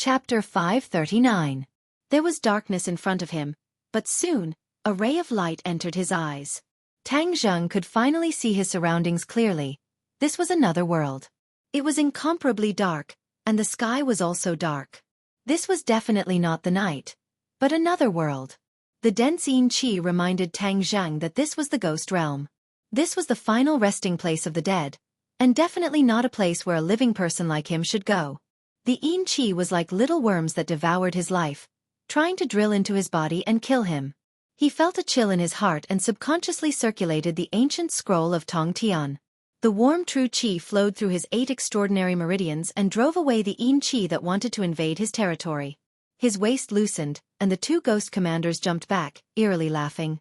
Chapter 539. There was darkness in front of him, but soon, a ray of light entered his eyes. Tang Zheng could finally see his surroundings clearly. This was another world. It was incomparably dark, and the sky was also dark. This was definitely not the night, but another world. The dense yin qi reminded Tang Zheng that this was the ghost realm. This was the final resting place of the dead, and definitely not a place where a living person like him should go. The yin qi was like little worms that devoured his life, trying to drill into his body and kill him. He felt a chill in his heart and subconsciously circulated the ancient scroll of Tong Tian. The warm true qi flowed through his 8 extraordinary meridians and drove away the yin qi that wanted to invade his territory. His waist loosened, and the 2 ghost commanders jumped back, eerily laughing.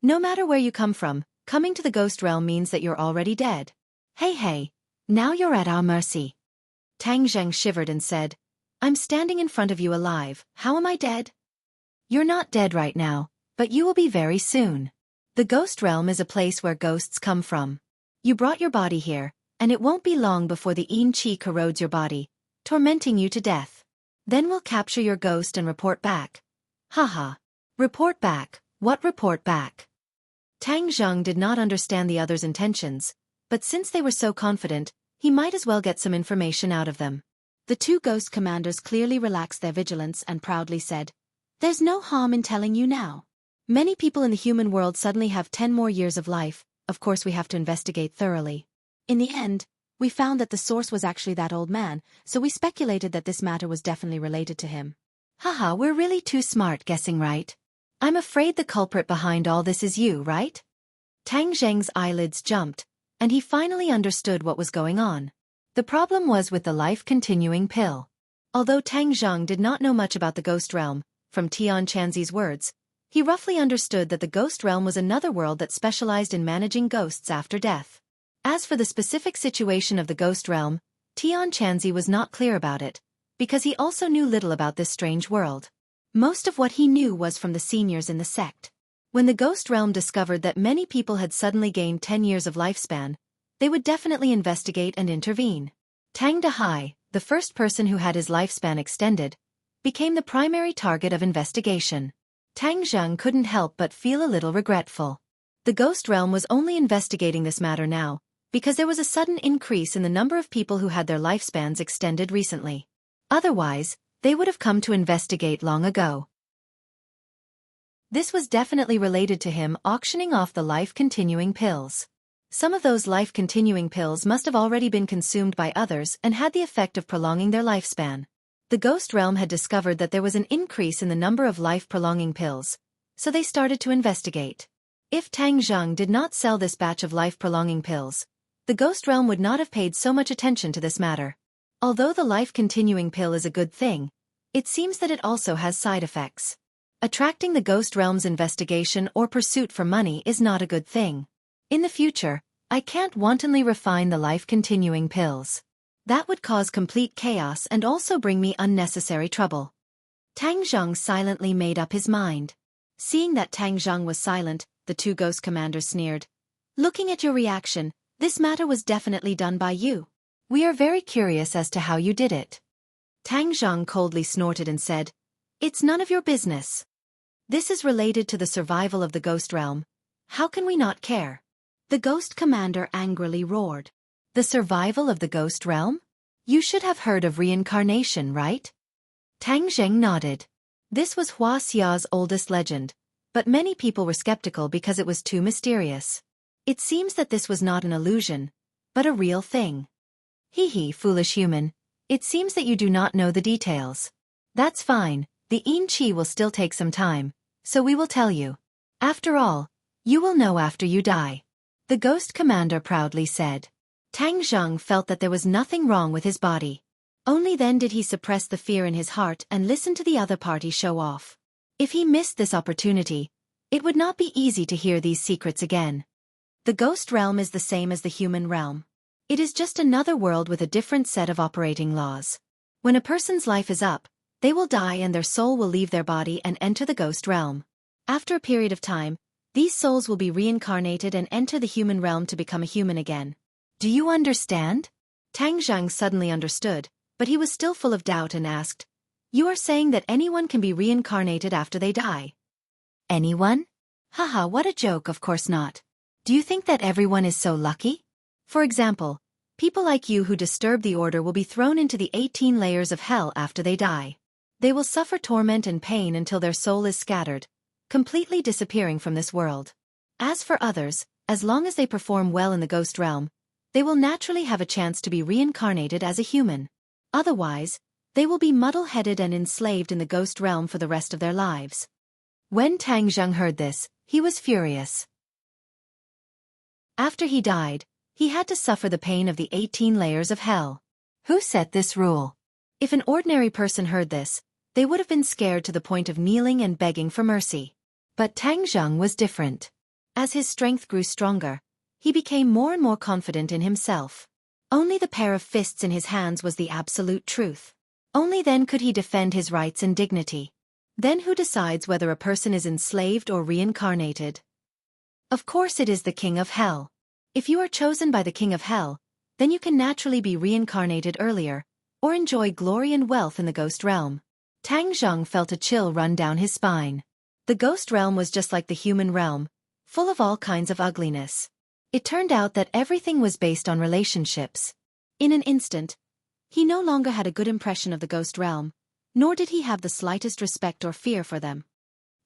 No matter where you come from, coming to the ghost realm means that you're already dead. Hey, now you're at our mercy. Tang Zheng shivered and said, I'm standing in front of you alive, how am I dead? You're not dead right now, but you will be very soon. The ghost realm is a place where ghosts come from. You brought your body here, and it won't be long before the yin qi corrodes your body, tormenting you to death. Then we'll capture your ghost and report back. Haha. Report back, what report back? Tang Zheng did not understand the others' intentions, but since they were so confident, he might as well get some information out of them. The 2 ghost commanders clearly relaxed their vigilance and proudly said, There's no harm in telling you now. Many people in the human world suddenly have 10 more years of life, of course we have to investigate thoroughly. In the end, we found that the source was actually that old man, so we speculated that this matter was definitely related to him. Haha, we're really too smart guessing right. I'm afraid the culprit behind all this is you, right? Tang Zheng's eyelids jumped, and he finally understood what was going on. The problem was with the life-continuing pill. Although Tang Zheng did not know much about the ghost realm, from Tian Chanzi's words, he roughly understood that the ghost realm was another world that specialized in managing ghosts after death. As for the specific situation of the ghost realm, Tian Chanzi was not clear about it, because he also knew little about this strange world. Most of what he knew was from the seniors in the sect. When the ghost realm discovered that many people had suddenly gained 10 years of lifespan, they would definitely investigate and intervene. Tang Dehai, the first person who had his lifespan extended, became the primary target of investigation. Tang Zheng couldn't help but feel a little regretful. The ghost realm was only investigating this matter now, because there was a sudden increase in the number of people who had their lifespans extended recently. Otherwise, they would have come to investigate long ago. This was definitely related to him auctioning off the life-continuing pills. Some of those life-continuing pills must have already been consumed by others and had the effect of prolonging their lifespan. The ghost realm had discovered that there was an increase in the number of life-prolonging pills, so they started to investigate. If Tang Zheng did not sell this batch of life-prolonging pills, the ghost realm would not have paid so much attention to this matter. Although the life-continuing pill is a good thing, it seems that it also has side effects. Attracting the ghost realm's investigation or pursuit for money is not a good thing. In the future, I can't wantonly refine the life-continuing pills. That would cause complete chaos and also bring me unnecessary trouble. Tang Zheng silently made up his mind. Seeing that Tang Zheng was silent, the 2 ghost commanders sneered. Looking at your reaction, this matter was definitely done by you. We are very curious as to how you did it. Tang Zheng coldly snorted and said, It's none of your business. This is related to the survival of the ghost realm. How can we not care? The ghost commander angrily roared. The survival of the ghost realm? You should have heard of reincarnation, right? Tang Zheng nodded. This was Wuxia's oldest legend, but many people were skeptical because it was too mysterious. It seems that this was not an illusion, but a real thing. Hee, foolish human. It seems that you do not know the details. That's fine, the yin qi will still take some time, so we will tell you. After all, you will know after you die. The ghost commander proudly said. Tang Zheng felt that there was nothing wrong with his body. Only then did he suppress the fear in his heart and listen to the other party show off. If he missed this opportunity, it would not be easy to hear these secrets again. The ghost realm is the same as the human realm. It is just another world with a different set of operating laws. When a person's life is up, they will die and their soul will leave their body and enter the ghost realm. After a period of time, these souls will be reincarnated and enter the human realm to become a human again. Do you understand? Tang Zheng suddenly understood, but he was still full of doubt and asked, You are saying that anyone can be reincarnated after they die? Anyone? Haha, what a joke, of course not. Do you think that everyone is so lucky? For example, people like you who disturb the order will be thrown into the 18 layers of hell after they die. They will suffer torment and pain until their soul is scattered, completely disappearing from this world. As for others, as long as they perform well in the ghost realm, they will naturally have a chance to be reincarnated as a human. Otherwise, they will be muddle-headed and enslaved in the ghost realm for the rest of their lives. When Tang Zheng heard this, he was furious. After he died, he had to suffer the pain of the 18 layers of hell. Who set this rule? If an ordinary person heard this, they would have been scared to the point of kneeling and begging for mercy. But Tang Zheng was different. As his strength grew stronger, he became more and more confident in himself. Only the pair of fists in his hands was the absolute truth. Only then could he defend his rights and dignity. Then who decides whether a person is enslaved or reincarnated? Of course it is the King of Hell. If you are chosen by the King of Hell, then you can naturally be reincarnated earlier, or enjoy glory and wealth in the ghost realm. Tang Zheng felt a chill run down his spine. The ghost realm was just like the human realm, full of all kinds of ugliness. It turned out that everything was based on relationships. In an instant, he no longer had a good impression of the ghost realm, nor did he have the slightest respect or fear for them.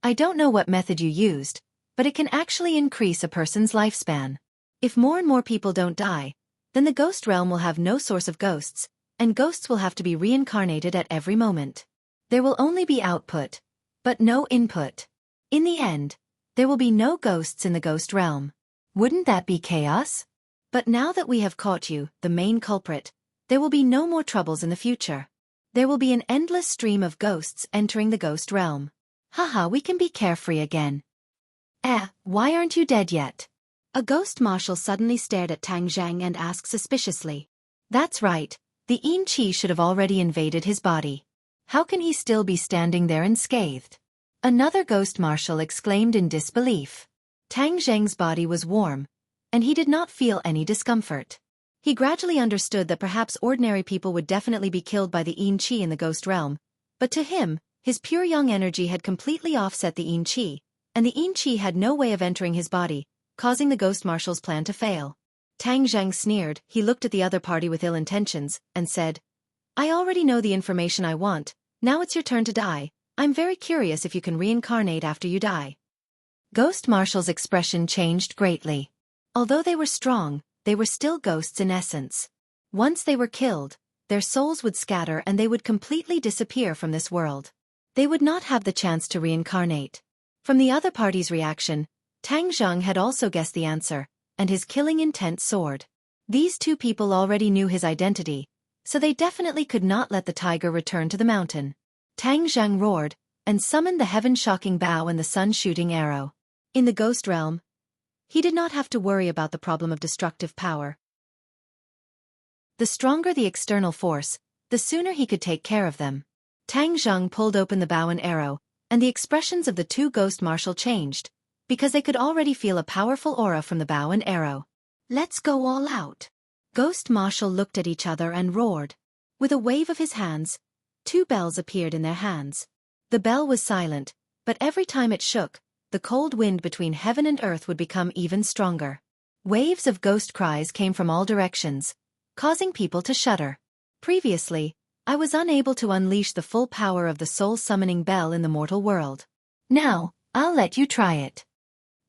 I don't know what method you used, but it can actually increase a person's lifespan. If more and more people don't die, then the ghost realm will have no source of ghosts, and ghosts will have to be reincarnated at every moment. There will only be output, but no input. In the end, there will be no ghosts in the ghost realm. Wouldn't that be chaos? But now that we have caught you, the main culprit, there will be no more troubles in the future. There will be an endless stream of ghosts entering the ghost realm. Haha, we can be carefree again. Why aren't you dead yet? A ghost marshal suddenly stared at Tang Zheng and asked suspiciously. That's right, the Yin Qi should have already invaded his body. How can he still be standing there unscathed? Another ghost marshal exclaimed in disbelief. Tang Zheng's body was warm, and he did not feel any discomfort. He gradually understood that perhaps ordinary people would definitely be killed by the Yin Qi in the ghost realm, but to him, his pure yang energy had completely offset the Yin Qi, and the Yin Qi had no way of entering his body, causing the ghost marshal's plan to fail. Tang Zheng sneered. He looked at the other party with ill intentions, and said, I already know the information I want, now it's your turn to die. I'm very curious if you can reincarnate after you die. Ghost Marshal's expression changed greatly. Although they were strong, they were still ghosts in essence. Once they were killed, their souls would scatter and they would completely disappear from this world. They would not have the chance to reincarnate. From the other party's reaction, Tang Zheng had also guessed the answer, and his killing intent soared. These two people already knew his identity, so they definitely could not let the tiger return to the mountain. Tang Zheng roared, and summoned the heaven-shocking bow and the sun-shooting arrow. In the ghost realm, he did not have to worry about the problem of destructive power. The stronger the external force, the sooner he could take care of them. Tang Zheng pulled open the bow and arrow, and the expressions of the two ghost marshal changed, because they could already feel a powerful aura from the bow and arrow. Let's go all out. Ghost Marshal looked at each other and roared. With a wave of his hands, two bells appeared in their hands. The bell was silent, but every time it shook, the cold wind between heaven and earth would become even stronger. Waves of ghost cries came from all directions, causing people to shudder. Previously, I was unable to unleash the full power of the soul-summoning bell in the mortal world. Now, I'll let you try it.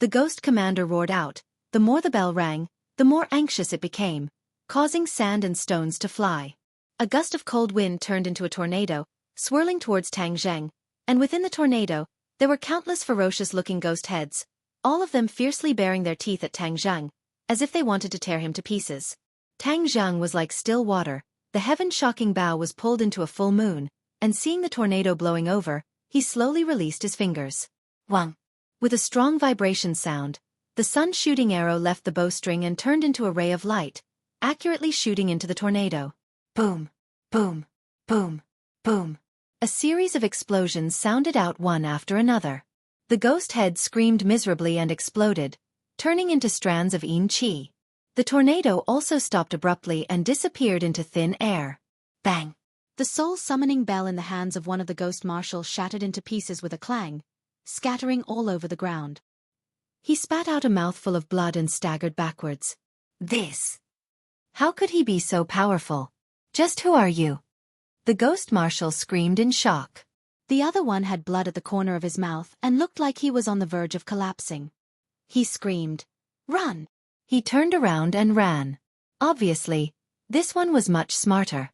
The ghost commander roared out. The more the bell rang, the more anxious it became, causing sand and stones to fly. A gust of cold wind turned into a tornado, swirling towards Tang Zheng, and within the tornado, there were countless ferocious-looking ghost heads, all of them fiercely baring their teeth at Tang Zheng, as if they wanted to tear him to pieces. Tang Zheng was like still water. The heaven-shocking bow was pulled into a full moon, and seeing the tornado blowing over, he slowly released his fingers. Wang! With a strong vibration sound, the sun-shooting arrow left the bowstring and turned into a ray of light, accurately shooting into the tornado. Boom! Boom! Boom! Boom! A series of explosions sounded out one after another. The ghost head screamed miserably and exploded, turning into strands of Yin Qi. The tornado also stopped abruptly and disappeared into thin air. Bang! The soul-summoning bell in the hands of one of the ghost marshals shattered into pieces with a clang, scattering all over the ground. He spat out a mouthful of blood and staggered backwards. This! How could he be so powerful? Just who are you? The ghost marshal screamed in shock. The other one had blood at the corner of his mouth and looked like he was on the verge of collapsing. He screamed, "Run!" He turned around and ran. Obviously, this one was much smarter.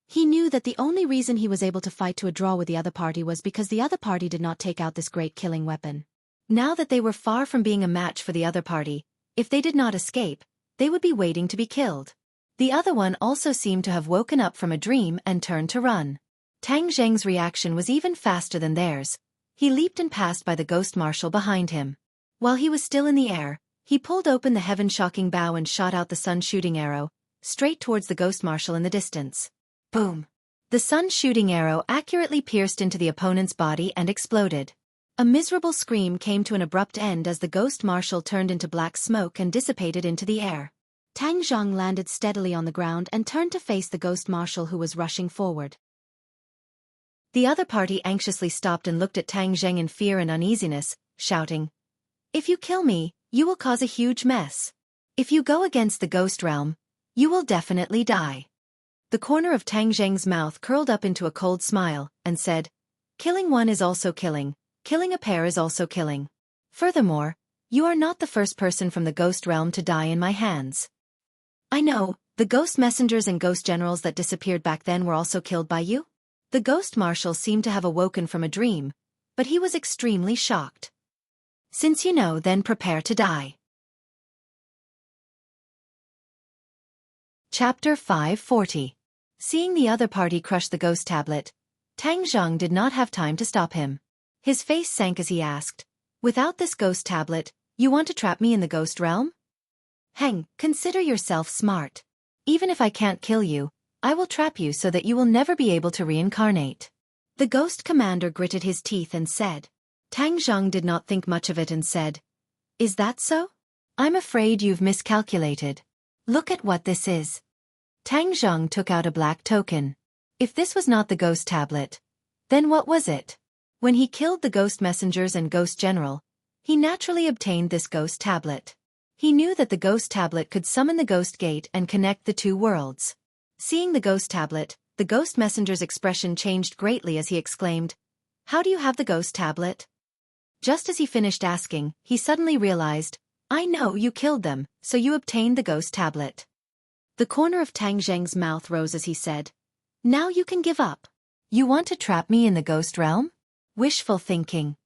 He knew that the only reason he was able to fight to a draw with the other party was because the other party did not take out this great killing weapon. Now that they were far from being a match for the other party, if they did not escape, they would be waiting to be killed. The other one also seemed to have woken up from a dream and turned to run. Tang Zheng's reaction was even faster than theirs. He leaped and passed by the ghost marshal behind him. While he was still in the air, he pulled open the heaven-shocking bow and shot out the sun-shooting arrow, straight towards the ghost marshal in the distance. Boom! The sun-shooting arrow accurately pierced into the opponent's body and exploded. A miserable scream came to an abrupt end as the ghost marshal turned into black smoke and dissipated into the air. Tang Zheng landed steadily on the ground and turned to face the ghost marshal who was rushing forward. The other party anxiously stopped and looked at Tang Zheng in fear and uneasiness, shouting, "If you kill me, you will cause a huge mess. If you go against the ghost realm, you will definitely die." The corner of Tang Zheng's mouth curled up into a cold smile, and said, "Killing one is also killing. Killing a pair is also killing. Furthermore, you are not the first person from the ghost realm to die in my hands. I know, the ghost messengers and ghost generals that disappeared back then were also killed by you?" The ghost marshal seemed to have awoken from a dream, but he was extremely shocked. "Since you know, then prepare to die." Chapter 540. Seeing the other party crush the ghost tablet, Tang Zheng did not have time to stop him. His face sank as he asked, "Without this ghost tablet, you want to trap me in the ghost realm? Heng, consider yourself smart. Even if I can't kill you, I will trap you so that you will never be able to reincarnate." The ghost commander gritted his teeth and said. Tang Zheng did not think much of it and said, "Is that so? I'm afraid you've miscalculated. Look at what this is." Tang Zheng took out a black token. If this was not the ghost tablet, then what was it? When he killed the ghost messengers and ghost general, he naturally obtained this ghost tablet. He knew that the ghost tablet could summon the ghost gate and connect the two worlds. Seeing the ghost tablet, the ghost messenger's expression changed greatly as he exclaimed, "How do you have the ghost tablet?" Just as he finished asking, he suddenly realized, "I know you killed them, so you obtained the ghost tablet." The corner of Tang Zheng's mouth rose as he said, "Now you can give up. You want to trap me in the ghost realm? Wishful thinking."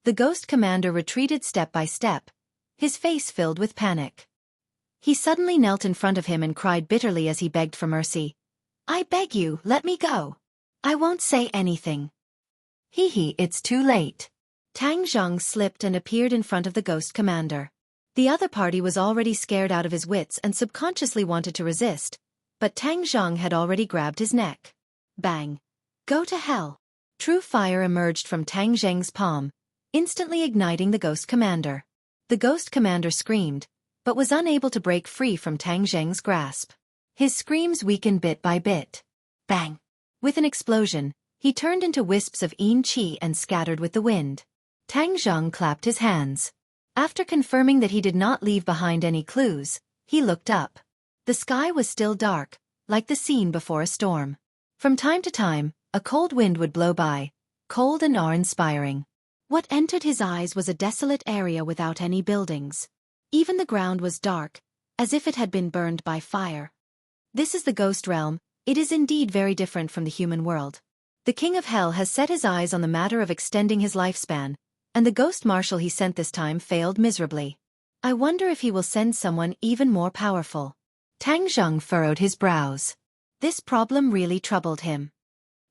The ghost commander retreated step by step, his face filled with panic. He suddenly knelt in front of him and cried bitterly as he begged for mercy. "I beg you, let me go. I won't say anything." "Hee, it's too late." Tang Zheng slipped and appeared in front of the ghost commander. The other party was already scared out of his wits and subconsciously wanted to resist, but Tang Zheng had already grabbed his neck. Bang! Go to hell! True fire emerged from Tang Zheng's palm, instantly igniting the ghost commander. The ghost commander screamed, but was unable to break free from Tang Zheng's grasp. His screams weakened bit by bit. Bang! With an explosion, he turned into wisps of yin qi and scattered with the wind. Tang Zheng clapped his hands. After confirming that he did not leave behind any clues, he looked up. The sky was still dark, like the scene before a storm. From time to time, a cold wind would blow by, cold and awe-inspiring. What entered his eyes was a desolate area without any buildings. Even the ground was dark, as if it had been burned by fire. This is the ghost realm. It is indeed very different from the human world. The King of Hell has set his eyes on the matter of extending his lifespan, and the ghost marshal he sent this time failed miserably. I wonder if he will send someone even more powerful. Tang Zheng furrowed his brows. This problem really troubled him.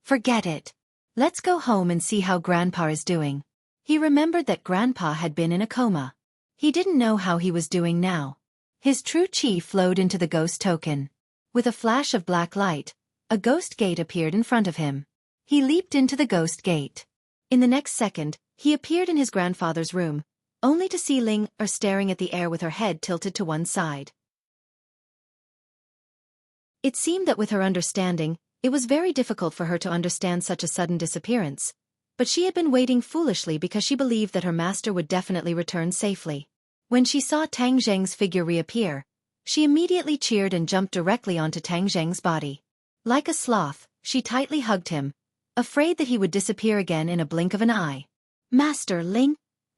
Forget it. Let's go home and see how Grandpa is doing. He remembered that Grandpa had been in a coma. He didn't know how he was doing now. His true chi flowed into the ghost token. With a flash of black light, a ghost gate appeared in front of him. He leaped into the ghost gate. In the next second, he appeared in his grandfather's room, only to see Ling staring at the air with her head tilted to one side. It seemed that with her understanding, It was very difficult for her to understand such a sudden disappearance, but she had been waiting foolishly because she believed that her master would definitely return safely. When she saw Tang Zheng's figure reappear, she immediately cheered and jumped directly onto Tang Zheng's body. Like a sloth, she tightly hugged him, afraid that he would disappear again in a blink of an eye. Master Ling,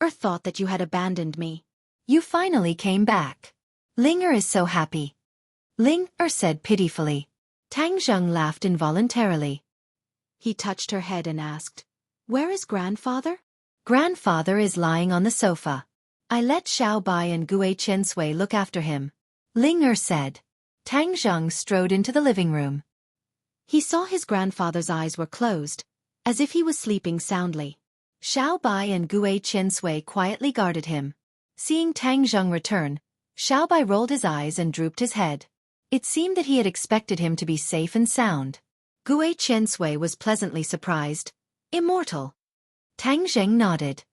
thought that you had abandoned me. You finally came back. Ling is so happy. Ling said pitifully. Tang Zheng laughed involuntarily. He touched her head and asked, "Where is grandfather?" Grandfather is lying on the sofa. I let Xiao Bai and Gue Qiansui look after him. Ling said. Tang Zheng strode into the living room. He saw his grandfather's eyes were closed, as if he was sleeping soundly. Xiao Bai and Gue Qiansui quietly guarded him. Seeing Tang Zheng return, Xiao Bai rolled his eyes and drooped his head. It seemed that he had expected him to be safe and sound. Gue Qiansui was pleasantly surprised. Immortal. Tang Zheng nodded.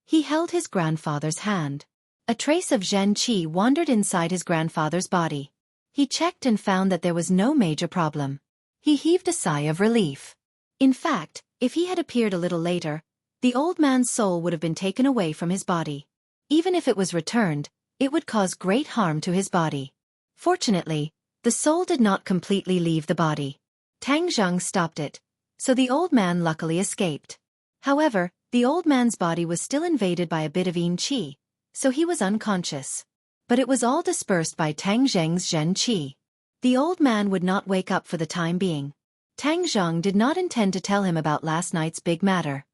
He held his grandfather's hand. A trace of Zhen Qi wandered inside his grandfather's body. He checked and found that there was no major problem. He heaved a sigh of relief. In fact, if he had appeared a little later, the old man's soul would have been taken away from his body. Even if it was returned, it would cause great harm to his body. Fortunately, the soul did not completely leave the body. Tang Zheng stopped it, so the old man luckily escaped. However, the old man's body was still invaded by a bit of Yin Qi, so he was unconscious. But it was all dispersed by Tang Zheng's Zhen Qi. The old man would not wake up for the time being. Tang Zheng did not intend to tell him about last night's big matter.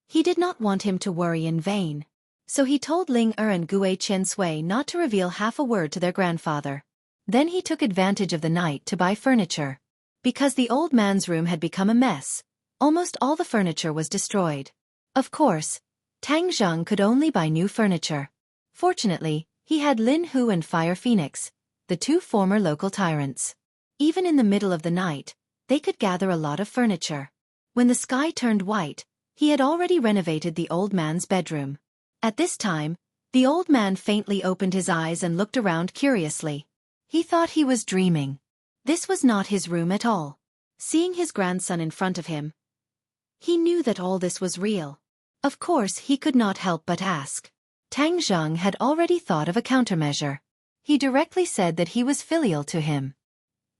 He did not want him to worry in vain. So he told Ling and Gue Qiansui not to reveal half a word to their grandfather. Then he took advantage of the night to buy furniture. Because the old man's room had become a mess, almost all the furniture was destroyed. Of course, Tang Zheng could only buy new furniture. Fortunately, he had Lin Hu and Fire Phoenix, the two former local tyrants. Even in the middle of the night, they could gather a lot of furniture. When the sky turned white, he had already renovated the old man's bedroom. At this time, the old man faintly opened his eyes and looked around curiously. He thought he was dreaming. This was not his room at all. Seeing his grandson in front of him, he knew that all this was real. Of course, he could not help but ask. Tang Zheng had already thought of a countermeasure. He directly said that he was filial to him.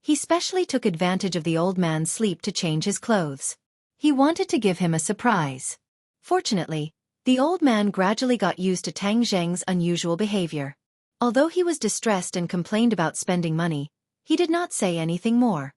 He specially took advantage of the old man's sleep to change his clothes. He wanted to give him a surprise. Fortunately, the old man gradually got used to Tang Zheng's unusual behavior. Although he was distressed and complained about spending money, he did not say anything more.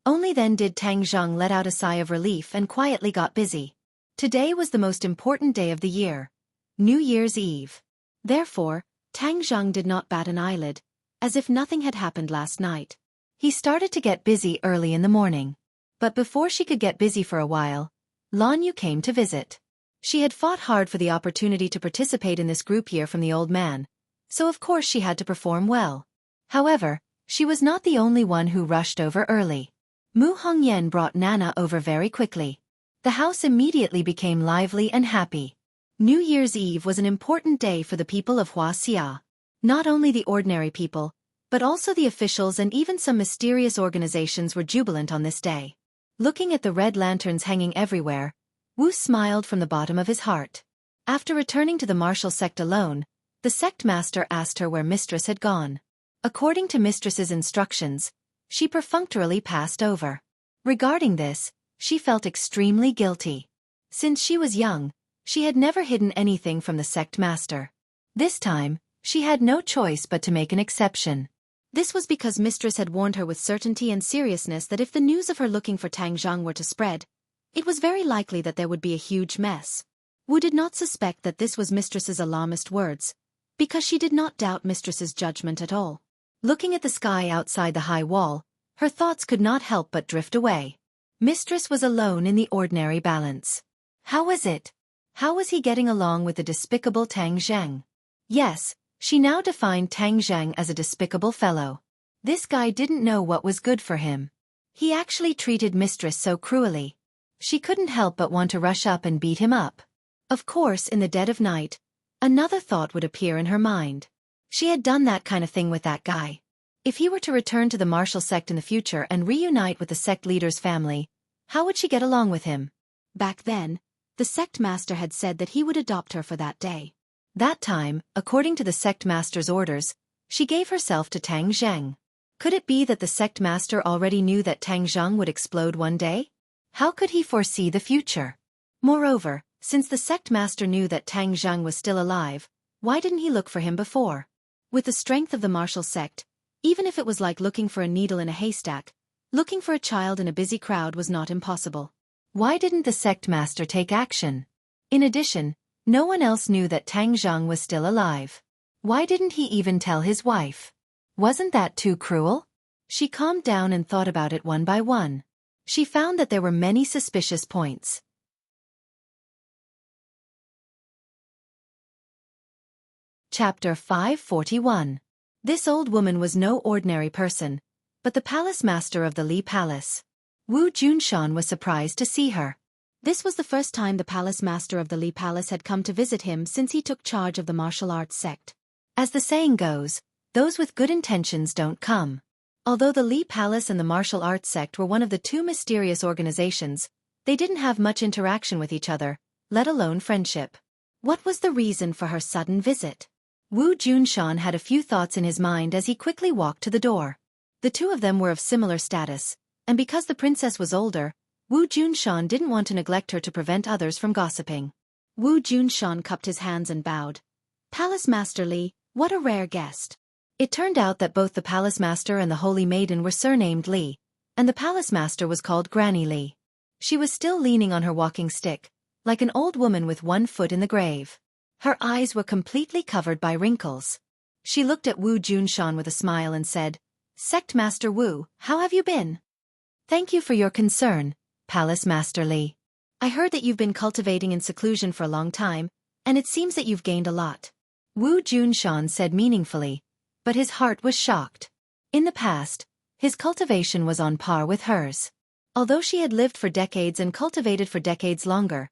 Only then did Tang Zheng let out a sigh of relief and quietly got busy. Today was the most important day of the year, New Year's Eve. Therefore, Tang Zheng did not bat an eyelid, as if nothing had happened last night. He started to get busy early in the morning. But before she could get busy for a while, Lan Yu came to visit. She had fought hard for the opportunity to participate in this group year from the old man, so of course she had to perform well. However, she was not the only one who rushed over early. Mu Hongyan brought Nana over very quickly. The house immediately became lively and happy. New Year's Eve was an important day for the people of Wuxia. Not only the ordinary people, but also the officials and even some mysterious organizations were jubilant on this day. Looking at the red lanterns hanging everywhere, Wu smiled from the bottom of his heart. After returning to the martial sect alone, the sect master asked her where Mistress had gone. According to Mistress's instructions, she perfunctorily passed over. Regarding this, she felt extremely guilty. Since she was young, she had never hidden anything from the sect master. This time, she had no choice but to make an exception. This was because Mistress had warned her with certainty and seriousness that if the news of her looking for Tang Zheng were to spread, it was very likely that there would be a huge mess. Wu did not suspect that this was Mistress's alarmist words, because she did not doubt Mistress's judgment at all. Looking at the sky outside the high wall, her thoughts could not help but drift away. Mistress was alone in the ordinary balance. How was it? How was he getting along with the despicable Tang Zheng? Yes, she now defined Tang Zheng as a despicable fellow. This guy didn't know what was good for him. He actually treated Mistress so cruelly. She couldn't help but want to rush up and beat him up. Of course, in the dead of night, another thought would appear in her mind. She had done that kind of thing with that guy. If he were to return to the martial sect in the future and reunite with the sect leader's family, how would she get along with him? Back then, the sect master had said that he would adopt her for that day. That time, according to the sect master's orders, she gave herself to Tang Zheng. Could it be that the sect master already knew that Tang Zheng would explode one day? How could he foresee the future? Moreover, since the sect master knew that Tang Zheng was still alive, why didn't he look for him before? With the strength of the martial sect, even if it was like looking for a needle in a haystack, looking for a child in a busy crowd was not impossible. Why didn't the sect master take action? In addition, no one else knew that Tang Zheng was still alive. Why didn't he even tell his wife? Wasn't that too cruel? She calmed down and thought about it one by one. She found that there were many suspicious points. Chapter 541. This old woman was no ordinary person, but the palace master of the Li Palace. Wu Junshan was surprised to see her. This was the first time the palace master of the Li Palace had come to visit him since he took charge of the martial arts sect. As the saying goes, those with good intentions don't come. Although the Li Palace and the martial arts sect were one of the two mysterious organizations, they didn't have much interaction with each other, let alone friendship. What was the reason for her sudden visit? Wu Junshan had a few thoughts in his mind as he quickly walked to the door. The two of them were of similar status, and because the princess was older, Wu Junshan didn't want to neglect her to prevent others from gossiping. Wu Junshan cupped his hands and bowed. Palace Master Li, what a rare guest. It turned out that both the palace master and the holy maiden were surnamed Li, and the palace master was called Granny Li. She was still leaning on her walking stick, like an old woman with one foot in the grave. Her eyes were completely covered by wrinkles. She looked at Wu Junshan with a smile and said, "Sect Master Wu, how have you been?" "Thank you for your concern, Palace Master Li. I heard that you've been cultivating in seclusion for a long time, and it seems that you've gained a lot." Wu Junshan said meaningfully, but his heart was shocked. In the past, his cultivation was on par with hers. Although she had lived for decades and cultivated for decades longer,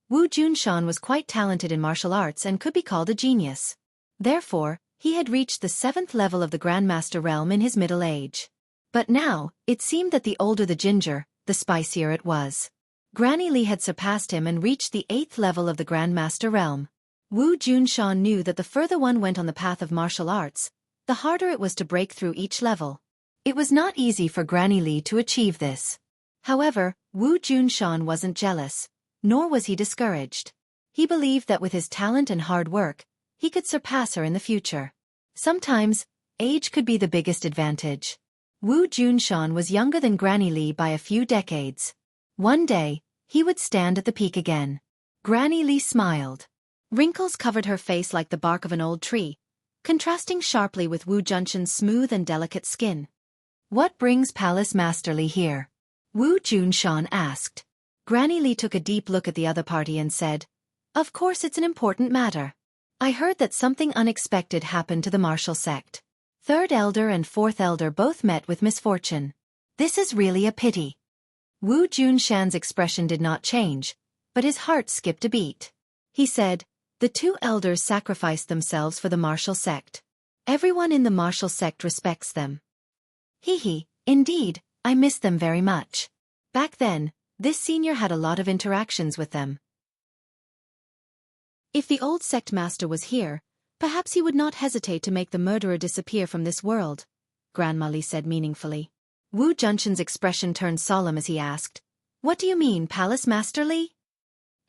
Wu Junshan was quite talented in martial arts and could be called a genius. Therefore, he had reached the 7th level of the Grandmaster realm in his middle age. But now, it seemed that the older the ginger, the spicier it was. Granny Li had surpassed him and reached the 8th level of the Grandmaster realm. Wu Junshan knew that the further one went on the path of martial arts, the harder it was to break through each level. It was not easy for Granny Li to achieve this. However, Wu Junshan wasn't jealous, nor was he discouraged. He believed that with his talent and hard work, he could surpass her in the future. Sometimes, age could be the biggest advantage. Wu Junshan was younger than Granny Li by a few decades. One day, he would stand at the peak again. Granny Li smiled. Wrinkles covered her face like the bark of an old tree, contrasting sharply with Wu Junshan's smooth and delicate skin. "What brings Palace Master Li here?" Wu Junshan asked. Granny Li took a deep look at the other party and said, "Of course it's an important matter. I heard that something unexpected happened to the martial sect. 3rd Elder and 4th Elder both met with misfortune. This is really a pity." Wu Junshan's expression did not change, but his heart skipped a beat. He said, "The 2 elders sacrificed themselves for the martial sect. Everyone in the martial sect respects them." Indeed, I miss them very much. Back then, this senior had a lot of interactions with them. If the old sect master was here, perhaps he would not hesitate to make the murderer disappear from this world, Grandma Li said meaningfully. Wu Junshan's expression turned solemn as he asked, "What do you mean, Palace Master Li?"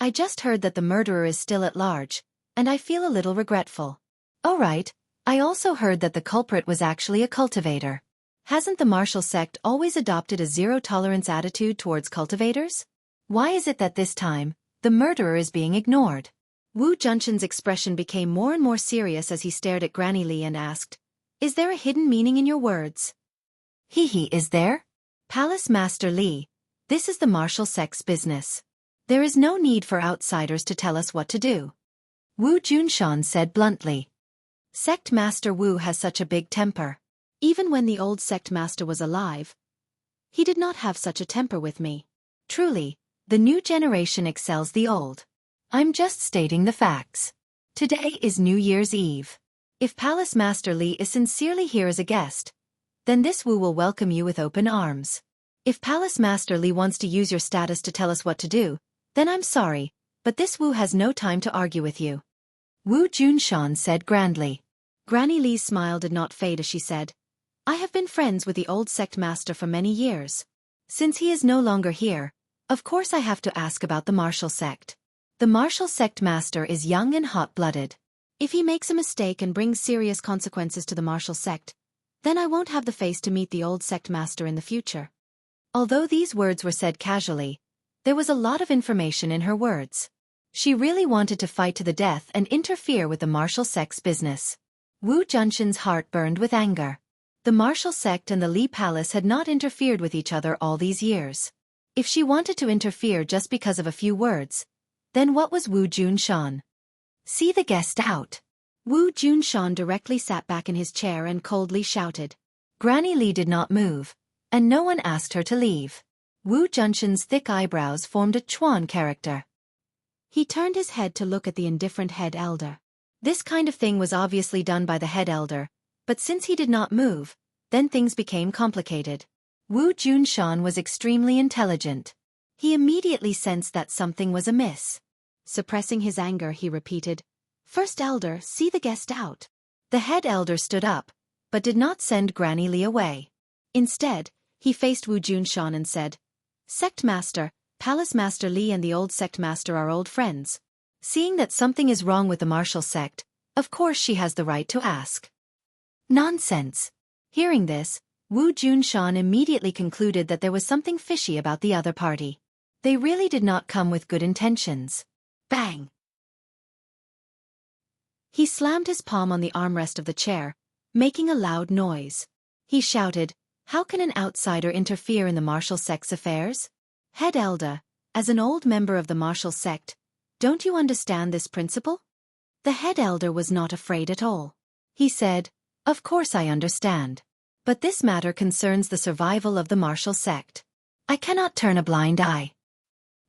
"I just heard that the murderer is still at large, and I feel a little regretful." "Oh right, I also heard that the culprit was actually a cultivator. Hasn't the martial sect always adopted a zero-tolerance attitude towards cultivators? Why is it that this time, the murderer is being ignored?" Wu Junshan's expression became more and more serious as he stared at Granny Li and asked, "Is there a hidden meaning in your words?" Is there? Palace Master Li, this is the martial sect's business. There is no need for outsiders to tell us what to do." Wu Junshan said bluntly. "Sect Master Wu has such a big temper. Even when the old sect master was alive, he did not have such a temper with me." "Truly, the new generation excels the old. I'm just stating the facts. Today is New Year's Eve. If Palace Master Li is sincerely here as a guest, then this Wu will welcome you with open arms. If Palace Master Li wants to use your status to tell us what to do, then I'm sorry, but this Wu has no time to argue with you. Wu Junshan said grandly. Granny Li's smile did not fade as she said, I have been friends with the old sect master for many years. Since he is no longer here, of course I have to ask about the martial sect. The martial sect master is young and hot-blooded. If he makes a mistake and brings serious consequences to the martial sect, then I won't have the face to meet the old sect master in the future. Although these words were said casually, there was a lot of information in her words. She really wanted to fight to the death and interfere with the martial sect's business. Wu Junshan's heart burned with anger. The martial sect and the Li Palace had not interfered with each other all these years. If she wanted to interfere just because of a few words, then what was Wu Junshan? See the guest out. Wu Junshan directly sat back in his chair and coldly shouted. Granny Li did not move, and no one asked her to leave. Wu Junshan's thick eyebrows formed a Chuan character. He turned his head to look at the indifferent head elder. This kind of thing was obviously done by the head elder, but since he did not move, then things became complicated. Wu Junshan was extremely intelligent. He immediately sensed that something was amiss. Suppressing his anger, he repeated, First elder, see the guest out. The head elder stood up, but did not send Granny Li away. Instead, he faced Wu Junshan and said, Sect Master, Palace Master Li and the old sect master are old friends. Seeing that something is wrong with the martial sect, of course she has the right to ask. Nonsense. Hearing this, Wu Junshan immediately concluded that there was something fishy about the other party. They really did not come with good intentions. Bang! He slammed his palm on the armrest of the chair, making a loud noise. He shouted, How can an outsider interfere in the martial sect's affairs? Head elder, as an old member of the martial sect, don't you understand this principle? The head elder was not afraid at all. He said, Of course I understand. But this matter concerns the survival of the martial sect. I cannot turn a blind eye.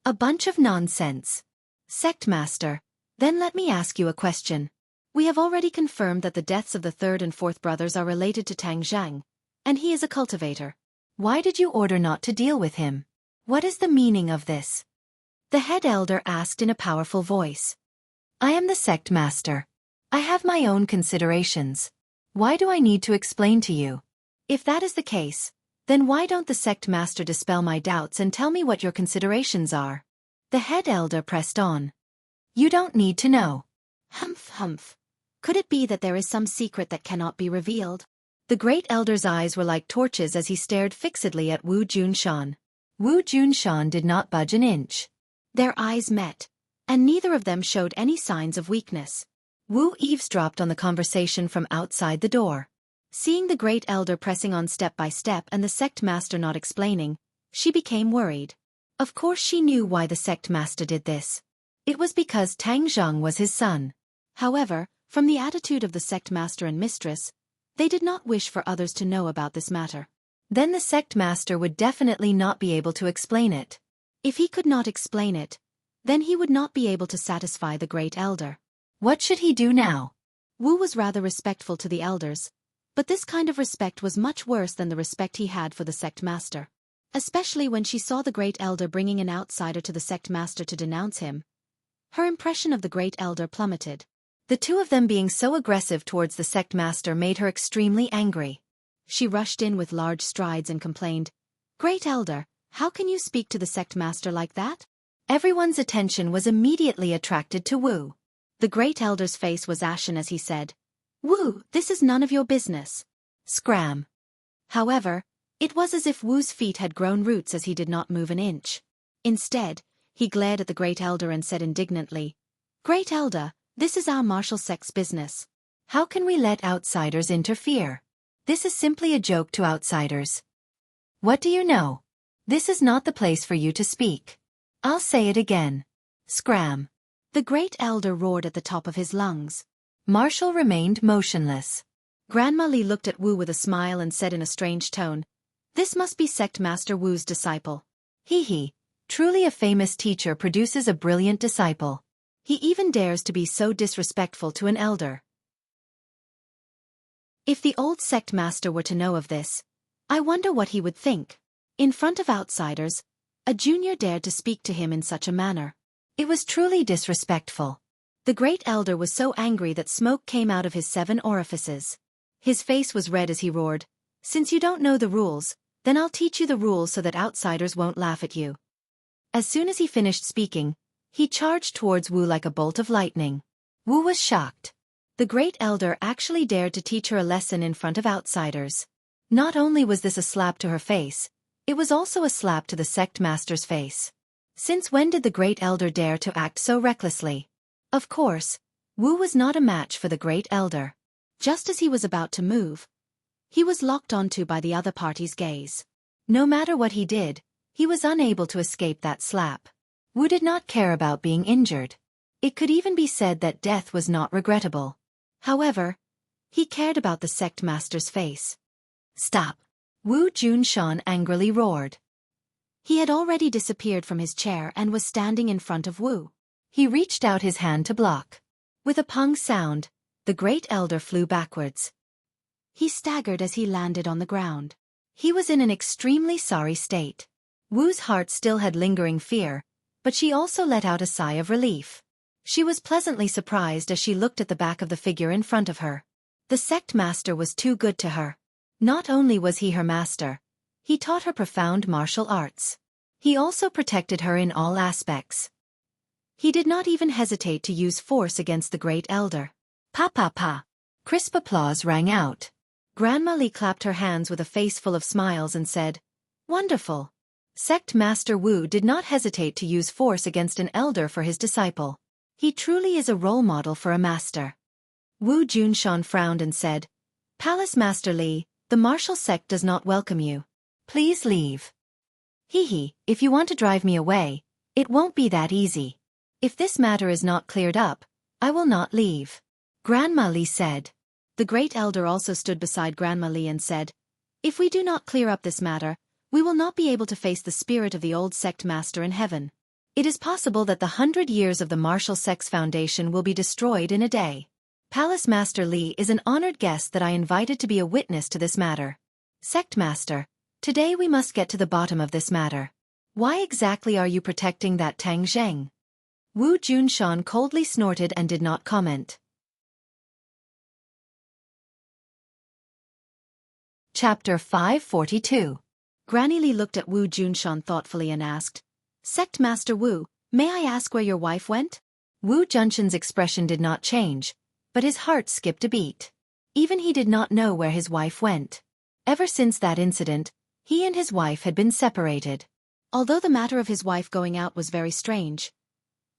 A bunch of nonsense. Sect master, then let me ask you a question. We have already confirmed that the deaths of the third and fourth brothers are related to Tang Zhang, and he is a cultivator. Why did you order not to deal with him? What is the meaning of this? The head elder asked in a powerful voice. I am the sect master. I have my own considerations. Why do I need to explain to you? If that is the case, then why don't the sect master dispel my doubts and tell me what your considerations are? The head elder pressed on. You don't need to know. Humph, humph. Could it be that there is some secret that cannot be revealed? The great elder's eyes were like torches as he stared fixedly at Wu Junshan. Wu Junshan did not budge an inch. Their eyes met, and neither of them showed any signs of weakness. Wu eavesdropped on the conversation from outside the door. Seeing the great elder pressing on step by step and the sect master not explaining, she became worried. Of course she knew why the sect master did this. It was because Tang Zhang was his son. However, from the attitude of the sect master and mistress, they did not wish for others to know about this matter. Then the sect master would definitely not be able to explain it. If he could not explain it, then he would not be able to satisfy the great elder. What should he do now? Wu was rather respectful to the elders, but this kind of respect was much worse than the respect he had for the sect master. Especially when she saw the great elder bringing an outsider to the sect master to denounce him. Her impression of the great elder plummeted. The two of them being so aggressive towards the sect master made her extremely angry. She rushed in with large strides and complained, Great elder, how can you speak to the sect master like that? Everyone's attention was immediately attracted to Wu. The great elder's face was ashen as he said, Wu, this is none of your business. Scram. However, it was as if Wu's feet had grown roots as he did not move an inch. Instead, he glared at the great elder and said indignantly, Great elder, this is our martial sect's business. How can we let outsiders interfere? This is simply a joke to outsiders. What do you know? This is not the place for you to speak. I'll say it again. Scram. The great elder roared at the top of his lungs. Marshall remained motionless. Grandma Li looked at Wu with a smile and said in a strange tone, This must be Sect Master Wu's disciple. He. Truly a famous teacher produces a brilliant disciple. He even dares to be so disrespectful to an elder. If the old sect master were to know of this, I wonder what he would think. In front of outsiders, a junior dared to speak to him in such a manner. It was truly disrespectful. The great elder was so angry that smoke came out of his 7 orifices. His face was red as he roared, "Since you don't know the rules, then I'll teach you the rules so that outsiders won't laugh at you." As soon as he finished speaking, he charged towards Wu like a bolt of lightning. Wu was shocked. The great elder actually dared to teach her a lesson in front of outsiders. Not only was this a slap to her face, it was also a slap to the sect master's face. Since when did the great elder dare to act so recklessly? Of course, Wu was not a match for the great elder. Just as he was about to move, he was locked onto by the other party's gaze. No matter what he did, he was unable to escape that slap. Wu did not care about being injured. It could even be said that death was not regrettable. However, he cared about the sect master's face. "Stop!" Wu Junshan angrily roared. He had already disappeared from his chair and was standing in front of Wu. He reached out his hand to block. With a pung sound, the great elder flew backwards. He staggered as he landed on the ground. He was in an extremely sorry state. Wu's heart still had lingering fear, but she also let out a sigh of relief. She was pleasantly surprised as she looked at the back of the figure in front of her. The sect master was too good to her. Not only was he her master, he taught her profound martial arts. He also protected her in all aspects. He did not even hesitate to use force against the great elder. Pa pa pa! Crisp applause rang out. Grandma Li clapped her hands with a face full of smiles and said, "Wonderful!" Sect Master Wu did not hesitate to use force against an elder for his disciple. He truly is a role model for a master. Wu Junshan frowned and said, "Palace Master Li, the martial sect does not welcome you. Please leave." If you want to drive me away, it won't be that easy. If this matter is not cleared up, I will not leave," Grandma Li said. The great elder also stood beside Grandma Li and said, "If we do not clear up this matter, we will not be able to face the spirit of the old sect master in heaven. It is possible that the 100 years of the martial sect's foundation will be destroyed in a day. Palace Master Li is an honored guest that I invited to be a witness to this matter. Sect Master, today we must get to the bottom of this matter. Why exactly are you protecting that Tang Zheng?" Wu Junshan coldly snorted and did not comment. Chapter 542. Granny Li looked at Wu Junshan thoughtfully and asked, "Sect Master Wu, may I ask where your wife went?" Wu Junshan's expression did not change, but his heart skipped a beat. Even he did not know where his wife went. Ever since that incident, he and his wife had been separated. Although the matter of his wife going out was very strange,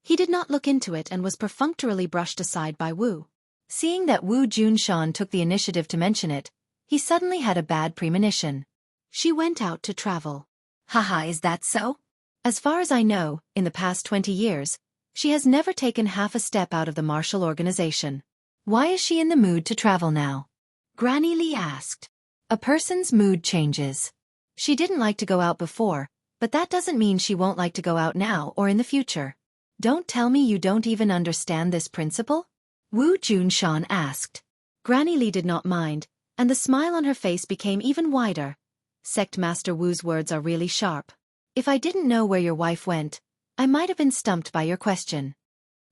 he did not look into it and was perfunctorily brushed aside by Wu. Seeing that Wu Junshan took the initiative to mention it, he suddenly had a bad premonition. She went out to travel. Haha, is that so? As far as I know, in the past 20 years, she has never taken half a step out of the martial organization. Why is she in the mood to travel now? Granny Li asked. A person's mood changes. She didn't like to go out before, but that doesn't mean she won't like to go out now or in the future. Don't tell me you don't even understand this principle? Wu Junshan asked. Granny Li did not mind, and the smile on her face became even wider. Sect Master Wu's words are really sharp. If I didn't know where your wife went, I might have been stumped by your question.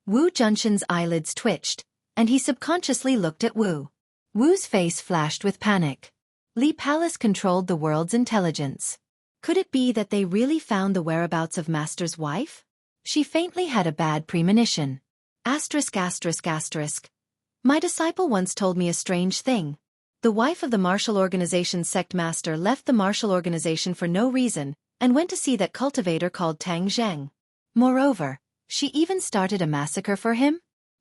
Wu Junshan's eyelids twitched, and he subconsciously looked at Wu. Wu's face flashed with panic. Li Palace controlled the world's intelligence. Could it be that they really found the whereabouts of Master's wife? She faintly had a bad premonition. Asterisk asterisk asterisk. My disciple once told me a strange thing. The wife of the martial organization's sect master left the martial organization for no reason, and went to see that cultivator called Tang Zheng. Moreover, she even started a massacre for him?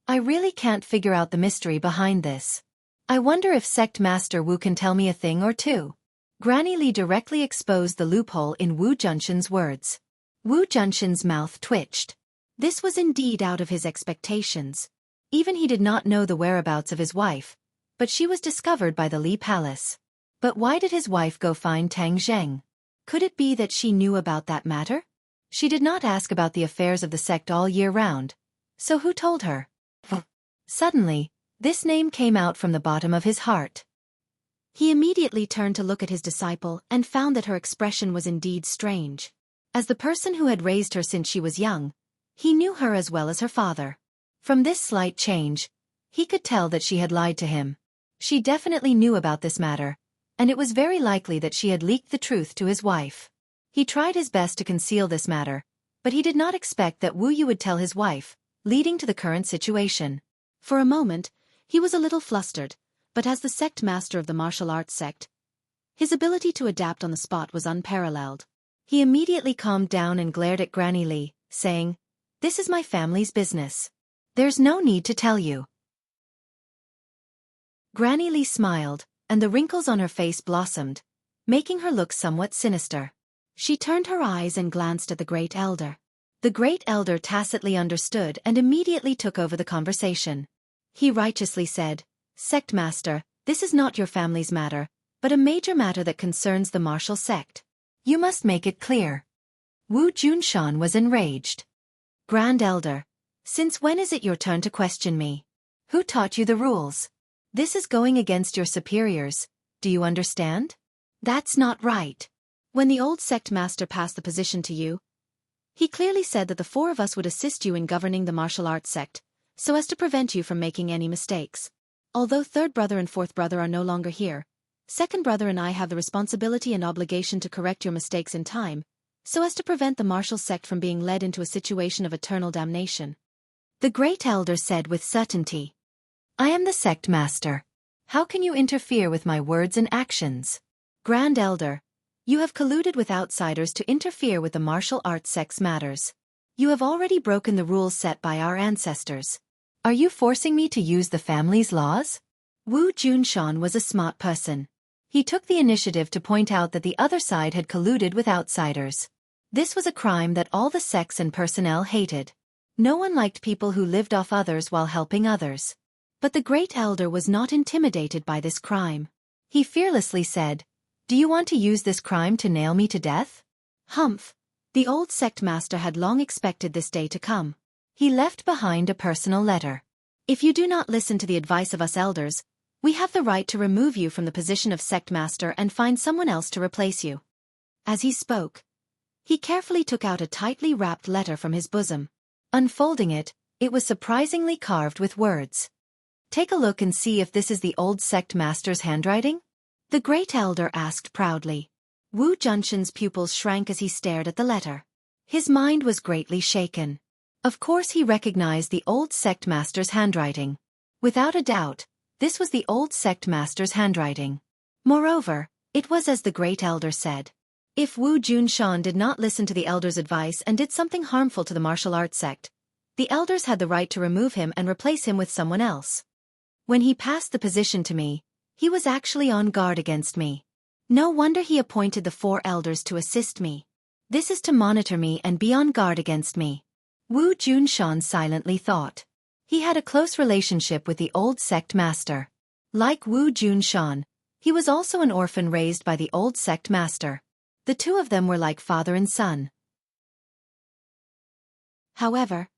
I really can't figure out the mystery behind this. I wonder if Sect Master Wu can tell me a thing or two. Granny Li directly exposed the loophole in Wu Junshan's words. Wu Junshan's mouth twitched. This was indeed out of his expectations. Even he did not know the whereabouts of his wife, but she was discovered by the Li Palace. But why did his wife go find Tang Zheng? Could it be that she knew about that matter? She did not ask about the affairs of the sect all year round. So who told her? Suddenly, this name came out from the bottom of his heart. He immediately turned to look at his disciple and found that her expression was indeed strange. As the person who had raised her since she was young, he knew her as well as her father. From this slight change, he could tell that she had lied to him. She definitely knew about this matter, and it was very likely that she had leaked the truth to his wife. He tried his best to conceal this matter, but he did not expect that Wu Yu would tell his wife, leading to the current situation. For a moment, he was a little flustered, but as the sect master of the martial arts sect, his ability to adapt on the spot was unparalleled. He immediately calmed down and glared at Granny Li, saying, "This is my family's business. There's no need to tell you." Granny Li smiled, and the wrinkles on her face blossomed, making her look somewhat sinister. She turned her eyes and glanced at the Great Elder. The Great Elder tacitly understood and immediately took over the conversation. He righteously said, "Sect Master, this is not your family's matter, but a major matter that concerns the martial sect. You must make it clear." Wu Junshan was enraged. "Grand Elder, since when is it your turn to question me? Who taught you the rules? This is going against your superiors, do you understand? That's not right." When the old sect master passed the position to you, he clearly said that the four of us would assist you in governing the martial arts sect, so as to prevent you from making any mistakes. Although third brother and fourth brother are no longer here, second brother and I have the responsibility and obligation to correct your mistakes in time, so as to prevent the martial sect from being led into a situation of eternal damnation. The Great Elder said with certainty, "I am the sect master. How can you interfere with my words and actions? Grand Elder, you have colluded with outsiders to interfere with the martial arts sect's matters. You have already broken the rules set by our ancestors. Are you forcing me to use the family's laws?" Wu Junshan was a smart person. He took the initiative to point out that the other side had colluded with outsiders. This was a crime that all the sects and personnel hated. No one liked people who lived off others while helping others. But the Great Elder was not intimidated by this crime. He fearlessly said, "Do you want to use this crime to nail me to death?" Humph! The old sect master had long expected this day to come. He left behind a personal letter. "If you do not listen to the advice of us elders, we have the right to remove you from the position of sect master and find someone else to replace you." As he spoke, he carefully took out a tightly wrapped letter from his bosom. Unfolding it, it was surprisingly carved with words. "Take a look and see if this is the old sect master's handwriting?" The Great Elder asked proudly. Wu Junshan's pupils shrank as he stared at the letter. His mind was greatly shaken. Of course he recognized the old sect master's handwriting. Without a doubt, this was the old sect master's handwriting. Moreover, it was as the Great Elder said. If Wu Junshan did not listen to the elder's advice and did something harmful to the martial arts sect, the elders had the right to remove him and replace him with someone else. When he passed the position to me, he was actually on guard against me. No wonder he appointed the four elders to assist me. This is to monitor me and be on guard against me. Wu Junshan silently thought. He had a close relationship with the old sect master. Like Wu Junshan, he was also an orphan raised by the old sect master. The two of them were like father and son. However,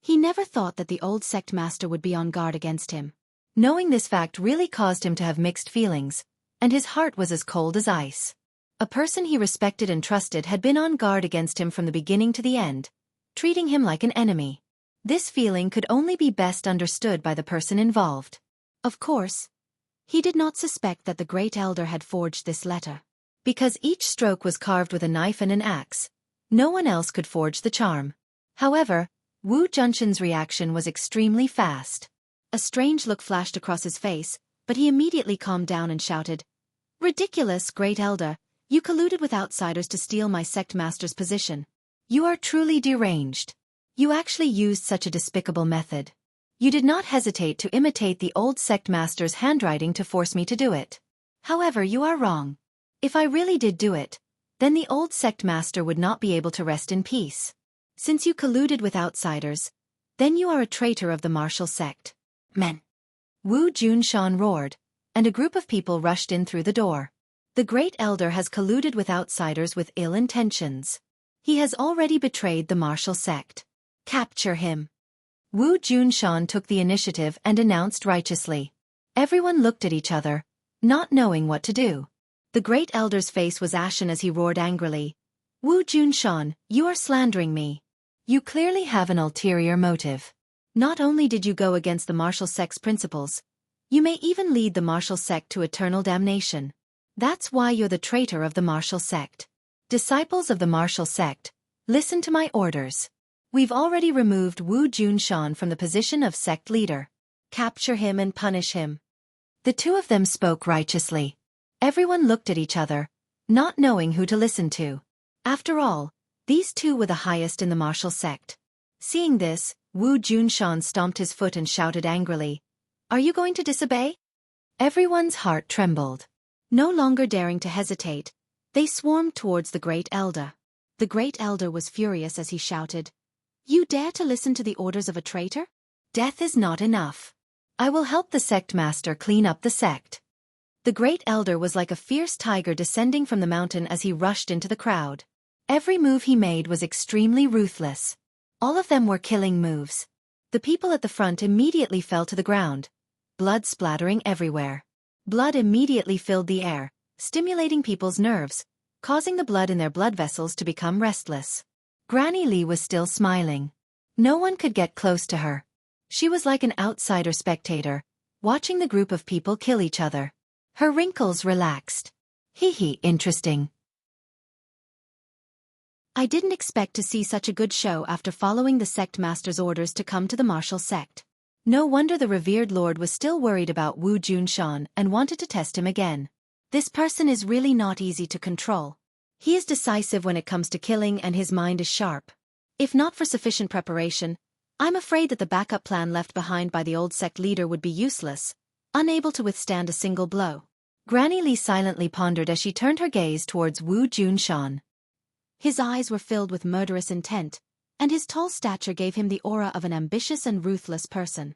he never thought that the old sect master would be on guard against him. Knowing this fact really caused him to have mixed feelings, and his heart was as cold as ice. A person he respected and trusted had been on guard against him from the beginning to the end, treating him like an enemy. This feeling could only be best understood by the person involved. Of course, he did not suspect that the Great Elder had forged this letter. Because each stroke was carved with a knife and an axe, no one else could forge the charm. However, Wu Junshan's reaction was extremely fast. A strange look flashed across his face, but he immediately calmed down and shouted, "Ridiculous, Great Elder, you colluded with outsiders to steal my sect master's position. You are truly deranged. You actually used such a despicable method. You did not hesitate to imitate the old sect master's handwriting to force me to do it. However, you are wrong. If I really did do it, then the old sect master would not be able to rest in peace. Since you colluded with outsiders, then you are a traitor of the martial sect." "Men!" Wu Junshan roared, and a group of people rushed in through the door. The Great Elder has colluded with outsiders with ill intentions. He has already betrayed the martial sect. Capture him. Wu Junshan took the initiative and announced righteously. Everyone looked at each other, not knowing what to do. The great elder's face was ashen as he roared angrily. Wu Junshan, you are slandering me. You clearly have an ulterior motive. Not only did you go against the martial sect's principles, you may even lead the martial sect to eternal damnation. That's why you're the traitor of the martial sect. Disciples of the martial sect, listen to my orders. We've already removed Wu Junshan from the position of sect leader. Capture him and punish him. The two of them spoke righteously. Everyone looked at each other, not knowing who to listen to. After all, these two were the highest in the martial sect. Seeing this, Wu Junshan stomped his foot and shouted angrily, "Are you going to disobey?" Everyone's heart trembled. No longer daring to hesitate, they swarmed towards the great elder. The great elder was furious as he shouted, "You dare to listen to the orders of a traitor? Death is not enough. I will help the sect master clean up the sect." The great elder was like a fierce tiger descending from the mountain as he rushed into the crowd. Every move he made was extremely ruthless. All of them were killing moves. The people at the front immediately fell to the ground, blood splattering everywhere. Blood immediately filled the air, stimulating people's nerves, causing the blood in their blood vessels to become restless. Granny Li was still smiling. No one could get close to her. She was like an outsider spectator, watching the group of people kill each other. Her wrinkles relaxed. Hee, interesting. I didn't expect to see such a good show after following the sect master's orders to come to the martial sect. No wonder the revered lord was still worried about Wu Junshan and wanted to test him again. This person is really not easy to control. He is decisive when it comes to killing and his mind is sharp. If not for sufficient preparation, I'm afraid that the backup plan left behind by the old sect leader would be useless, unable to withstand a single blow. Granny Li silently pondered as she turned her gaze towards Wu Junshan. His eyes were filled with murderous intent, and his tall stature gave him the aura of an ambitious and ruthless person.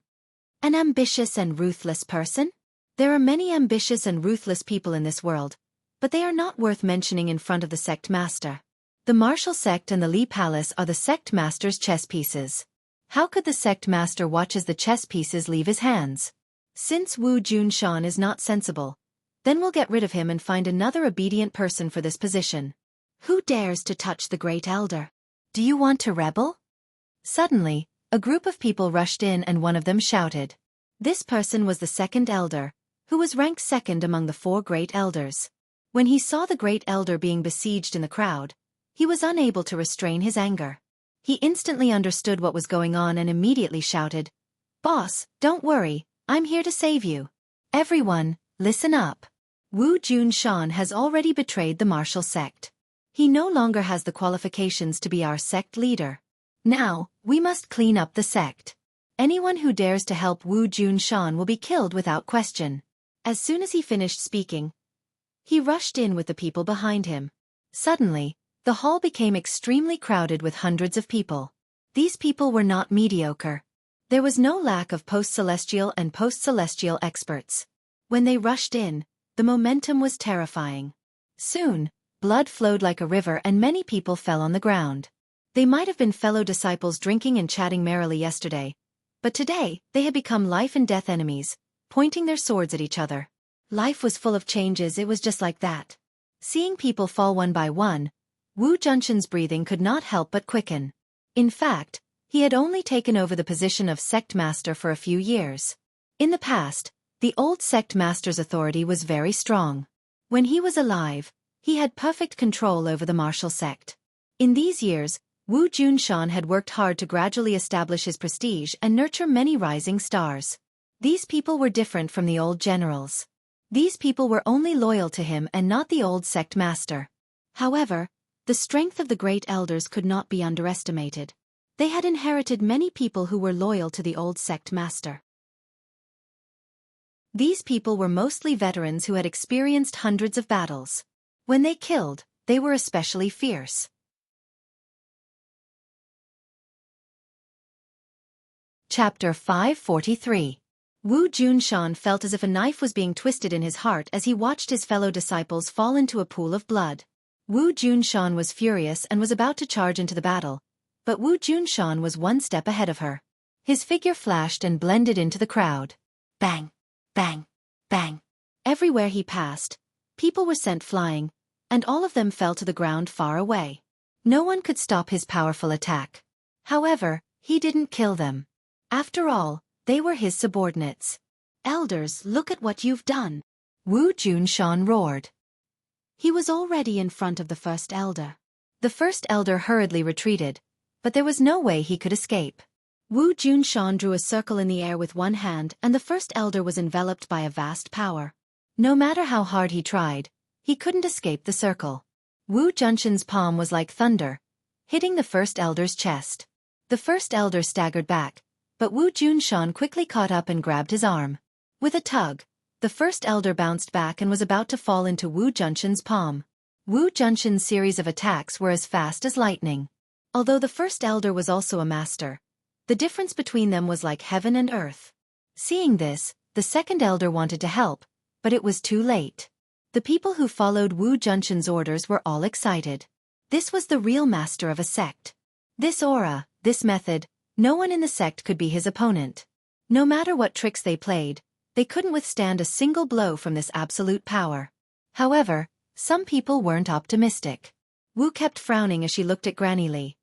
An ambitious and ruthless person? There are many ambitious and ruthless people in this world, but they are not worth mentioning in front of the sect master. The martial sect and the Li Palace are the sect master's chess pieces. How could the sect master watch as the chess pieces leave his hands? Since Wu Junshan is not sensible, then we'll get rid of him and find another obedient person for this position. Who dares to touch the great elder? Do you want to rebel? Suddenly, a group of people rushed in and one of them shouted. This person was the second elder, who was ranked second among the 4 great elders. When he saw the great elder being besieged in the crowd, he was unable to restrain his anger. He instantly understood what was going on and immediately shouted, "Boss, don't worry, I'm here to save you. Everyone, listen up. Wu Junshan has already betrayed the martial sect. He no longer has the qualifications to be our sect leader. Now, we must clean up the sect. Anyone who dares to help Wu Junshan will be killed without question." As soon as he finished speaking, he rushed in with the people behind him. Suddenly, the hall became extremely crowded with hundreds of people. These people were not mediocre. There was no lack of post-celestial and post-celestial experts. When they rushed in, the momentum was terrifying. Soon, blood flowed like a river and many people fell on the ground. They might have been fellow disciples drinking and chatting merrily yesterday, but today, they had become life and death enemies, pointing their swords at each other. Life was full of changes, it was just like that. Seeing people fall one by one, Wu Junshan's breathing could not help but quicken. In fact, he had only taken over the position of sect master for a few years. In the past, the old sect master's authority was very strong. When he was alive, he had perfect control over the martial sect. In these years, Wu Junshan had worked hard to gradually establish his prestige and nurture many rising stars. These people were different from the old generals. These people were only loyal to him and not the old sect master. However, the strength of the great elders could not be underestimated. They had inherited many people who were loyal to the old sect master. These people were mostly veterans who had experienced hundreds of battles. When they killed, they were especially fierce. Chapter 543. Wu Junshan felt as if a knife was being twisted in his heart as he watched his fellow disciples fall into a pool of blood. Wu Junshan was furious and was about to charge into the battle, but Wu Junshan was one step ahead of her. His figure flashed and blended into the crowd. Bang! Bang! Bang! Everywhere he passed, people were sent flying, and all of them fell to the ground far away. No one could stop his powerful attack. However, he didn't kill them. After all, they were his subordinates. Elders, look at what you've done. Wu Junshan roared. He was already in front of the first elder. The first elder hurriedly retreated, but there was no way he could escape. Wu Junshan drew a circle in the air with one hand, and the first elder was enveloped by a vast power. No matter how hard he tried, he couldn't escape the circle. Wu Junshan's palm was like thunder, hitting the first elder's chest. The first elder staggered back, but Wu Junshan quickly caught up and grabbed his arm. With a tug, the first elder bounced back and was about to fall into Wu Junshan's palm. Wu Junshan's series of attacks were as fast as lightning. Although the first elder was also a master, the difference between them was like heaven and earth. Seeing this, the second elder wanted to help, but it was too late. The people who followed Wu Junshan's orders were all excited. This was the real master of a sect. This aura, this method, no one in the sect could be his opponent. No matter what tricks they played, they couldn't withstand a single blow from this absolute power. However, some people weren't optimistic. Wu kept frowning as she looked at Granny Li.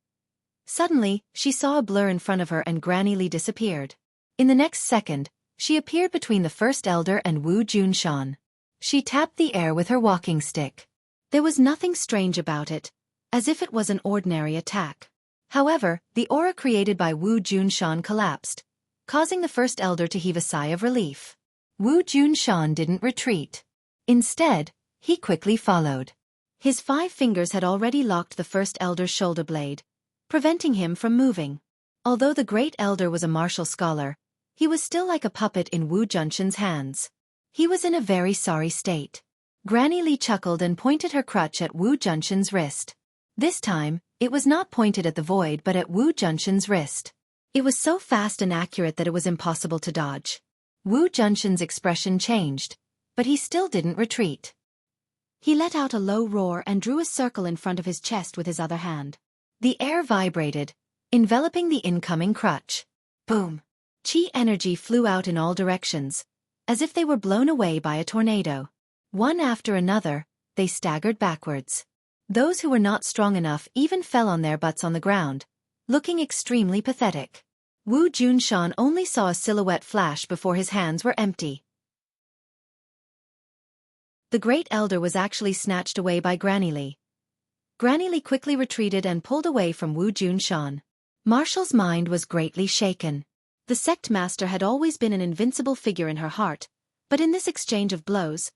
Suddenly, she saw a blur in front of her and Granny Li disappeared. In the next second, she appeared between the first elder and Wu Junshan. She tapped the air with her walking stick. There was nothing strange about it, as if it was an ordinary attack. However, the aura created by Wu Junshan collapsed, causing the first elder to heave a sigh of relief. Wu Junshan didn't retreat. Instead, he quickly followed. His 5 fingers had already locked the first elder's shoulder blade, preventing him from moving. Although the great elder was a martial scholar, he was still like a puppet in Wu Junshan's hands. He was in a very sorry state. Granny Li chuckled and pointed her crutch at Wu Junshan's wrist. This time, it was not pointed at the void but at Wu Junshan's wrist. It was so fast and accurate that it was impossible to dodge. Wu Junshan's expression changed, but he still didn't retreat. He let out a low roar and drew a circle in front of his chest with his other hand. The air vibrated, enveloping the incoming crutch. Boom! Qi energy flew out in all directions, as if they were blown away by a tornado. One after another, they staggered backwards. Those who were not strong enough even fell on their butts on the ground, looking extremely pathetic. Wu Junshan only saw a silhouette flash before his hands were empty. The great elder was actually snatched away by Granny Li. Granny Li quickly retreated and pulled away from Wu Junshan. Marshall's mind was greatly shaken. The sect master had always been an invincible figure in her heart, but in this exchange of blows,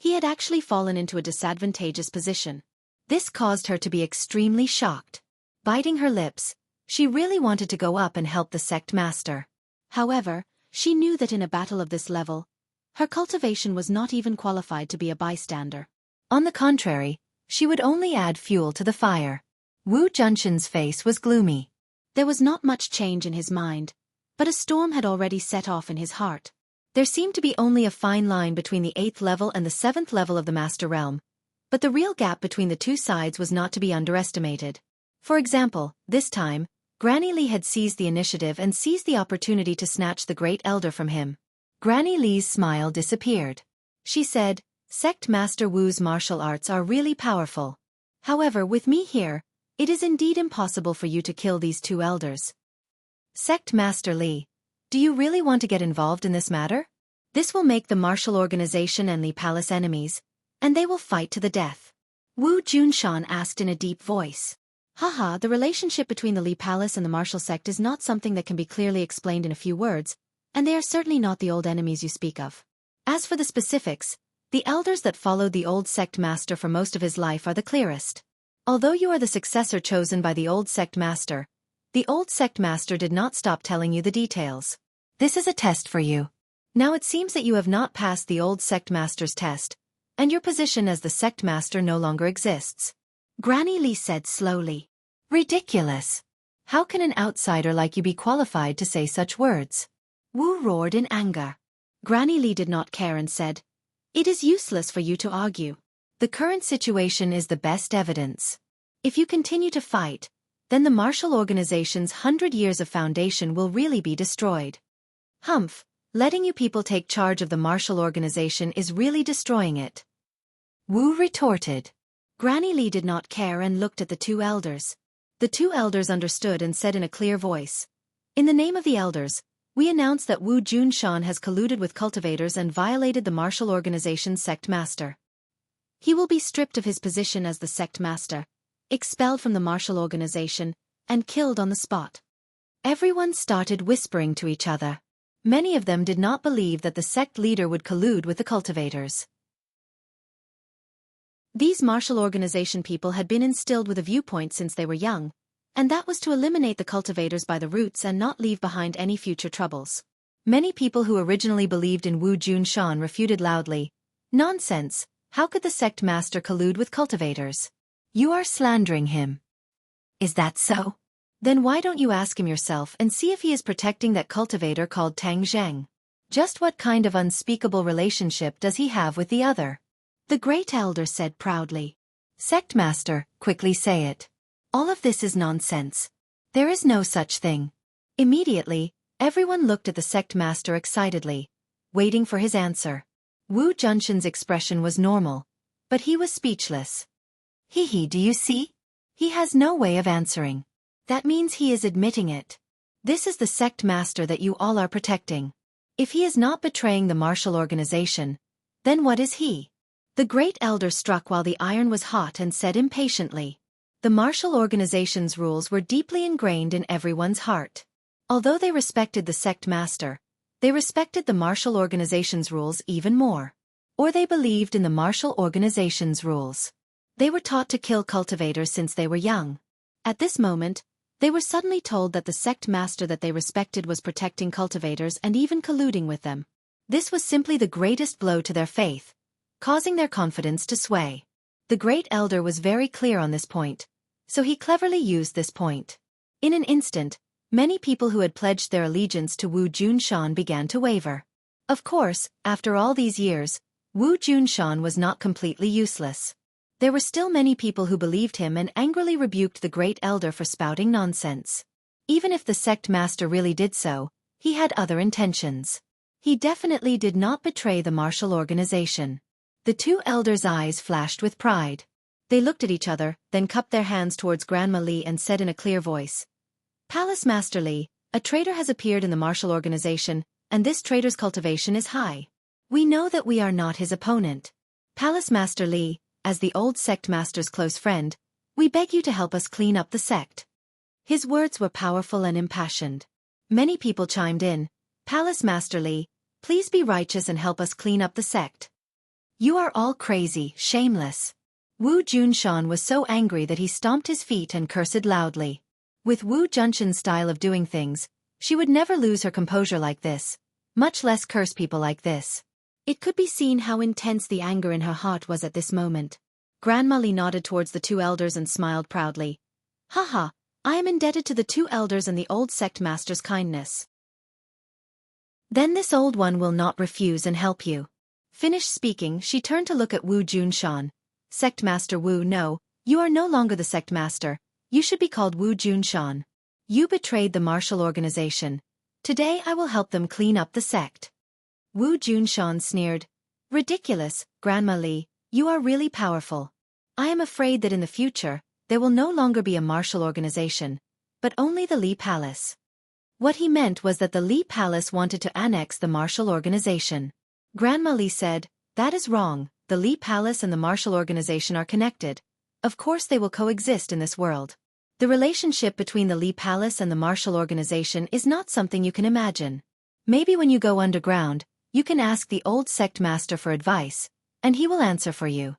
he had actually fallen into a disadvantageous position. This caused her to be extremely shocked. Biting her lips, she really wanted to go up and help the sect master. However, she knew that in a battle of this level, her cultivation was not even qualified to be a bystander. On the contrary, she would only add fuel to the fire. Wu Junshan's face was gloomy. There was not much change in his mind, but a storm had already set off in his heart. There seemed to be only a fine line between the 8th level and the 7th level of the Master Realm, but the real gap between the two sides was not to be underestimated. For example, this time, Granny Li had seized the initiative and seized the opportunity to snatch the Great Elder from him. Granny Li's smile disappeared. She said, "Sect Master Wu's martial arts are really powerful. However, with me here, it is indeed impossible for you to kill these 2 elders. Sect Master Li, do you really want to get involved in this matter? This will make the martial organization and Li Palace enemies, and they will fight to the death." Wu Junshan asked in a deep voice. Haha, the relationship between the Li Palace and the martial sect is not something that can be clearly explained in a few words, and they are certainly not the old enemies you speak of. As for the specifics, the elders that followed the old sect master for most of his life are the clearest. Although you are the successor chosen by the old sect master did not stop telling you the details. This is a test for you. Now it seems that you have not passed the old sect master's test, and your position as the sect master no longer exists. Granny Li said slowly. Ridiculous. How can an outsider like you be qualified to say such words? Wu roared in anger. Granny Li did not care and said, "It is useless for you to argue. The current situation is the best evidence. If you continue to fight, then the martial organization's 100 years of foundation will really be destroyed." Humph, Letting you people take charge of the martial organization is really destroying it. Wu retorted. Granny Li did not care and looked at the two elders. The two elders understood and said in a clear voice, "In the name of the elders, we announce that Wu Junshan has colluded with cultivators and violated the martial organization's sect master. He will be stripped of his position as the sect master, expelled from the martial organization, and killed on the spot." Everyone started whispering to each other. Many of them did not believe that the sect leader would collude with the cultivators. These martial organization people had been instilled with a viewpoint since they were young, and that was to eliminate the cultivators by the roots and not leave behind any future troubles. Many people who originally believed in Wu Junshan refuted loudly, "Nonsense, how could the sect master collude with cultivators? You are slandering him." "Is that so? Then why don't you ask him yourself and see if he is protecting that cultivator called Tang Zheng? Just what kind of unspeakable relationship does he have with the other?" The great elder said proudly. "Sect master, quickly say it. All of this is nonsense. There is no such thing." Immediately, everyone looked at the sect master excitedly, waiting for his answer. Wu Junshan's expression was normal, but he was speechless. Do you see? He has no way of answering. That means he is admitting it. This is the sect master that you all are protecting. If he is not betraying the martial organization, then what is he? The great elder struck while the iron was hot and said impatiently. The martial organization's rules were deeply ingrained in everyone's heart. Although they respected the sect master, they respected the martial organization's rules even more. Or they believed in the martial organization's rules. They were taught to kill cultivators since they were young. At this moment, they were suddenly told that the sect master that they respected was protecting cultivators and even colluding with them. This was simply the greatest blow to their faith, causing their confidence to sway. The great elder was very clear on this point, so he cleverly used this point. In an instant, many people who had pledged their allegiance to Wu Junshan began to waver. Of course, after all these years, Wu Junshan was not completely useless. There were still many people who believed him and angrily rebuked the great elder for spouting nonsense. Even if the sect master really did so, he had other intentions. He definitely did not betray the martial organization. The two elders' eyes flashed with pride. They looked at each other, then cupped their hands towards Grandma Li and said in a clear voice, "Palace Master Li, a traitor has appeared in the martial organization, and this traitor's cultivation is high. We know that we are not his opponent. Palace Master Li, as the old sect master's close friend, we beg you to help us clean up the sect." His words were powerful and impassioned. Many people chimed in, "Palace Master Li, please be righteous and help us clean up the sect. You are all crazy, shameless." Wu Junshan was so angry that he stomped his feet and cursed loudly. With Wu Junshan's style of doing things, she would never lose her composure like this, much less curse people like this. It could be seen how intense the anger in her heart was at this moment. Grandma Li nodded towards the two elders and smiled proudly. "Haha, I am indebted to the two elders and the old sect master's kindness. Then this old one will not refuse and help you." Finished speaking, she turned to look at Wu Junshan. "Sect Master Wu, no, you are no longer the sect master. You should be called Wu Junshan. You betrayed the martial organization. Today I will help them clean up the sect." Wu Junshan sneered. "Ridiculous, Grandma Li, you are really powerful. I am afraid that in the future, there will no longer be a martial organization, but only the Li Palace." What he meant was that the Li Palace wanted to annex the martial organization. Grandma Li said, "That is wrong, the Li Palace and the martial organization are connected. Of course they will coexist in this world. The relationship between the Li Palace and the martial organization is not something you can imagine. Maybe when you go underground, you can ask the old sect master for advice, and he will answer for you."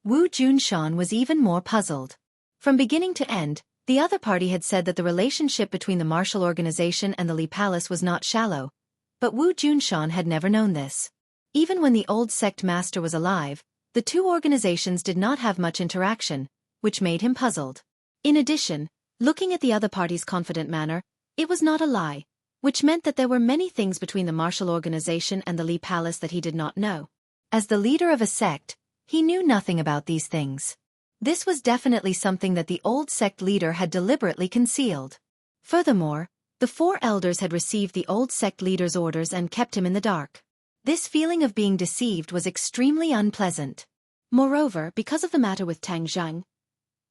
Wu Junshan was even more puzzled. From beginning to end, the other party had said that the relationship between the martial organization and the Li Palace was not shallow, but Wu Junshan had never known this. Even when the old sect master was alive, the two organizations did not have much interaction, which made him puzzled. In addition, looking at the other party's confident manner, it was not a lie, which meant that there were many things between the martial organization and the Li Palace that he did not know. As the leader of a sect, he knew nothing about these things. This was definitely something that the old sect leader had deliberately concealed. Furthermore, The 4 elders had received the old sect leader's orders and kept him in the dark. This feeling of being deceived was extremely unpleasant. Moreover, because of the matter with Tang Zhang,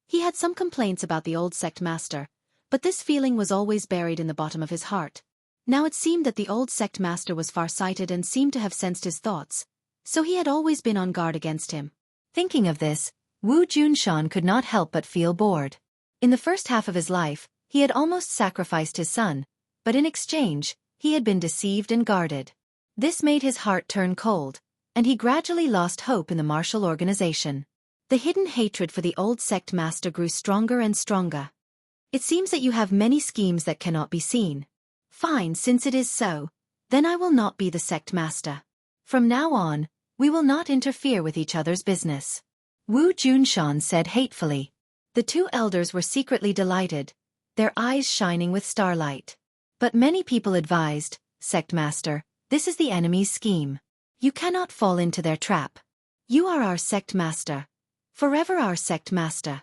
he had some complaints about the old sect master, but this feeling was always buried in the bottom of his heart. Now it seemed that the old sect master was far-sighted and seemed to have sensed his thoughts, so he had always been on guard against him. Thinking of this, Wu Junshan could not help but feel bored. In the first half of his life, he had almost sacrificed his son, but in exchange, he had been deceived and guarded. This made his heart turn cold, and he gradually lost hope in the martial organization. The hidden hatred for the old sect master grew stronger and stronger. It seems that you have many schemes that cannot be seen. Fine, since it is so, then I will not be the sect master. From now on, we will not interfere with each other's business. Wu Junshan said hatefully. The 2 elders were secretly delighted, their eyes shining with starlight. But many people advised, Sect Master, this is the enemy's scheme. You cannot fall into their trap. You are our Sect Master. Forever our Sect Master.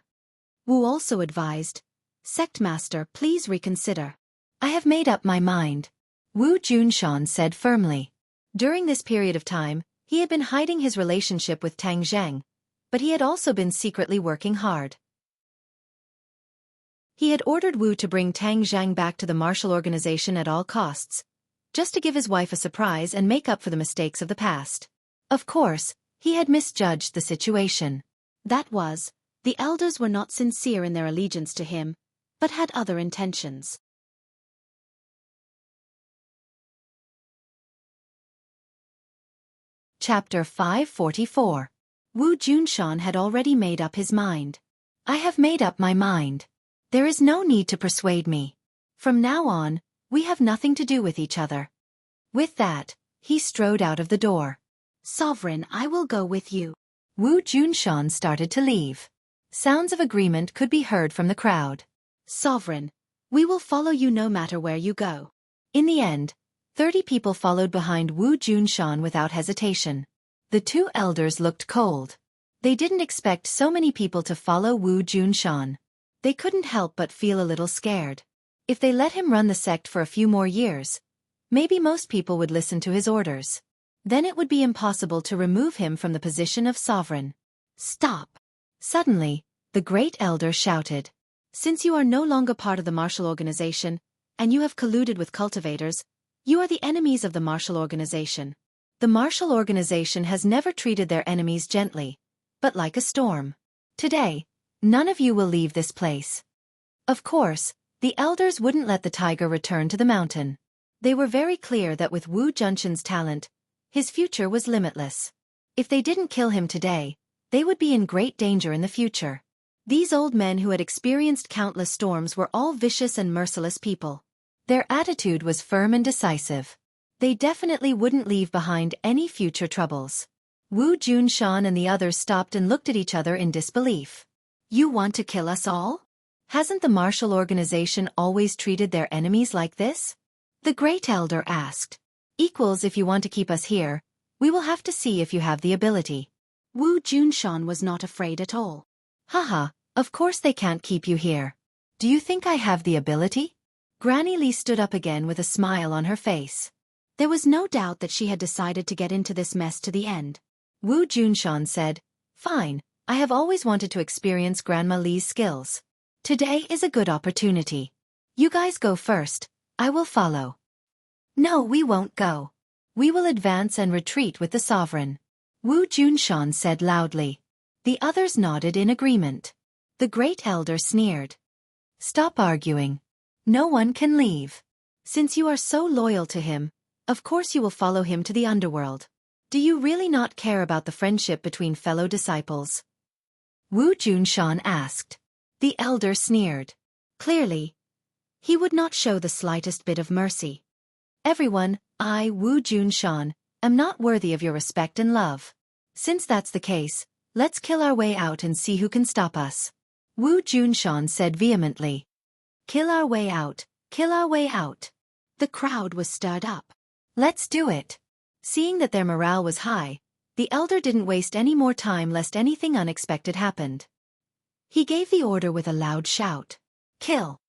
Wu also advised, Sect Master, please reconsider. I have made up my mind. Wu Junshan said firmly. During this period of time, he had been hiding his relationship with Tang Zhang, but he had also been secretly working hard. He had ordered Wu to bring Tang Zhang back to the martial organization at all costs, just to give his wife a surprise and make up for the mistakes of the past. Of course, he had misjudged the situation. That was, the elders were not sincere in their allegiance to him, but had other intentions. Chapter 544. Wu Junshan had already made up his mind. I have made up my mind. There is no need to persuade me. From now on, we have nothing to do with each other. With that, he strode out of the door. Sovereign, I will go with you. Wu Junshan started to leave. Sounds of agreement could be heard from the crowd. Sovereign, we will follow you no matter where you go. In the end, 30 people followed behind Wu Junshan without hesitation. The 2 elders looked cold. They didn't expect so many people to follow Wu Junshan. They couldn't help but feel a little scared. If they let him run the sect for a few more years, maybe most people would listen to his orders. Then it would be impossible to remove him from the position of sovereign. Stop! Suddenly, the great elder shouted. Since you are no longer part of the martial organization, and you have colluded with cultivators, you are the enemies of the martial organization. The martial organization has never treated their enemies gently, but like a storm. Today, none of you will leave this place. Of course, the elders wouldn't let the tiger return to the mountain. They were very clear that with Wu Junshan's talent, his future was limitless. If they didn't kill him today, they would be in great danger in the future. These old men who had experienced countless storms were all vicious and merciless people. Their attitude was firm and decisive. They definitely wouldn't leave behind any future troubles. Wu Junshan and the others stopped and looked at each other in disbelief. You want to kill us all? Hasn't the martial organization always treated their enemies like this? The great elder asked. Equals if you want to keep us here, we will have to see if you have the ability. Wu Junshan was not afraid at all. Haha, of course they can't keep you here. Do you think I have the ability? Granny Li stood up again with a smile on her face. There was no doubt that she had decided to get into this mess to the end. Wu Junshan said, Fine, I have always wanted to experience Grandma Li's skills. Today is a good opportunity. You guys go first, I will follow. No, we won't go. We will advance and retreat with the sovereign. Wu Junshan said loudly. The others nodded in agreement. The great elder sneered. Stop arguing. No one can leave. Since you are so loyal to him, of course you will follow him to the underworld. Do you really not care about the friendship between fellow disciples? Wu Junshan asked. The elder sneered. Clearly, he would not show the slightest bit of mercy. Everyone, I, Wu Junshan, am not worthy of your respect and love. Since that's the case, let's kill our way out and see who can stop us. Wu Junshan said vehemently. Kill our way out, kill our way out. The crowd was stirred up. Let's do it. Seeing that their morale was high, the elder didn't waste any more time lest anything unexpected happened. He gave the order with a loud shout. Kill.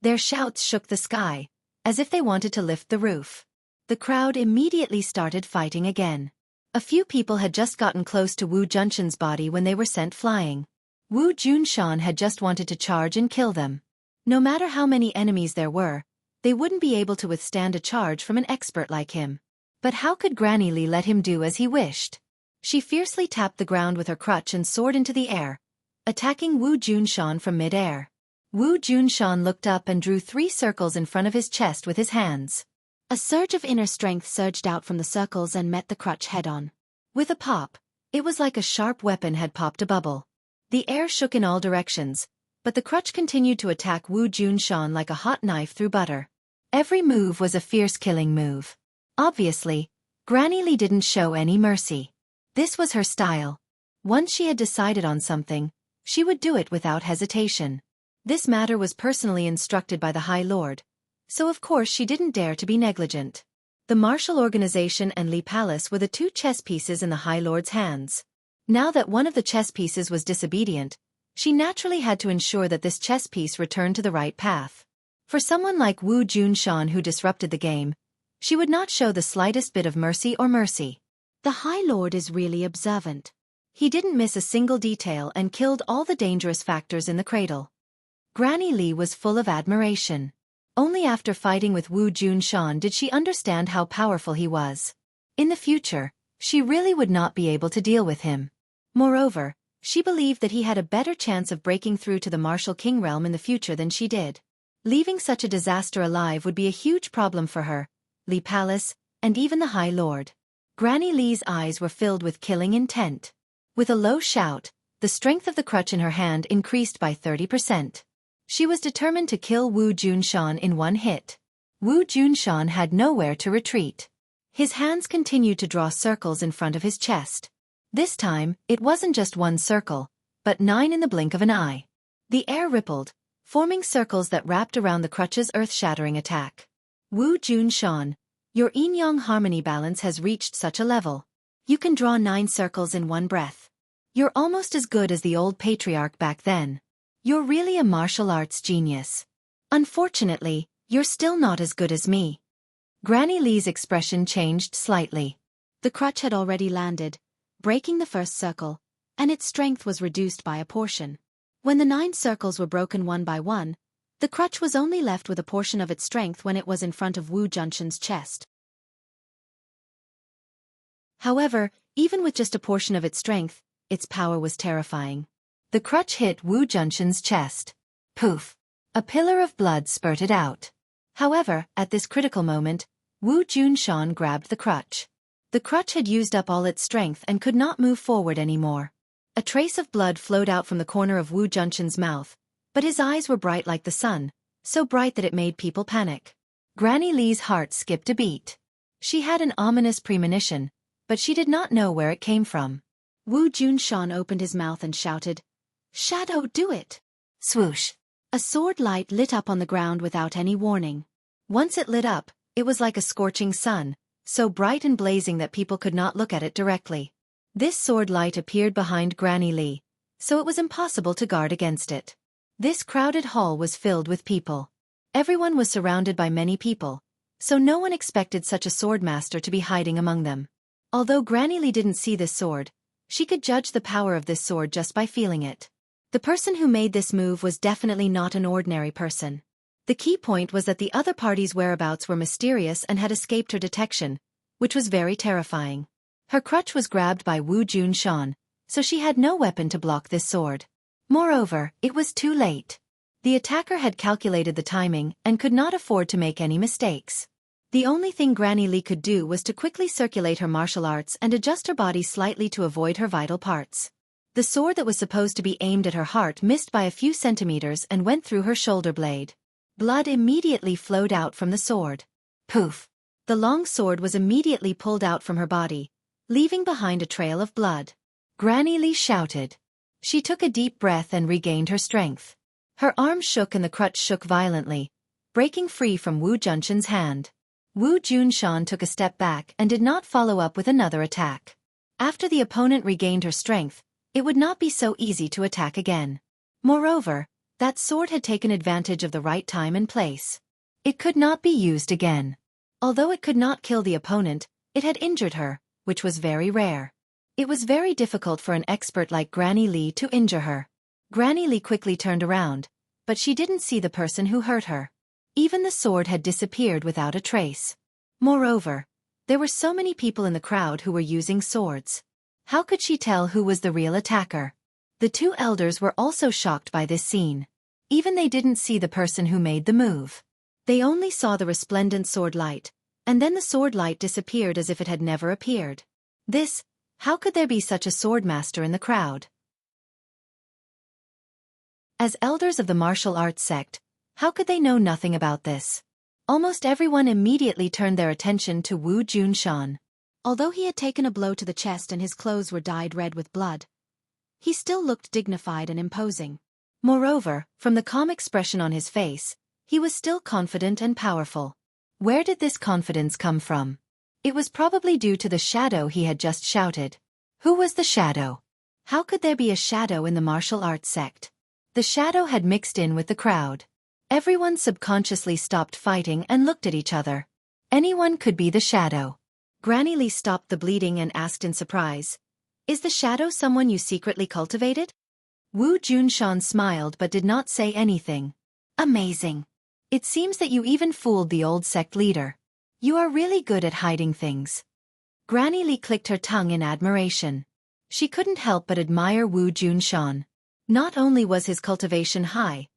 Their shouts shook the sky, as if they wanted to lift the roof. The crowd immediately started fighting again. A few people had just gotten close to Wu Junshan's body when they were sent flying. Wu Junshan had just wanted to charge and kill them. No matter how many enemies there were, they wouldn't be able to withstand a charge from an expert like him. But how could Granny Li let him do as he wished? She fiercely tapped the ground with her crutch and soared into the air, attacking Wu Junshan from mid-air. Wu Junshan looked up and drew 3 circles in front of his chest with his hands. A surge of inner strength surged out from the circles and met the crutch head-on. With a pop, it was like a sharp weapon had popped a bubble. The air shook in all directions, but the crutch continued to attack Wu Junshan like a hot knife through butter. Every move was a fierce killing move. Obviously, Granny Li didn't show any mercy. This was her style. Once she had decided on something, she would do it without hesitation. This matter was personally instructed by the High Lord, so of course she didn't dare to be negligent. The martial organization and Li Palace were the 2 chess pieces in the High Lord's hands. Now that one of the chess pieces was disobedient, she naturally had to ensure that this chess piece returned to the right path. For someone like Wu Junshan who disrupted the game, she would not show the slightest bit of mercy. The High Lord is really observant. He didn't miss a single detail and killed all the dangerous factors in the cradle. Granny Li was full of admiration. Only after fighting with Wu Junshan did she understand how powerful he was. In the future, she really would not be able to deal with him. Moreover, she believed that he had a better chance of breaking through to the martial king realm in the future than she did. Leaving such a disaster alive would be a huge problem for her, Li Palace, and even the High Lord. Granny Li's eyes were filled with killing intent. With a low shout, the strength of the crutch in her hand increased by 30%. She was determined to kill Wu Junshan in one hit. Wu Junshan had nowhere to retreat. His hands continued to draw circles in front of his chest. This time, it wasn't just 1 circle, but 9 in the blink of an eye. The air rippled, forming circles that wrapped around the crutch's earth-shattering attack. Wu Junshan, your yin-yang harmony balance has reached such a level. You can draw 9 circles in one breath. You're almost as good as the old patriarch back then. You're really a martial arts genius. Unfortunately, you're still not as good as me. Granny Li's expression changed slightly. The crutch had already landed, breaking the first circle, and its strength was reduced by a portion. When the 9 circles were broken one by one, the crutch was only left with a portion of its strength when it was in front of Wu Junshan's chest. However, even with just a portion of its strength, its power was terrifying. The crutch hit Wu Junshan's chest. Poof! A pillar of blood spurted out. However, at this critical moment, Wu Junshan grabbed the crutch. The crutch had used up all its strength and could not move forward anymore. A trace of blood flowed out from the corner of Wu Junshan's mouth, but his eyes were bright like the sun, so bright that it made people panic. Granny Li's heart skipped a beat. She had an ominous premonition, but she did not know where it came from. Wu Junshan opened his mouth and shouted, "Shadow, do it!" Swoosh! A sword light lit up on the ground without any warning. Once it lit up, it was like a scorching sun, so bright and blazing that people could not look at it directly. This sword light appeared behind Granny Li, so it was impossible to guard against it. This crowded hall was filled with people. Everyone was surrounded by many people, so no one expected such a swordmaster to be hiding among them. Although Granny Li didn't see this sword, she could judge the power of this sword just by feeling it. The person who made this move was definitely not an ordinary person. The key point was that the other party's whereabouts were mysterious and had escaped her detection, which was very terrifying. Her crutch was grabbed by Wu Junshan, so she had no weapon to block this sword. Moreover, it was too late. The attacker had calculated the timing and could not afford to make any mistakes. The only thing Granny Li could do was to quickly circulate her martial arts and adjust her body slightly to avoid her vital parts. The sword that was supposed to be aimed at her heart missed by a few centimeters and went through her shoulder blade. Blood immediately flowed out from the sword. Poof! The long sword was immediately pulled out from her body, leaving behind a trail of blood. Granny Li shouted. She took a deep breath and regained her strength. Her arm shook and the crutch shook violently, breaking free from Wu Junshan's hand. Wu Junshan took a step back and did not follow up with another attack. After the opponent regained her strength, it would not be so easy to attack again. Moreover, That sword had taken advantage of the right time and place. It could not be used again. Although it could not kill the opponent, it had injured her, which was very rare. It was very difficult for an expert like Granny Lee to injure her. Granny Lee quickly turned around, but she didn't see the person who hurt her. Even the sword had disappeared without a trace. Moreover, there were so many people in the crowd who were using swords. How could she tell who was the real attacker? The two elders were also shocked by this scene. Even they didn't see the person who made the move. They only saw the resplendent sword light, and then the sword light disappeared as if it had never appeared. How could there be such a sword master in the crowd? As elders of the martial arts sect, how could they know nothing about this? Almost everyone immediately turned their attention to Wu Junshan. Although he had taken a blow to the chest and his clothes were dyed red with blood, he still looked dignified and imposing. Moreover, from the calm expression on his face, he was still confident and powerful. Where did this confidence come from? It was probably due to the shadow he had just shouted. Who was the shadow? How could there be a shadow in the martial arts sect? The shadow had mixed in with the crowd. Everyone subconsciously stopped fighting and looked at each other. Anyone could be the shadow. Granny Lee stopped the bleeding and asked in surprise, "Is the shadow someone you secretly cultivated?" Wu Junshan smiled but did not say anything. "Amazing. It seems that you even fooled the old sect leader. You are really good at hiding things." Granny Lee clicked her tongue in admiration. She couldn't help but admire Wu Junshan. Not only was his cultivation high,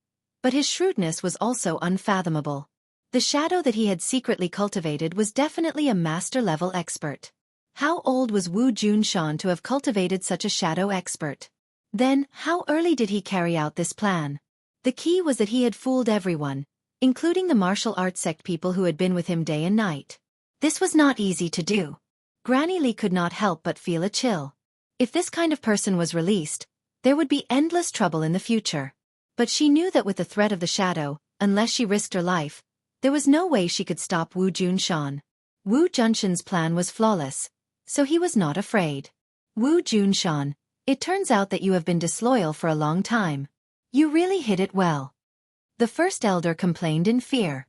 but his shrewdness was also unfathomable. The shadow that he had secretly cultivated was definitely a master-level expert. How old was Wu Junshan to have cultivated such a shadow expert? Then, how early did he carry out this plan? The key was that he had fooled everyone, including the martial arts sect people who had been with him day and night. This was not easy to do. Granny Lee could not help but feel a chill. If this kind of person was released, there would be endless trouble in the future. But she knew that with the threat of the shadow, unless she risked her life, there was no way she could stop Wu Junshan. Wu Junshan's plan was flawless, so he was not afraid. "Wu Junshan, it turns out that you have been disloyal for a long time. You really hid it well." The first elder complained in fear.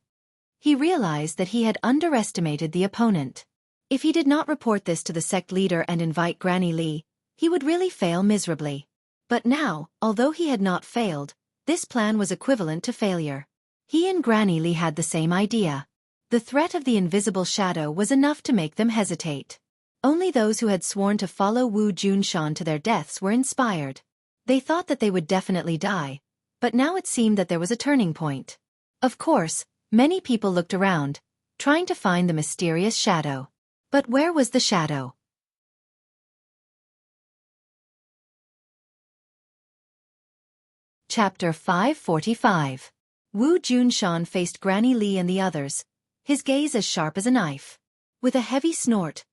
He realized that he had underestimated the opponent. If he did not report this to the sect leader and invite Granny Lee, he would really fail miserably. But now, although he had not failed, this plan was equivalent to failure. He and Granny Lee had the same idea. The threat of the invisible shadow was enough to make them hesitate. Only those who had sworn to follow Wu Junshan to their deaths were inspired. They thought that they would definitely die, but now it seemed that there was a turning point. Of course, many people looked around, trying to find the mysterious shadow. But where was the shadow? Chapter 545. Wu Junshan faced Granny Lee and the others, his gaze as sharp as a knife. With a heavy snort,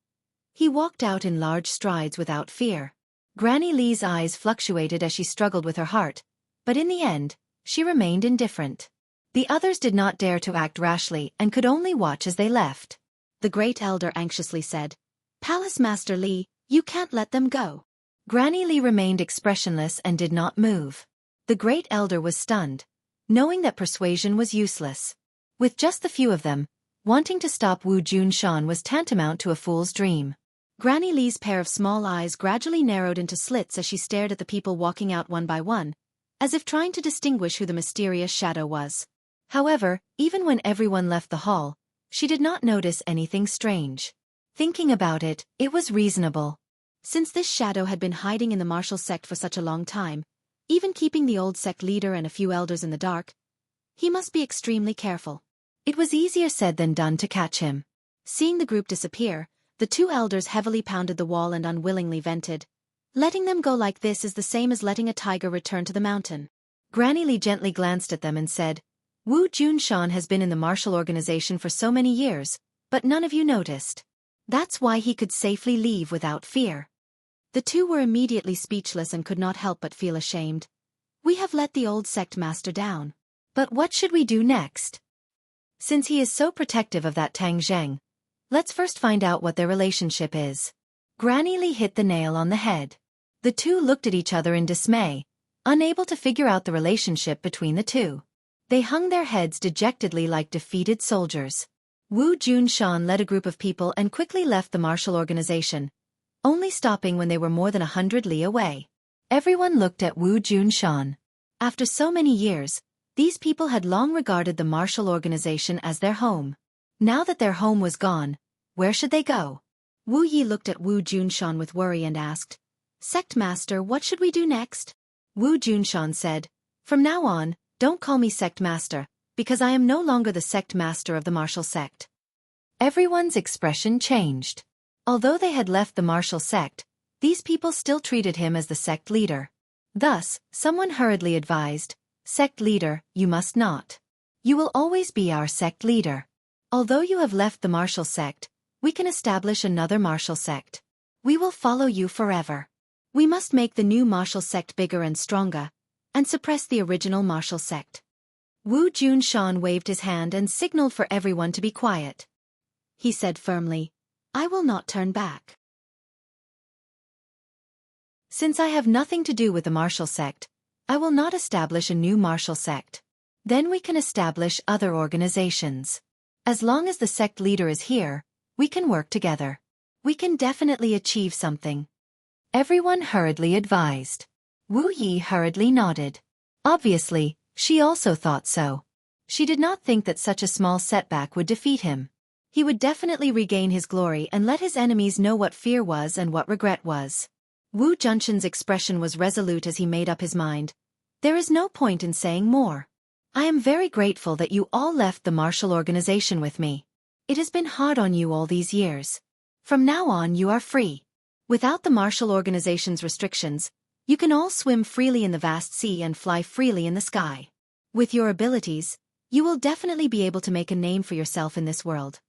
he walked out in large strides without fear. Granny Lee's eyes fluctuated as she struggled with her heart, but in the end, she remained indifferent. The others did not dare to act rashly and could only watch as they left. The great elder anxiously said, "Palace Master Lee, you can't let them go." Granny Lee remained expressionless and did not move. The great elder was stunned, knowing that persuasion was useless. With just the few of them, wanting to stop Wu Junshan was tantamount to a fool's dream. Granny Lee's pair of small eyes gradually narrowed into slits as she stared at the people walking out one by one, as if trying to distinguish who the mysterious shadow was. However, even when everyone left the hall, she did not notice anything strange. Thinking about it, it was reasonable. Since this shadow had been hiding in the martial sect for such a long time, even keeping the old sect leader and a few elders in the dark, he must be extremely careful. It was easier said than done to catch him. Seeing the group disappear, the two elders heavily pounded the wall and unwillingly vented. Letting them go like this is the same as letting a tiger return to the mountain. Granny Lee gently glanced at them and said, "Wu Junshan has been in the martial organization for so many years, but none of you noticed. That's why he could safely leave without fear." The two were immediately speechless and could not help but feel ashamed. "We have let the old sect master down. But what should we do next? Since he is so protective of that Tang Zheng, let's first find out what their relationship is." Granny Lee hit the nail on the head. The two looked at each other in dismay, unable to figure out the relationship between the two. They hung their heads dejectedly like defeated soldiers. Wu Junshan led a group of people and quickly left the martial organization, only stopping when they were more than 100 li away. Everyone looked at Wu Junshan. After so many years, these people had long regarded the martial organization as their home. Now that their home was gone, where should they go? Wu Yi looked at Wu Junshan with worry and asked, "Sect Master, what should we do next?" Wu Junshan said, "From now on, don't call me Sect Master, because I am no longer the Sect Master of the martial sect." Everyone's expression changed. Although they had left the martial sect, these people still treated him as the sect leader. Thus, someone hurriedly advised, "Sect leader, you must not. You will always be our sect leader. Although you have left the martial sect, we can establish another martial sect. We will follow you forever. We must make the new martial sect bigger and stronger, and suppress the original martial sect." Wu Junshan waved his hand and signaled for everyone to be quiet. He said firmly, "I will not turn back. Since I have nothing to do with the martial sect, I will not establish a new martial sect. Then we can establish other organizations. As long as the sect leader is here, we can work together. We can definitely achieve something." Everyone hurriedly advised. Wu Yi hurriedly nodded. Obviously, she also thought so. She did not think that such a small setback would defeat him. He would definitely regain his glory and let his enemies know what fear was and what regret was. Wu Junshan's expression was resolute as he made up his mind. "There is no point in saying more. I am very grateful that you all left the martial organization with me. It has been hard on you all these years. From now on you are free. Without the martial organization's restrictions, you can all swim freely in the vast sea and fly freely in the sky. With your abilities, you will definitely be able to make a name for yourself in this world."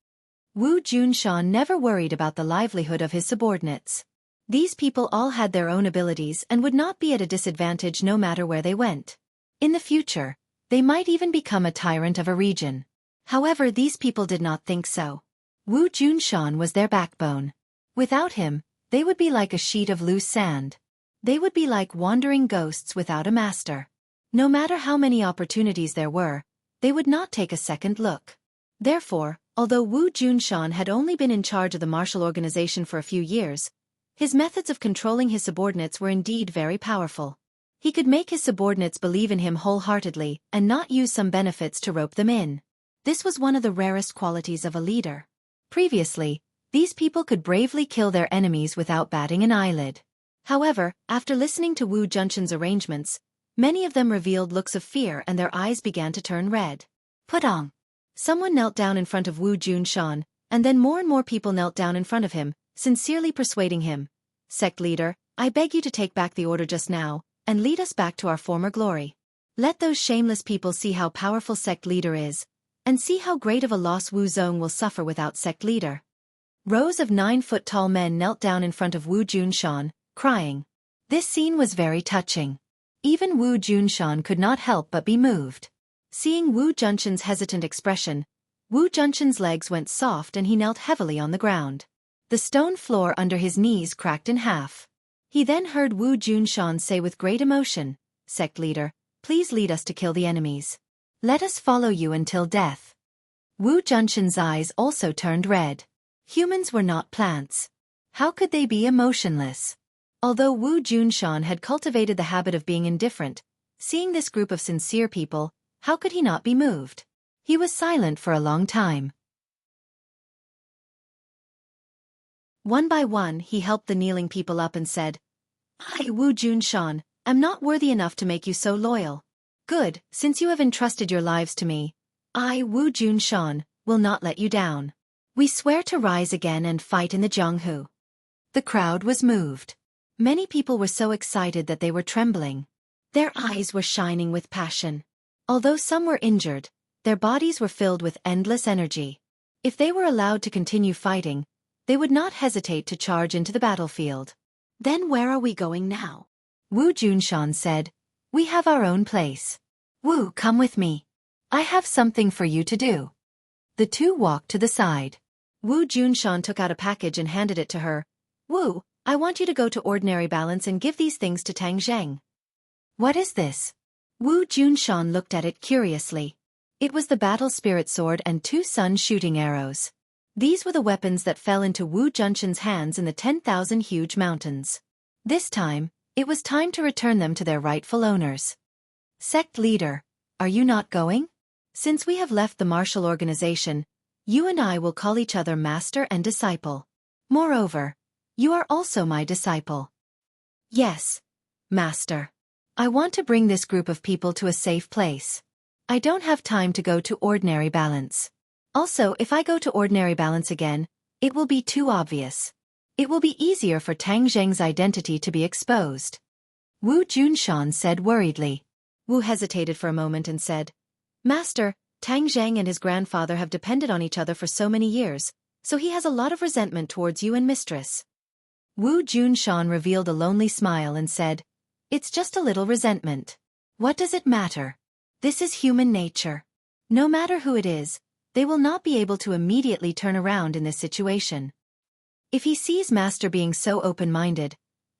Wu Junshan never worried about the livelihood of his subordinates. These people all had their own abilities and would not be at a disadvantage no matter where they went. In the future, they might even become a tyrant of a region. However, these people did not think so. Wu Junshan was their backbone. Without him, they would be like a sheet of loose sand. They would be like wandering ghosts without a master. No matter how many opportunities there were, they would not take a second look. Therefore, although Wu Junshan had only been in charge of the martial organization for a few years, his methods of controlling his subordinates were indeed very powerful. He could make his subordinates believe in him wholeheartedly and not use some benefits to rope them in. This was one of the rarest qualities of a leader. Previously, these people could bravely kill their enemies without batting an eyelid. However, after listening to Wu Junshan's arrangements, many of them revealed looks of fear and their eyes began to turn red. Putong! Someone knelt down in front of Wu Junshan, and then more and more people knelt down in front of him, sincerely persuading him, "Sect leader, I beg you to take back the order just now, and lead us back to our former glory. Let those shameless people see how powerful sect leader is, and see how great of a loss Wu Zong will suffer without sect leader." Rows of 9-foot-tall men knelt down in front of Wu Junshan, crying. This scene was very touching. Even Wu Junshan could not help but be moved. Seeing Wu Junshan's hesitant expression, Wu Junshan's legs went soft and he knelt heavily on the ground. The stone floor under his knees cracked in half. He then heard Wu Junshan say with great emotion, "Sect leader, please lead us to kill the enemies. Let us follow you until death." Wu Junshan's eyes also turned red. Humans were not plants. How could they be emotionless? Although Wu Junshan had cultivated the habit of being indifferent, seeing this group of sincere people, how could he not be moved? He was silent for a long time. One by one he helped the kneeling people up and said, "I, Wu Junshan, am not worthy enough to make you so loyal. Good, since you have entrusted your lives to me, I, Wu Junshan, will not let you down. We swear to rise again and fight in the Jianghu." The crowd was moved. Many people were so excited that they were trembling. Their eyes were shining with passion. Although some were injured, their bodies were filled with endless energy. If they were allowed to continue fighting, they would not hesitate to charge into the battlefield. "Then where are we going now?" Wu Junshan said, "We have our own place. Wu, come with me. I have something for you to do." The two walked to the side. Wu Junshan took out a package and handed it to her. "Wu, I want you to go to Ordinary Balance and give these things to Tang Zheng." What is this? Wu Junshan looked at it curiously. It was the battle spirit sword and 2 sun shooting arrows. These were the weapons that fell into Wu Junshan's hands in the 10,000 huge mountains. This time, it was time to return them to their rightful owners. Sect leader, are you not going? Since we have left the martial organization, you and I will call each other master and disciple. Moreover, you are also my disciple. Yes, master. I want to bring this group of people to a safe place. I don't have time to go to ordinary balance. Also, if I go to ordinary balance again, it will be too obvious. It will be easier for Tang Zheng's identity to be exposed. Wu Junshan said worriedly. Wu hesitated for a moment and said, Master, Tang Zheng and his grandfather have depended on each other for so many years, so he has a lot of resentment towards you and mistress. Wu Junshan revealed a lonely smile and said, It's just a little resentment. What does it matter? This is human nature. No matter who it is, they will not be able to immediately turn around in this situation. If he sees Master being so open-minded,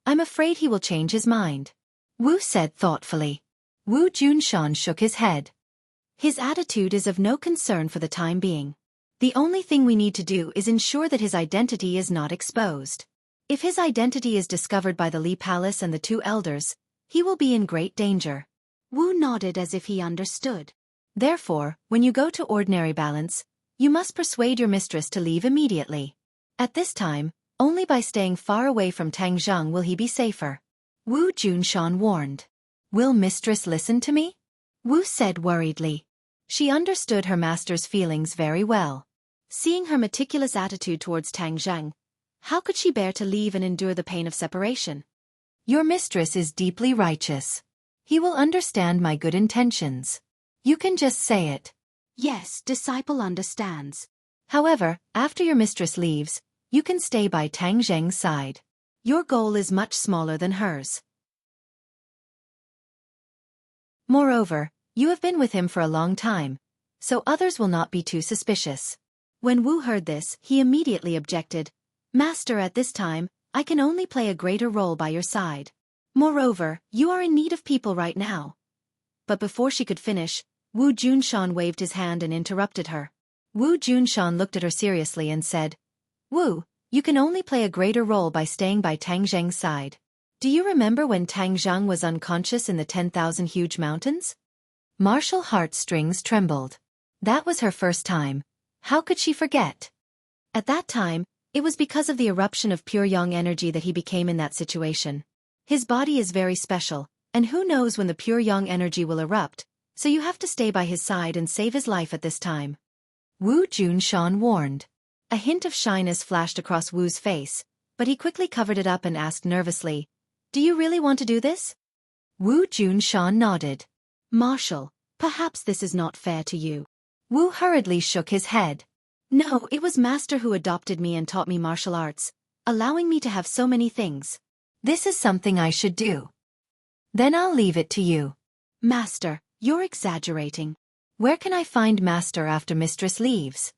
I'm afraid he will change his mind. Wu said thoughtfully. Wu Junshan shook his head. His attitude is of no concern for the time being. The only thing we need to do is ensure that his identity is not exposed. If his identity is discovered by the Li Palace and the 2 elders, he will be in great danger. Wu nodded as if he understood. Therefore, when you go to ordinary balance, you must persuade your mistress to leave immediately. At this time, only by staying far away from Tang Zheng will he be safer. Wu Junshan warned. Will mistress listen to me? Wu said worriedly. She understood her master's feelings very well. Seeing her meticulous attitude towards Tang Zheng, how could she bear to leave and endure the pain of separation? Your mistress is deeply righteous. He will understand my good intentions. You can just say it. Yes, disciple understands. However, after your mistress leaves, you can stay by Tang Zheng's side. Your goal is much smaller than hers. Moreover, you have been with him for a long time, so others will not be too suspicious. When Wu heard this, he immediately objected. Master, at this time, I can only play a greater role by your side. Moreover, you are in need of people right now. But before she could finish, Wu Junshan waved his hand and interrupted her. Wu Junshan looked at her seriously and said, Wu, you can only play a greater role by staying by Tang Zheng's side. Do you remember when Tang Zheng was unconscious in the 10,000 huge mountains? Martial heartstrings trembled. That was her first time. How could she forget? At that time, it was because of the eruption of pure yang energy that he became in that situation. His body is very special, and who knows when the pure yang energy will erupt, so you have to stay by his side and save his life at this time. Wu Junshan warned. A hint of shyness flashed across Wu's face, but he quickly covered it up and asked nervously, Do you really want to do this? Wu Junshan nodded. Marshal, perhaps this is not fair to you. Wu hurriedly shook his head. No, it was Master who adopted me and taught me martial arts, allowing me to have so many things. This is something I should do. Then I'll leave it to you. Master, you're exaggerating. Where can I find Master after Mistress leaves?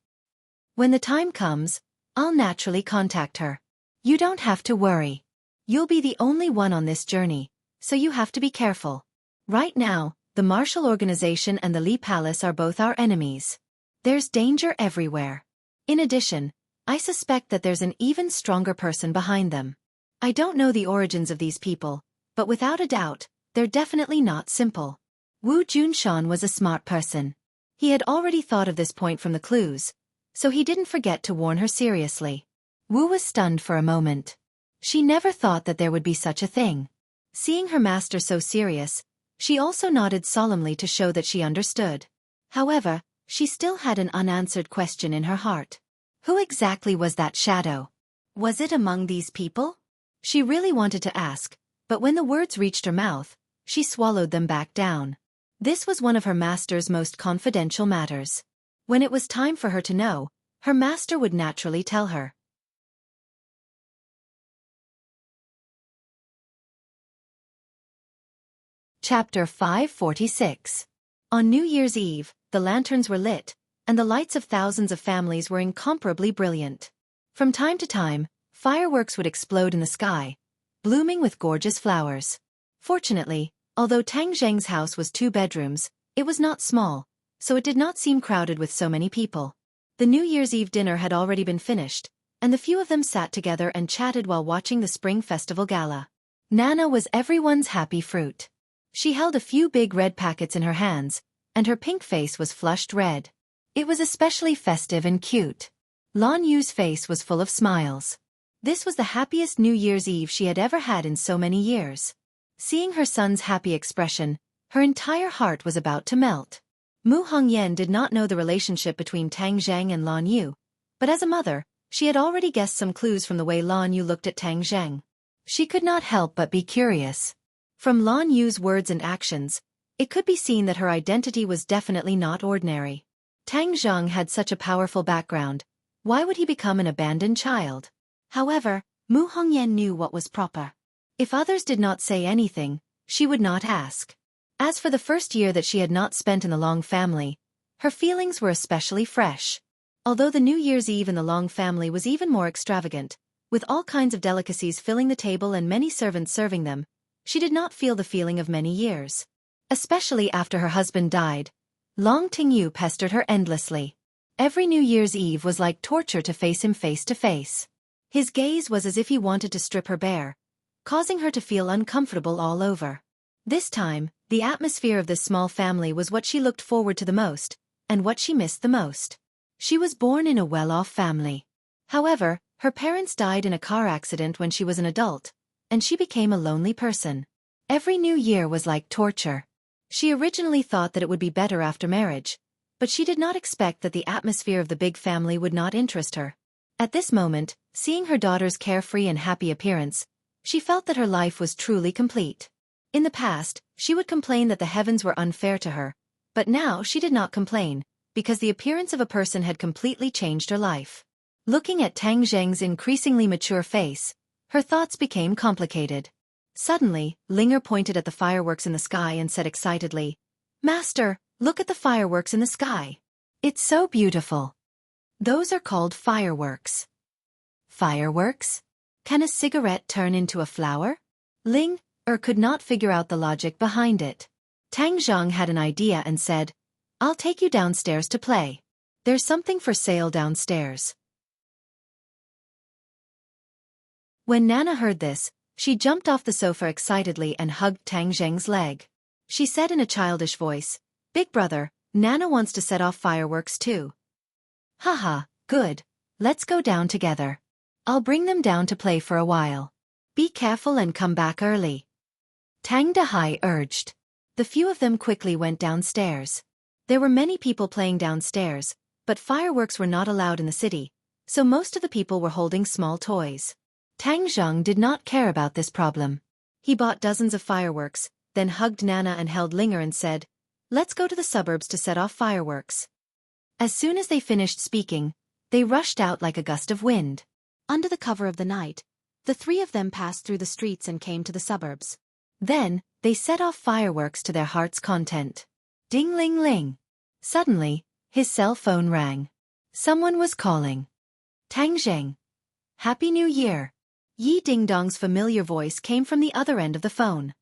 When the time comes, I'll naturally contact her. You don't have to worry. You'll be the only one on this journey, so you have to be careful. Right now, the martial organization and the Li Palace are both our enemies. There's danger everywhere. In addition, I suspect that there's an even stronger person behind them. I don't know the origins of these people, but without a doubt, they're definitely not simple. Wu Junshan was a smart person. He had already thought of this point from the clues, so he didn't forget to warn her seriously. Wu was stunned for a moment. She never thought that there would be such a thing. Seeing her master so serious, she also nodded solemnly to show that she understood. However, she still had an unanswered question in her heart. Who exactly was that shadow? Was it among these people? She really wanted to ask, but when the words reached her mouth, she swallowed them back down. This was one of her master's most confidential matters. When it was time for her to know, her master would naturally tell her. Chapter 546. On New Year's Eve, the lanterns were lit, and the lights of thousands of families were incomparably brilliant. From time to time, fireworks would explode in the sky, blooming with gorgeous flowers. Fortunately, Although Tang Zheng's house was 2 bedrooms, it was not small, so it did not seem crowded with so many people. The New Year's Eve dinner had already been finished, and the few of them sat together and chatted while watching the Spring Festival Gala. Nana was everyone's happy fruit. She held a few big red packets in her hands, and her pink face was flushed red. It was especially festive and cute. Lan Yu's face was full of smiles. This was the happiest New Year's Eve she had ever had in so many years. Seeing her son's happy expression, her entire heart was about to melt. Mu Hongyan did not know the relationship between Tang Zheng and Lan Yu, but as a mother, she had already guessed some clues from the way Lan Yu looked at Tang Zheng. She could not help but be curious. From Lan Yu's words and actions, it could be seen that her identity was definitely not ordinary. Tang Zheng had such a powerful background. Why would he become an abandoned child? However, Mu Hongyan knew what was proper. If others did not say anything, she would not ask. As for the first year that she had not spent in the Long family, her feelings were especially fresh. Although the New Year's Eve in the Long family was even more extravagant, with all kinds of delicacies filling the table and many servants serving them, she did not feel the feeling of many years. Especially after her husband died, Long Tingyu pestered her endlessly. Every New Year's Eve was like torture to face him face to face. His gaze was as if he wanted to strip her bare, causing her to feel uncomfortable all over. This time, the atmosphere of this small family was what she looked forward to the most, and what she missed the most. She was born in a well-off family. However, her parents died in a car accident when she was an adult, and she became a lonely person. Every new year was like torture. She originally thought that it would be better after marriage, but she did not expect that the atmosphere of the big family would not interest her. At this moment, seeing her daughter's carefree and happy appearance, she felt that her life was truly complete. In the past, she would complain that the heavens were unfair to her, but now she did not complain, because the appearance of a person had completely changed her life. Looking at Tang Zheng's increasingly mature face, her thoughts became complicated. Suddenly, Linger pointed at the fireworks in the sky and said excitedly, "Master, look at the fireworks in the sky. It's so beautiful." "Those are called fireworks." "Fireworks? Can a cigarette turn into a flower?" Linger could not figure out the logic behind it. Tang Zheng had an idea and said, "I'll take you downstairs to play. There's something for sale downstairs." When Nana heard this, she jumped off the sofa excitedly and hugged Tang Zheng's leg. She said in a childish voice, "Big brother, Nana wants to set off fireworks too." "Haha, good. Let's go down together. I'll bring them down to play for a while. Be careful and come back early." Tang Dehai urged. The few of them quickly went downstairs. There were many people playing downstairs, but fireworks were not allowed in the city, so most of the people were holding small toys. Tang Zheng did not care about this problem. He bought dozens of fireworks, then hugged Nana and held Linger and said, "Let's go to the suburbs to set off fireworks." As soon as they finished speaking, they rushed out like a gust of wind. Under the cover of the night, the 3 of them passed through the streets and came to the suburbs. Then, they set off fireworks to their heart's content. Ding-ling-ling. Suddenly, his cell phone rang. Someone was calling. "Tang Zheng. Happy New Year." Yi Dingdong's familiar voice came from the other end of the phone.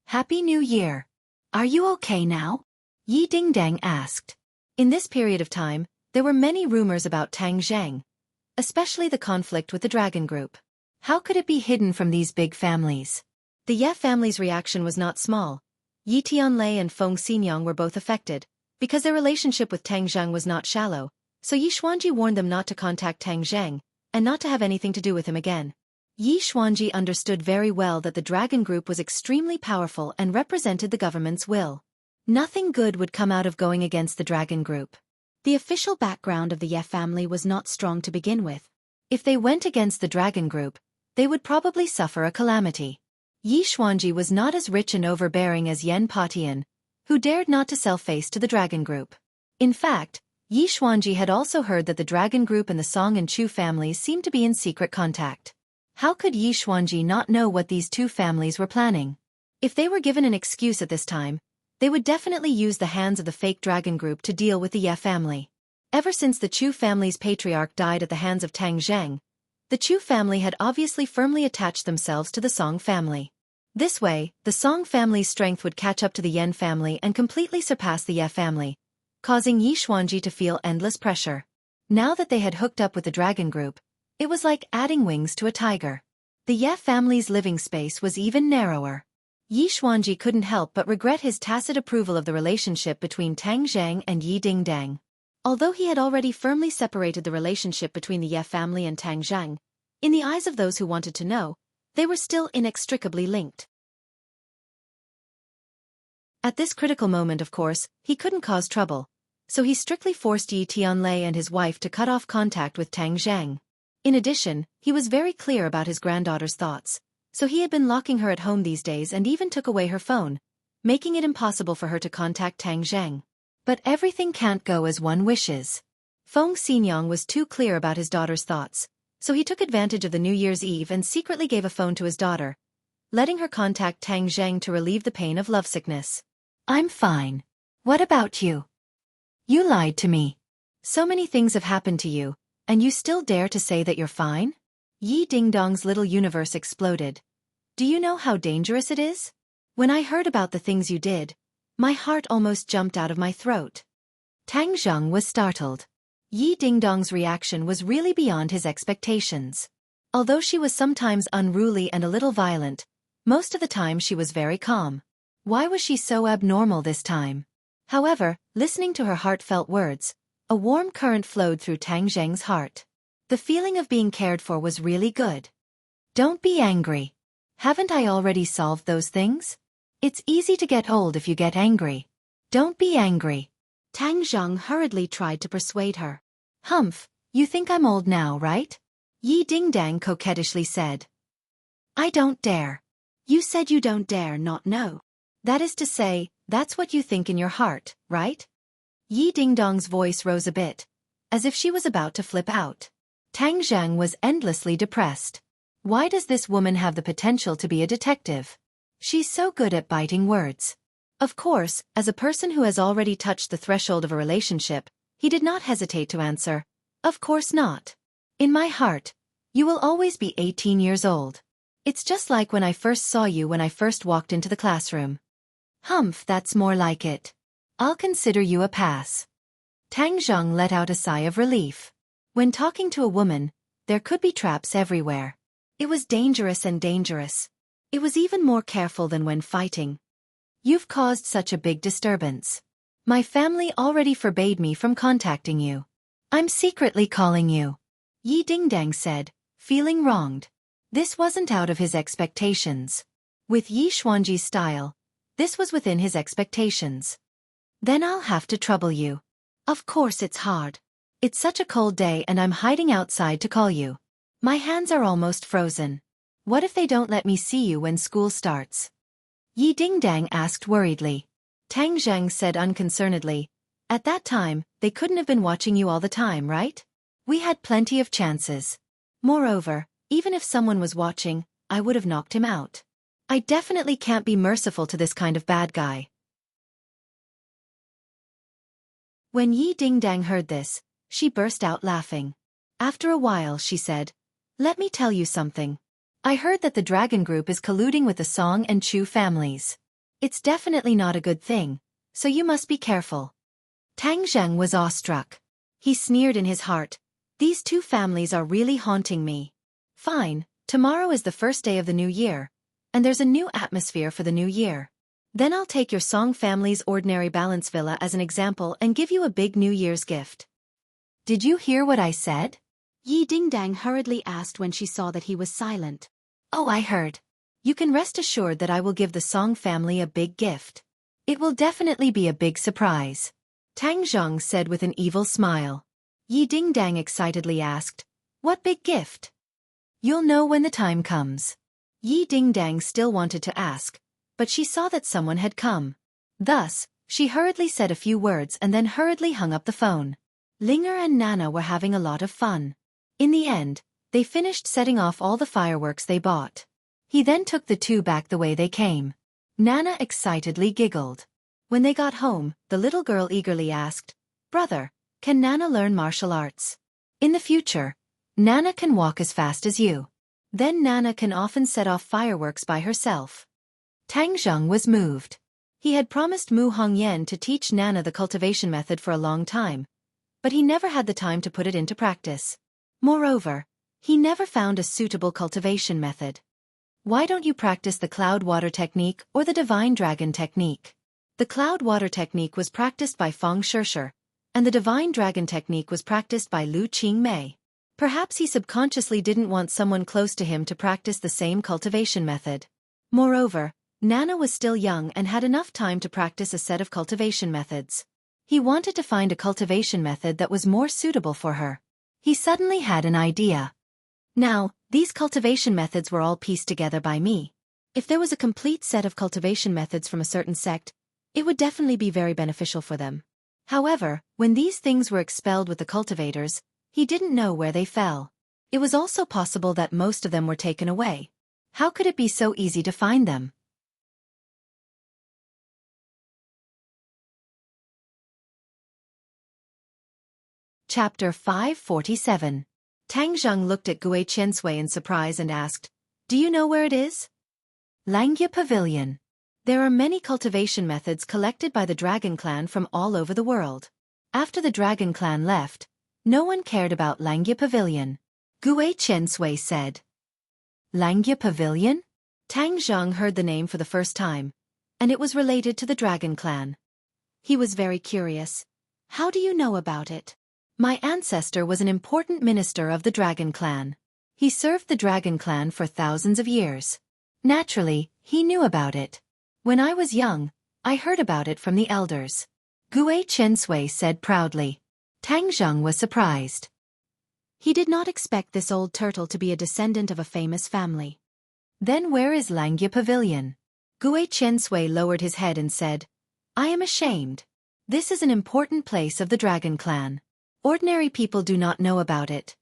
"Happy New Year. Are you okay now?" Yi Dingdang asked. In this period of time, there were many rumors about Tang Zheng, especially the conflict with the Dragon Group. How could it be hidden from these big families? The Ye family's reaction was not small. Yi Tianlei and Feng Xinyang were both affected, because their relationship with Tang Zheng was not shallow, so Yi Xuanji warned them not to contact Tang Zheng, and not to have anything to do with him again. Yi Xuanji understood very well that the Dragon Group was extremely powerful and represented the government's will. Nothing good would come out of going against the Dragon Group. The official background of the Ye family was not strong to begin with. If they went against the Dragon Group, they would probably suffer a calamity. Yi Xuanji was not as rich and overbearing as Yen Patian, who dared not to sell face to the Dragon Group. In fact, Yi Xuanji had also heard that the Dragon Group and the Song and Chu families seemed to be in secret contact. How could Yi Xuanji not know what these 2 families were planning? If they were given an excuse at this time, they would definitely use the hands of the fake Dragon Group to deal with the Ye family. Ever since the Chu family's patriarch died at the hands of Tang Zheng, the Chu family had obviously firmly attached themselves to the Song family. This way, the Song family's strength would catch up to the Yen family and completely surpass the Ye family, causing Yi Xuanji to feel endless pressure. Now that they had hooked up with the dragon group, it was like adding wings to a tiger. The Ye family's living space was even narrower. Yi Xuanji couldn't help but regret his tacit approval of the relationship between Tang Zhang and Yi Dingdang. Although he had already firmly separated the relationship between the Ye family and Tang Zhang, in the eyes of those who wanted to know, they were still inextricably linked. At this critical moment, of course, he couldn't cause trouble, so he strictly forced Yi Tianlei and his wife to cut off contact with Tang Zhang. In addition, he was very clear about his granddaughter's thoughts, so he had been locking her at home these days and even took away her phone, making it impossible for her to contact Tang Zhang. But everything can't go as one wishes. Feng Xinyang was too clear about his daughter's thoughts, so he took advantage of the New Year's Eve and secretly gave a phone to his daughter, letting her contact Tang Zhang to relieve the pain of lovesickness. "I'm fine. What about you? You lied to me. So many things have happened to you, and you still dare to say that you're fine?" Yi Dingdong's little universe exploded. "Do you know how dangerous it is? When I heard about the things you did, my heart almost jumped out of my throat." Tang Zhang was startled. Yi Dingdong's reaction was really beyond his expectations. Although she was sometimes unruly and a little violent, most of the time she was very calm. Why was she so abnormal this time? However, listening to her heartfelt words, a warm current flowed through Tang Zhang's heart. The feeling of being cared for was really good. "Don't be angry. Haven't I already solved those things? It's easy to get old if you get angry. Don't be angry." Tang Zhang hurriedly tried to persuade her. "Humph, you think I'm old now, right?" Yi Dingdang coquettishly said. "I don't dare." "You said you don't dare not know. That is to say, that's what you think in your heart, right?" Yi Dingdong's voice rose a bit, as if she was about to flip out. Tang Zhang was endlessly depressed. Why does this woman have the potential to be a detective? She's so good at biting words. Of course, as a person who has already touched the threshold of a relationship, he did not hesitate to answer, "Of course not. In my heart, you will always be 18 years old. It's just like when I first saw you when I first walked into the classroom." "Humph, that's more like it. I'll consider you a pass." Tang Zhang let out a sigh of relief. When talking to a woman, there could be traps everywhere. It was dangerous and dangerous. It was even more careful than when fighting. "You've caused such a big disturbance. My family already forbade me from contacting you. I'm secretly calling you," Yi Dingdang said, feeling wronged. This wasn't out of his expectations. With Yi Xuanji's style, this was within his expectations. "Then I'll have to trouble you. Of course it's hard. It's such a cold day and I'm hiding outside to call you. My hands are almost frozen. What if they don't let me see you when school starts?" Yi Dingdang asked worriedly. Tang Zhang said unconcernedly, "At that time, they couldn't have been watching you all the time, right? We had plenty of chances. Moreover, even if someone was watching, I would have knocked him out. I definitely can't be merciful to this kind of bad guy." When Yi Dingdang heard this, she burst out laughing. After a while she said, "Let me tell you something. I heard that the dragon group is colluding with the Song and Chu families. It's definitely not a good thing, so you must be careful." Tang Zhang was awestruck. He sneered in his heart, "These two families are really haunting me. Fine, tomorrow is the first day of the new year, and there's a new atmosphere for the new year. Then I'll take your Song family's ordinary balance villa as an example and give you a big New Year's gift." "Did you hear what I said?" Yi Dingdang hurriedly asked when she saw that he was silent. "Oh, I heard. You can rest assured that I will give the Song family a big gift. It will definitely be a big surprise," Tang Zhang said with an evil smile. Yi Dingdang excitedly asked, "What big gift?" "You'll know when the time comes." Yi Dingdang still wanted to ask, but she saw that someone had come. Thus, she hurriedly said a few words and then hurriedly hung up the phone. Linger and Nana were having a lot of fun. In the end, they finished setting off all the fireworks they bought. He then took the two back the way they came. Nana excitedly giggled. When they got home, the little girl eagerly asked, "Brother, can Nana learn martial arts? In the future, Nana can walk as fast as you. Then Nana can often set off fireworks by herself." Tang Zheng was moved. He had promised Mu Hongyan to teach Nana the cultivation method for a long time, but he never had the time to put it into practice. Moreover, he never found a suitable cultivation method. Why don't you practice the cloud water technique or the divine dragon technique? The cloud water technique was practiced by Feng Shishir, and the divine dragon technique was practiced by Lu Qingmei. Perhaps he subconsciously didn't want someone close to him to practice the same cultivation method. Moreover, Nana was still young and had enough time to practice a set of cultivation methods. He wanted to find a cultivation method that was more suitable for her. He suddenly had an idea. Now, these cultivation methods were all pieced together by me. If there was a complete set of cultivation methods from a certain sect, it would definitely be very beneficial for them. However, when these things were expelled with the cultivators, he didn't know where they fell. It was also possible that most of them were taken away. How could it be so easy to find them? Chapter 547. Tang Zheng looked at Gui Qiansui in surprise and asked, "Do you know where it is?" Langya Pavilion. There are many cultivation methods collected by the Dragon Clan from all over the world. After the Dragon Clan left, no one cared about Langya Pavilion. Gui Qiansui said. Langya Pavilion? Tang Zheng heard the name for the first time, and it was related to the Dragon Clan. He was very curious. How do you know about it? My ancestor was an important minister of the Dragon Clan. He served the Dragon Clan for thousands of years. Naturally, he knew about it. When I was young, I heard about it from the elders. Gui Qiansui said proudly. Tang Zheng was surprised. He did not expect this old turtle to be a descendant of a famous family. Then where is Langya Pavilion? Gui Qiansui lowered his head and said, I am ashamed. This is an important place of the Dragon Clan. Ordinary people do not know about it.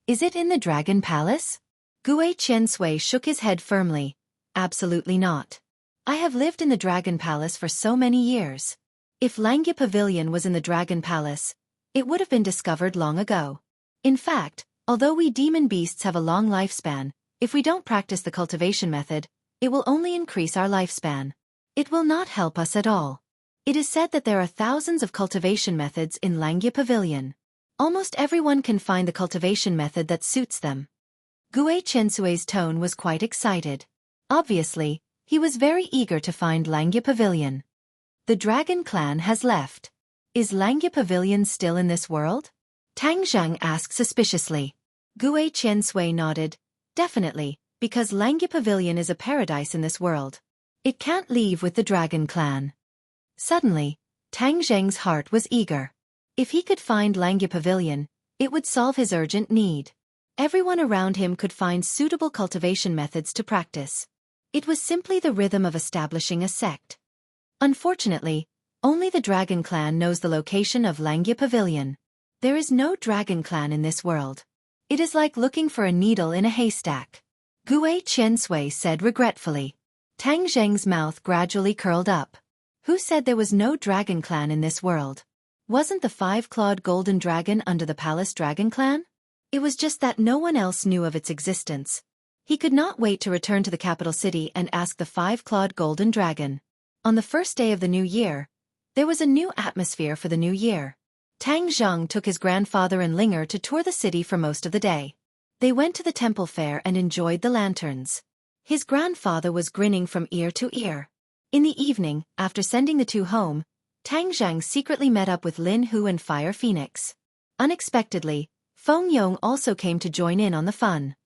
Is it in the Dragon Palace? Gui Qiansui shook his head firmly. Absolutely not. I have lived in the Dragon Palace for so many years. If Langya Pavilion was in the Dragon Palace, it would have been discovered long ago. In fact, although we demon beasts have a long lifespan, if we don't practice the cultivation method, it will only increase our lifespan. It will not help us at all. It is said that there are thousands of cultivation methods in Langya Pavilion. Almost everyone can find the cultivation method that suits them. Gui Qiansui's tone was quite excited. Obviously, he was very eager to find Langya Pavilion. The Dragon Clan has left. Is Langya Pavilion still in this world? Tang Zheng asked suspiciously. Gui Qiansui nodded. Definitely, because Langya Pavilion is a paradise in this world. It can't leave with the Dragon Clan. Suddenly, Tang Zheng's heart was eager. If he could find Langya Pavilion, it would solve his urgent need. Everyone around him could find suitable cultivation methods to practice. It was simply the rhythm of establishing a sect. Unfortunately, only the Dragon Clan knows the location of Langya Pavilion. There is no Dragon Clan in this world. It is like looking for a needle in a haystack. Gui Qiansui said regretfully. Tang Zheng's mouth gradually curled up. Who said there was no Dragon Clan in this world? Wasn't the five-clawed golden dragon under the Palace Dragon Clan? It was just that no one else knew of its existence. He could not wait to return to the capital city and ask the five-clawed golden dragon. On the first day of the new year, there was a new atmosphere for the new year. Tang Zheng took his grandfather and Linger to tour the city for most of the day. They went to the temple fair and enjoyed the lanterns. His grandfather was grinning from ear to ear. In the evening, after sending the two home, Tang Zheng secretly met up with Lin Hu and Fire Phoenix. Unexpectedly, Feng Yong also came to join in on the fun.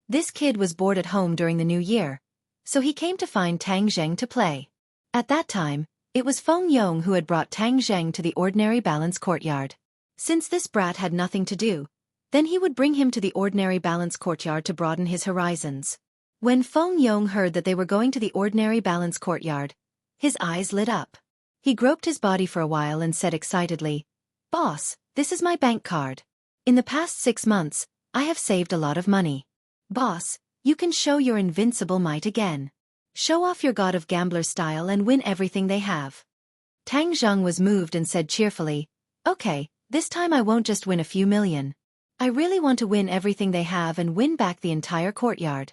This kid was bored at home during the new year, so he came to find Tang Zheng to play. At that time, it was Feng Yong who had brought Tang Zheng to the ordinary balance courtyard. Since this brat had nothing to do, then he would bring him to the ordinary balance courtyard to broaden his horizons. When Feng Yong heard that they were going to the ordinary balance courtyard, his eyes lit up. He groped his body for a while and said excitedly, "Boss, this is my bank card. In the past 6 months, I have saved a lot of money. Boss, you can show your invincible might again. Show off your god of gambler style and win everything they have." Tang Zheng was moved and said cheerfully, "Okay, this time I won't just win a few million. I really want to win everything they have and win back the entire courtyard."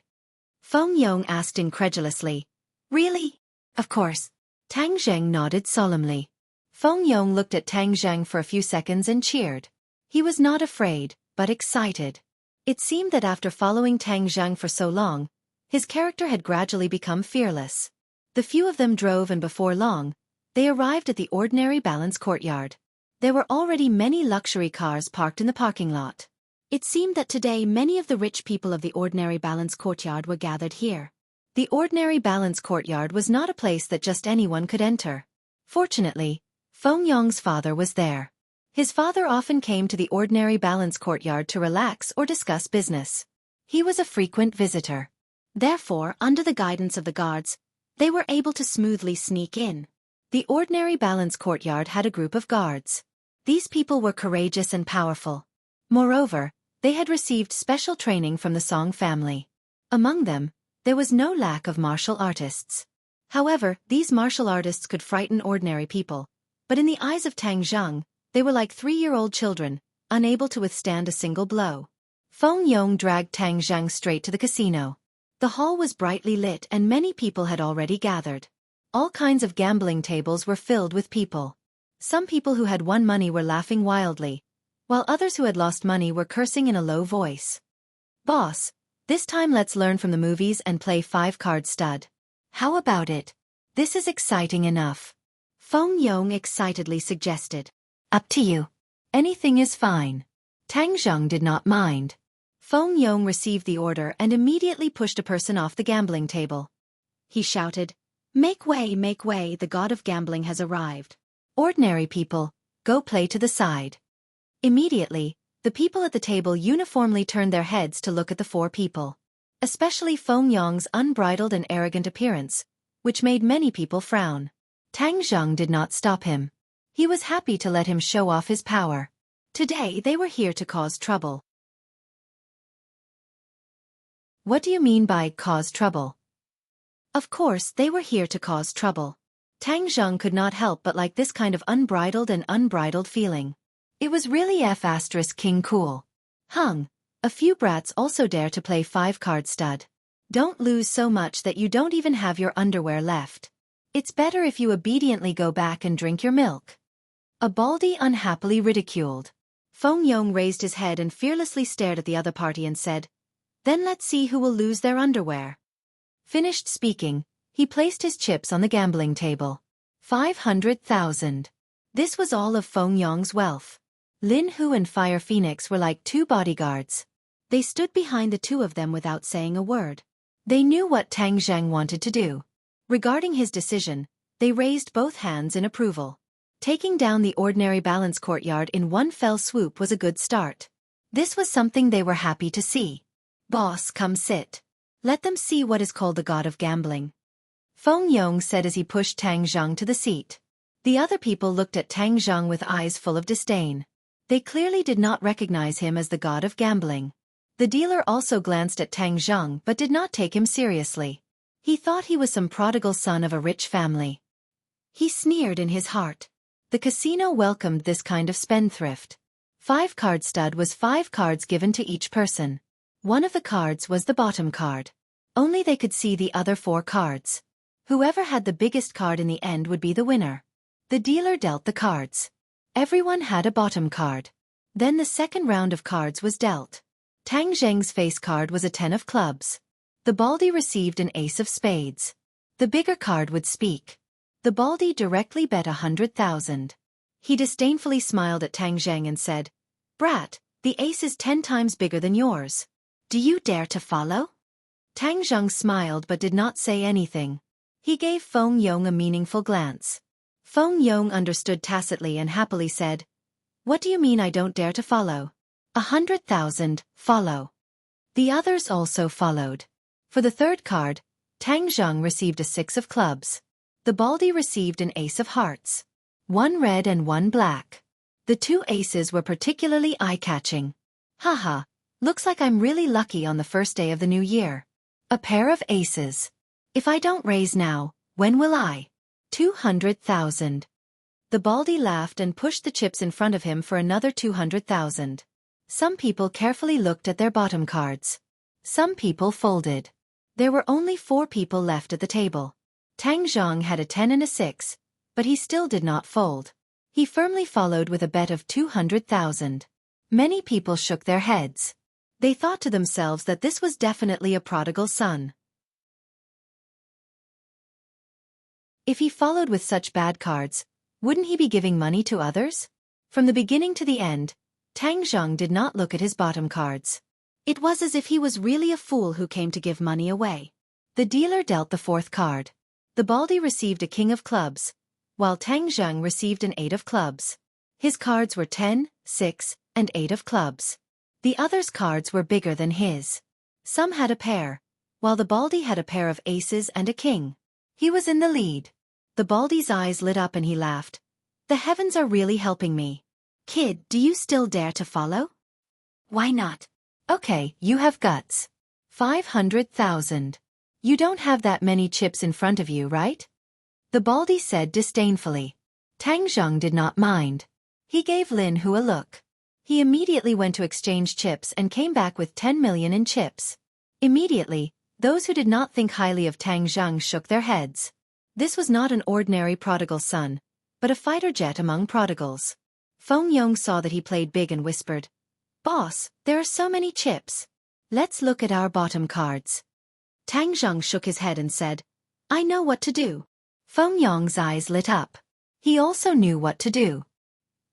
Feng Yong asked incredulously. Really? Of course. Tang Zheng nodded solemnly. Feng Yong looked at Tang Zheng for a few seconds and cheered. He was not afraid, but excited. It seemed that after following Tang Zheng for so long, his character had gradually become fearless. The few of them drove, and before long, they arrived at the ordinary balance courtyard. There were already many luxury cars parked in the parking lot. It seemed that today many of the rich people of the ordinary balance courtyard were gathered here. The ordinary balance courtyard was not a place that just anyone could enter. Fortunately, Feng Yong's father was there. His father often came to the ordinary balance courtyard to relax or discuss business. He was a frequent visitor. Therefore, under the guidance of the guards, they were able to smoothly sneak in. The ordinary balance courtyard had a group of guards. These people were courageous and powerful. Moreover, they had received special training from the Song family. Among them, there was no lack of martial artists. However, these martial artists could frighten ordinary people, but in the eyes of Tang Zheng, they were like 3-year-old children, unable to withstand a single blow. Feng Yong dragged Tang Zheng straight to the casino. The hall was brightly lit and many people had already gathered. All kinds of gambling tables were filled with people. Some people who had won money were laughing wildly, while others who had lost money were cursing in a low voice. "Boss, this time let's learn from the movies and play 5-card stud. How about it? This is exciting enough," Feng Yong excitedly suggested. "Up to you. Anything is fine." Tang Zheng did not mind. Feng Yong received the order and immediately pushed a person off the gambling table. He shouted, make way, the god of gambling has arrived. "Ordinary people, go play to the side." Immediately, the people at the table uniformly turned their heads to look at the 4 people. Especially Feng Yong's unbridled and arrogant appearance, which made many people frown. Tang Zheng did not stop him. He was happy to let him show off his power. Today they were here to cause trouble. What do you mean by cause trouble? Of course, they were here to cause trouble. Tang Zheng could not help but like this kind of unbridled feeling. It was really King cool. A few brats also dare to play 5-card stud. Don't lose so much that you don't even have your underwear left. It's better if you obediently go back and drink your milk. A baldy unhappily ridiculed. Feng Yong raised his head and fearlessly stared at the other party and said, "Then let's see who will lose their underwear." Finished speaking, he placed his chips on the gambling table. 500,000. This was all of Feng Yong's wealth. Lin Hu and Fire Phoenix were like 2 bodyguards. They stood behind the 2 of them without saying a word. They knew what Tang Zheng wanted to do. Regarding his decision, they raised both hands in approval. Taking down the ordinary balance courtyard in one fell swoop was a good start. This was something they were happy to see. "Boss, come sit. Let them see what is called the god of gambling," Feng Yong said as he pushed Tang Zheng to the seat. The other people looked at Tang Zheng with eyes full of disdain. They clearly did not recognize him as the god of gambling. The dealer also glanced at Tang Zheng but did not take him seriously. He thought he was some prodigal son of a rich family. He sneered in his heart. The casino welcomed this kind of spendthrift. 5-card stud was 5 cards given to each person. One of the cards was the bottom card. Only they could see the other 4 cards. Whoever had the biggest card in the end would be the winner. The dealer dealt the cards. Everyone had a bottom card. Then the second round of cards was dealt. Tang Zheng's face card was a 10 of clubs. The baldy received an ace of spades. The bigger card would speak. The baldy directly bet 100,000. He disdainfully smiled at Tang Zheng and said, "Brat, the ace is 10 times bigger than yours. Do you dare to follow?" Tang Zheng smiled but did not say anything. He gave Feng Yong a meaningful glance. Feng Yong understood tacitly and happily said, "What do you mean I don't dare to follow?" 100,000, follow. The others also followed. For the third card, Tang Zheng received a 6 of clubs. The baldy received an ace of hearts. 1 red and 1 black. The 2 aces were particularly eye-catching. Haha, looks like I'm really lucky on the first day of the new year. A pair of aces. If I don't raise now, when will I? 200,000. The baldy laughed and pushed the chips in front of him for another 200,000. Some people carefully looked at their bottom cards. Some people folded. There were only 4 people left at the table. Tang Zhang had a 10 and a 6, but he still did not fold. He firmly followed with a bet of 200,000. Many people shook their heads. They thought to themselves that this was definitely a prodigal son. If he followed with such bad cards, wouldn't he be giving money to others? From the beginning to the end, Tang Zhang did not look at his bottom cards. It was as if he was really a fool who came to give money away. The dealer dealt the 4th card. The baldy received a king of clubs, while Tang Zhang received an 8 of clubs. His cards were 10, 6, and 8 of clubs. The others' cards were bigger than his. Some had a pair, while the baldy had a pair of aces and a king. He was in the lead. The baldy's eyes lit up and he laughed. The heavens are really helping me. Kid, do you still dare to follow? Why not? Okay, you have guts. 500,000. You don't have that many chips in front of you, right? The baldy said disdainfully. Tang Zhang did not mind. He gave Lin Hu a look. He immediately went to exchange chips and came back with 10 million in chips. Immediately, those who did not think highly of Tang Zhang shook their heads. This was not an ordinary prodigal son, but a fighter jet among prodigals. Feng Yong saw that he played big and whispered, "Boss, there are so many chips. Let's look at our bottom cards." Tang Zhang shook his head and said, "I know what to do." Feng Yong's eyes lit up. He also knew what to do.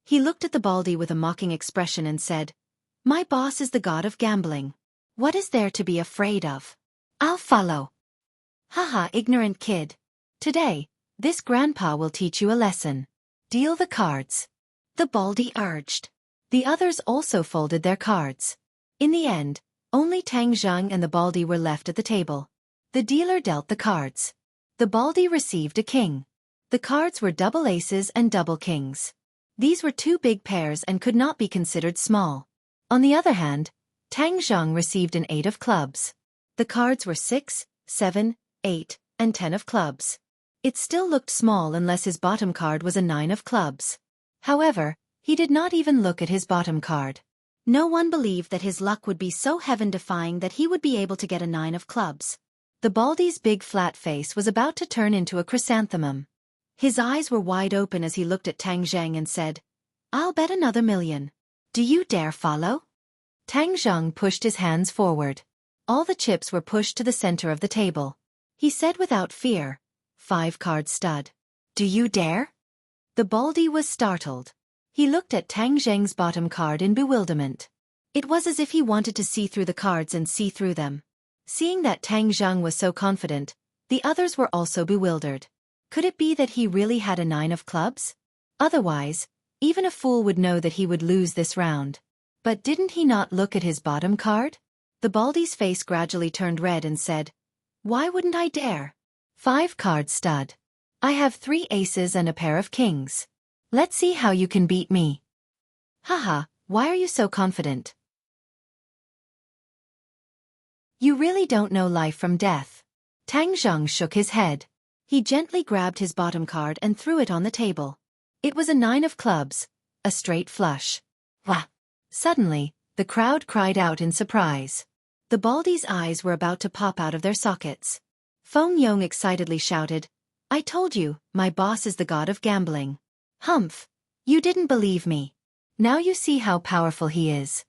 He looked at the baldy with a mocking expression and said, "My boss is the god of gambling. What is there to be afraid of? I'll follow." Haha, ignorant kid. Today, this grandpa will teach you a lesson. Deal the cards. The baldy urged. The others also folded their cards. In the end, only Tang Zhang and the baldy were left at the table. The dealer dealt the cards. The baldy received a king. The cards were double aces and double kings. These were 2 big pairs and could not be considered small. On the other hand, Tang Zhang received an 8 of clubs. The cards were 6, 7, 8, and 10 of clubs. It still looked small unless his bottom card was a 9 of clubs. However, he did not even look at his bottom card. No one believed that his luck would be so heaven-defying that he would be able to get a 9 of clubs. The baldy's big flat face was about to turn into a chrysanthemum. His eyes were wide open as he looked at Tang Zhang and said, "I'll bet another million. Do you dare follow?" Tang Zhang pushed his hands forward. All the chips were pushed to the center of the table. He said without fear, 5-card stud. "Do you dare?" The baldy was startled. He looked at Tang Zhang's bottom card in bewilderment. It was as if he wanted to see through the cards and see through them. Seeing that Tang Zhang was so confident, the others were also bewildered. Could it be that he really had a 9 of clubs? Otherwise, even a fool would know that he would lose this round. But didn't he not look at his bottom card? The baldy's face gradually turned red and said, "Why wouldn't I dare? 5-card stud. I have 3 aces and a pair of kings. Let's see how you can beat me." Haha, why are you so confident? You really don't know life from death. Tang Zhang shook his head. He gently grabbed his bottom card and threw it on the table. It was a 9 of clubs, a straight flush. Wah! Suddenly, the crowd cried out in surprise. The baldy's eyes were about to pop out of their sockets. Feng Yong excitedly shouted, "I told you, my boss is the god of gambling. Humph! You didn't believe me. Now you see how powerful he is."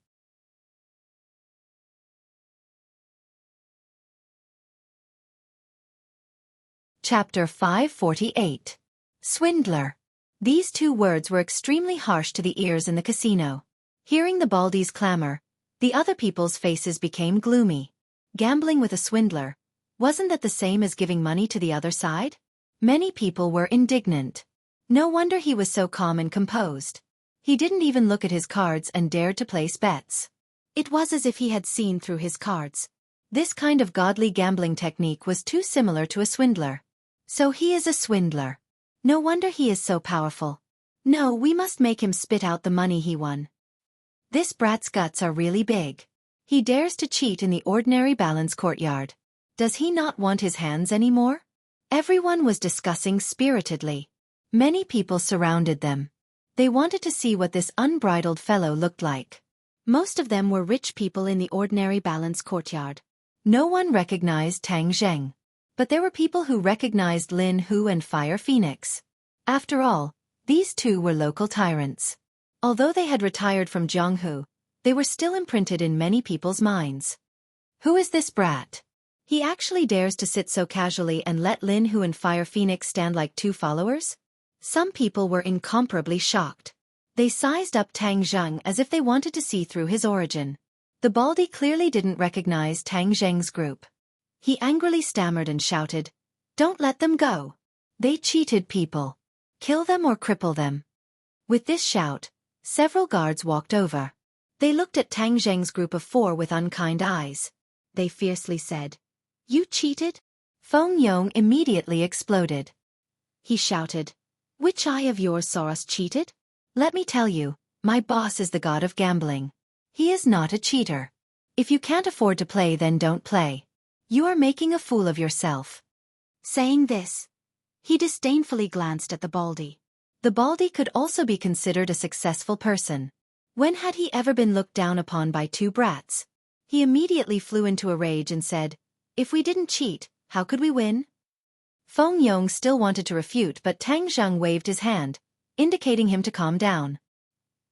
Chapter 548. Swindler. These 2 words were extremely harsh to the ears in the casino. Hearing the baldy's clamor, the other people's faces became gloomy. Gambling with a swindler, wasn't that the same as giving money to the other side? Many people were indignant. No wonder he was so calm and composed. He didn't even look at his cards and dared to place bets. It was as if he had seen through his cards. This kind of godly gambling technique was too similar to a swindler. So he is a swindler. No wonder he is so powerful. No, we must make him spit out the money he won. This brat's guts are really big. He dares to cheat in the ordinary balance courtyard. Does he not want his hands anymore? Everyone was discussing spiritedly. Many people surrounded them. They wanted to see what this unbridled fellow looked like. Most of them were rich people in the ordinary balance courtyard. No one recognized Tang Zheng. But there were people who recognized Lin Hu and Fire Phoenix. After all, these two were local tyrants. Although they had retired from Jianghu, they were still imprinted in many people's minds. Who is this brat? He actually dares to sit so casually and let Lin Hu and Fire Phoenix stand like two followers? Some people were incomparably shocked. They sized up Tang Zheng as if they wanted to see through his origin. The Baldy clearly didn't recognize Tang Zheng's group. He angrily stammered and shouted, "Don't let them go. They cheated people. Kill them or cripple them." With this shout, several guards walked over. They looked at Tang Zheng's group of 4 with unkind eyes. They fiercely said, "You cheated?" Feng Yong immediately exploded. He shouted, "Which eye of yours saw us cheated? Let me tell you, my boss is the god of gambling. He is not a cheater. If you can't afford to play, then don't play. You are making a fool of yourself." Saying this, he disdainfully glanced at the Baldy. The Baldy could also be considered a successful person. When had he ever been looked down upon by two brats? He immediately flew into a rage and said, "If we didn't cheat, how could we win?" Feng Yong still wanted to refute, but Tang Zheng waved his hand, indicating him to calm down.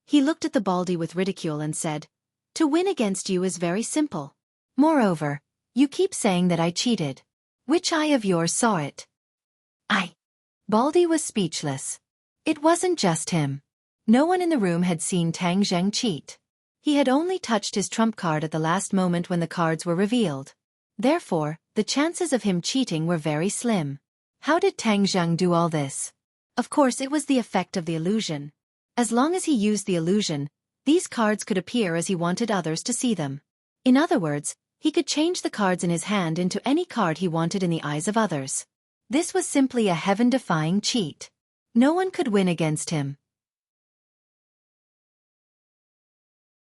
He looked at the Baldy with ridicule and said, "To win against you is very simple. Moreover, you keep saying that I cheated. Which eye of yours saw it?" Baldy was speechless. It wasn't just him. No one in the room had seen Tang Zheng cheat. He had only touched his trump card at the last moment when the cards were revealed. Therefore, the chances of him cheating were very slim. How did Tang Zheng do all this? Of course, it was the effect of the illusion. As long as he used the illusion, these cards could appear as he wanted others to see them. In other words, he could change the cards in his hand into any card he wanted in the eyes of others. This was simply a heaven-defying cheat. No one could win against him.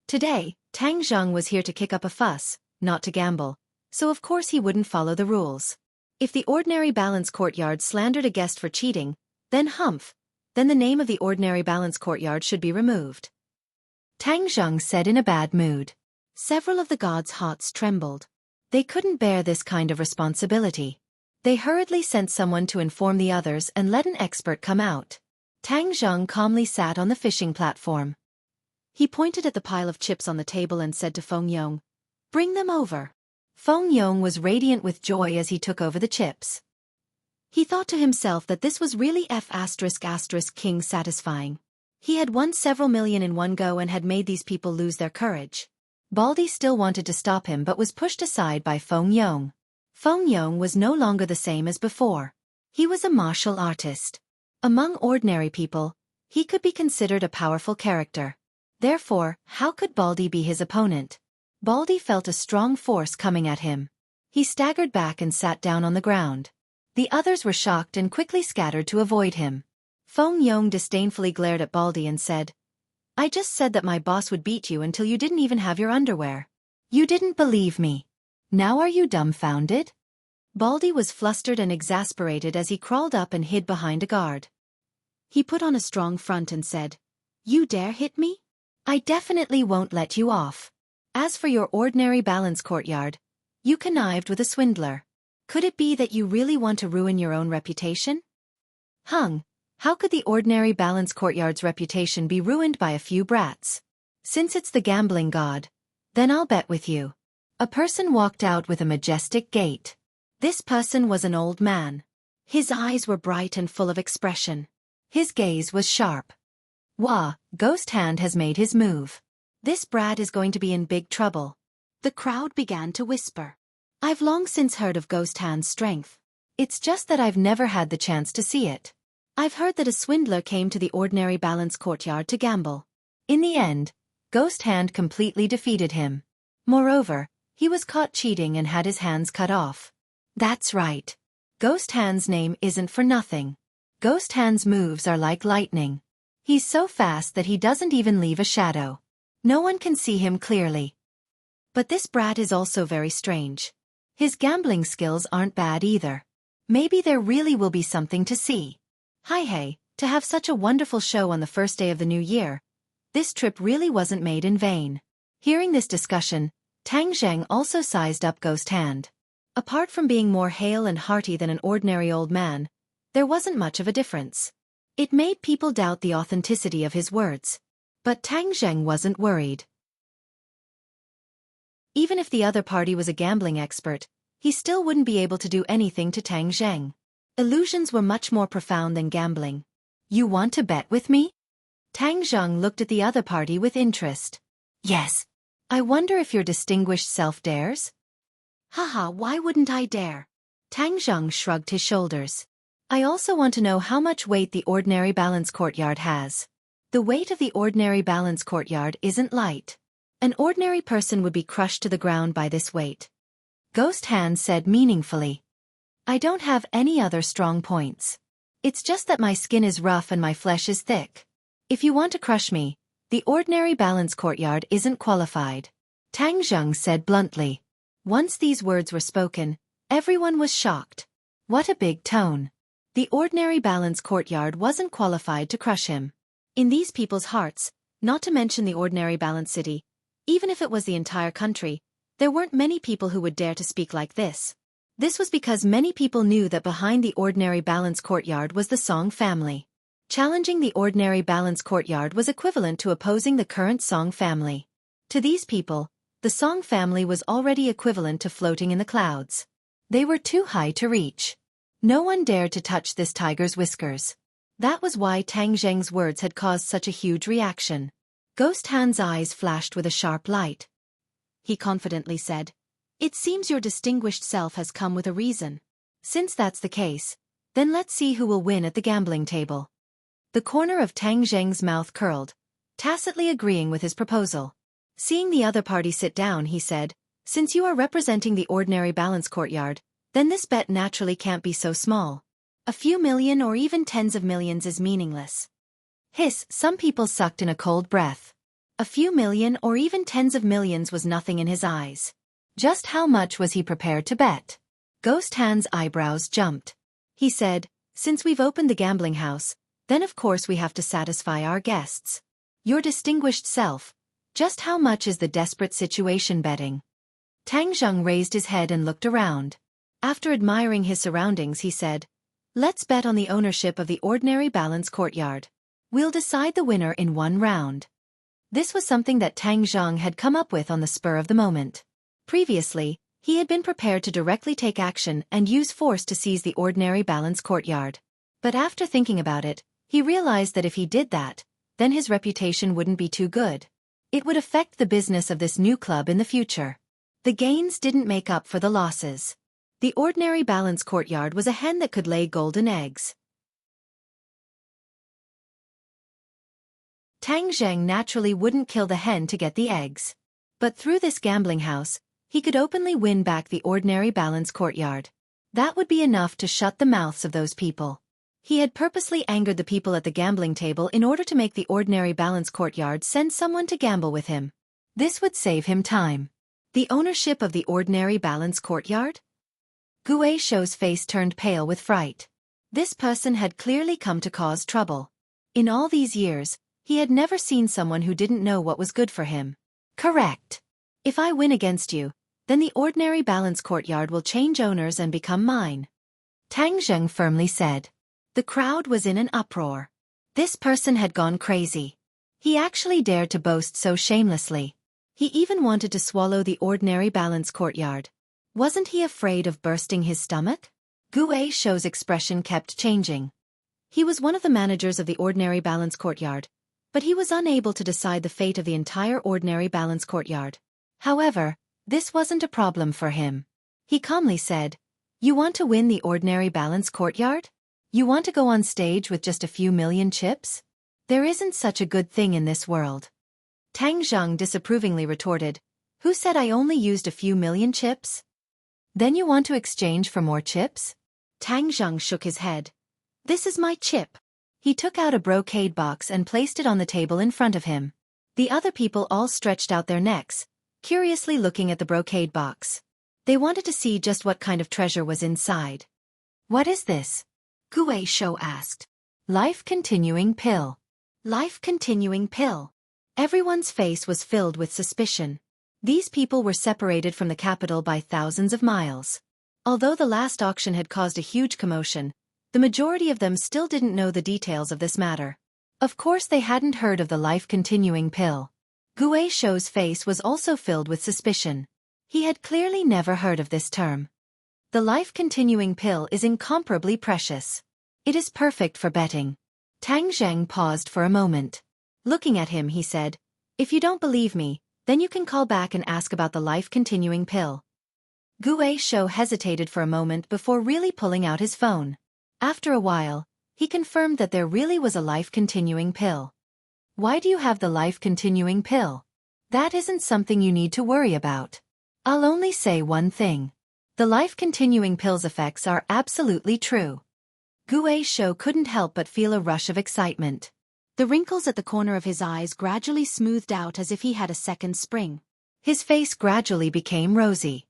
Today, Tang Zheng was here to kick up a fuss, not to gamble, so of course he wouldn't follow the rules. If the ordinary balance courtyard slandered a guest for cheating, then the name of the ordinary balance courtyard should be removed. Tang Zheng said in a bad mood. Several of the gods' hearts trembled. They couldn't bear this kind of responsibility. They hurriedly sent someone to inform the others and let an expert come out. Tang Zheng calmly sat on the fishing platform. He pointed at the pile of chips on the table and said to Feng Yong, "Bring them over." Feng Yong was radiant with joy as he took over the chips. He thought to himself that this was really King satisfying. He had won several million in one go and had made these people lose their courage. Baldy still wanted to stop him but was pushed aside by Feng Yong. Feng Yong was no longer the same as before. He was a martial artist. Among ordinary people, he could be considered a powerful character. Therefore, how could Baldy be his opponent? Baldy felt a strong force coming at him. He staggered back and sat down on the ground. The others were shocked and quickly scattered to avoid him. Feng Yong disdainfully glared at Baldy and said, "I just said that my boss would beat you until you didn't even have your underwear. You didn't believe me. Now are you dumbfounded?" Baldy was flustered and exasperated as he crawled up and hid behind a guard. He put on a strong front and said, "You dare hit me? I definitely won't let you off. As for your ordinary balance courtyard, you connived with a swindler. Could it be that you really want to ruin your own reputation?" How could the ordinary balance courtyard's reputation be ruined by a few brats? Since it's the gambling god, then I'll bet with you. A person walked out with a majestic gait. This person was an old man. His eyes were bright and full of expression. His gaze was sharp. "Wah, Ghost Hand has made his move. This brat is going to be in big trouble." The crowd began to whisper. "I've long since heard of Ghost Hand's strength. It's just that I've never had the chance to see it. I've heard that a swindler came to the ordinary balance courtyard to gamble. In the end, Ghost Hand completely defeated him. Moreover, he was caught cheating and had his hands cut off. That's right. Ghost Hand's name isn't for nothing. Ghost Hand's moves are like lightning. He's so fast that he doesn't even leave a shadow. No one can see him clearly. But this brat is also very strange. His gambling skills aren't bad either. Maybe there really will be something to see. Hey, to have such a wonderful show on the first day of the new year. This trip really wasn't made in vain." Hearing this discussion, Tang Zheng also sized up Ghost Hand. Apart from being more hale and hearty than an ordinary old man, there wasn't much of a difference. It made people doubt the authenticity of his words. But Tang Zheng wasn't worried. Even if the other party was a gambling expert, he still wouldn't be able to do anything to Tang Zheng. Illusions were much more profound than gambling. You want to bet with me? Tang Zheng looked at the other party with interest. Yes. I wonder if your distinguished self dares? Haha, why wouldn't I dare? Tang Zheng shrugged his shoulders. I also want to know how much weight the ordinary balance courtyard has. The weight of the ordinary balance courtyard isn't light. An ordinary person would be crushed to the ground by this weight. Ghost Hand said meaningfully. I don't have any other strong points. It's just that my skin is rough and my flesh is thick. If you want to crush me, the ordinary balance courtyard isn't qualified. Tang Zheng said bluntly. Once these words were spoken, everyone was shocked. What a big tone. The ordinary balance courtyard wasn't qualified to crush him. In these people's hearts, not to mention the ordinary balance city, even if it was the entire country, there weren't many people who would dare to speak like this. This was because many people knew that behind the ordinary balance courtyard was the Song family. Challenging the ordinary balance courtyard was equivalent to opposing the current Song family. To these people, the Song family was already equivalent to floating in the clouds. They were too high to reach. No one dared to touch this tiger's whiskers. That was why Tang Zheng's words had caused such a huge reaction. Ghost Hand's eyes flashed with a sharp light. He confidently said, It seems your distinguished self has come with a reason. Since that's the case, then let's see who will win at the gambling table. The corner of Tang Zheng's mouth curled, tacitly agreeing with his proposal. Seeing the other party sit down, he said, Since you are representing the ordinary balance courtyard, then this bet naturally can't be so small. A few million or even tens of millions is meaningless. Hiss, some people sucked in a cold breath. A few million or even tens of millions was nothing in his eyes. Just how much was he prepared to bet? Ghost Hand's eyebrows jumped. He said, Since we've opened the gambling house, then of course we have to satisfy our guests. Your distinguished self, just how much is the desperate situation betting? Tang Zheng raised his head and looked around. After admiring his surroundings, he said, Let's bet on the ownership of the ordinary balance courtyard. We'll decide the winner in one round. This was something that Tang Zheng had come up with on the spur of the moment. Previously, he had been prepared to directly take action and use force to seize the ordinary balance courtyard. But after thinking about it, he realized that if he did that, then his reputation wouldn't be too good. It would affect the business of this new club in the future. The gains didn't make up for the losses. The ordinary balance courtyard was a hen that could lay golden eggs. Tang Zheng naturally wouldn't kill the hen to get the eggs. But through this gambling house, he could openly win back the ordinary balance courtyard. That would be enough to shut the mouths of those people. He had purposely angered the people at the gambling table in order to make the ordinary balance courtyard send someone to gamble with him. This would save him time. The ownership of the ordinary balance courtyard? Gue Shou's face turned pale with fright. This person had clearly come to cause trouble. In all these years, he had never seen someone who didn't know what was good for him. Correct. If I win against you, then the ordinary balance courtyard will change owners and become mine. Tang Zheng firmly said. The crowd was in an uproar. This person had gone crazy. He actually dared to boast so shamelessly. He even wanted to swallow the ordinary balance courtyard. Wasn't he afraid of bursting his stomach? Gue Shou's expression kept changing. He was one of the managers of the ordinary balance courtyard, but he was unable to decide the fate of the entire ordinary balance courtyard. However, this wasn't a problem for him. He calmly said, You want to win the ordinary balance courtyard? You want to go on stage with just a few million chips? There isn't such a good thing in this world. Tang Zheng disapprovingly retorted, Who said I only used a few million chips? Then you want to exchange for more chips? Tang Zheng shook his head. This is my chip. He took out a brocade box and placed it on the table in front of him. The other people all stretched out their necks, curiously looking at the brocade box. They wanted to see just what kind of treasure was inside. What is this? Gue Shou asked. Life-continuing pill. Life-continuing pill. Everyone's face was filled with suspicion. These people were separated from the capital by thousands of miles. Although the last auction had caused a huge commotion, the majority of them still didn't know the details of this matter. Of course they hadn't heard of the life-continuing pill. Gue Shou's face was also filled with suspicion. He had clearly never heard of this term. The life-continuing pill is incomparably precious. It is perfect for betting. Tang Zheng paused for a moment. Looking at him, he said, "If you don't believe me, then you can call back and ask about the life-continuing pill." Gue Shou hesitated for a moment before really pulling out his phone. After a while, he confirmed that there really was a life-continuing pill. "Why do you have the life-continuing pill? That isn't something you need to worry about. I'll only say one thing. The life-continuing pill's effects are absolutely true." Gue Shou couldn't help but feel a rush of excitement. The wrinkles at the corner of his eyes gradually smoothed out as if he had a second spring. His face gradually became rosy.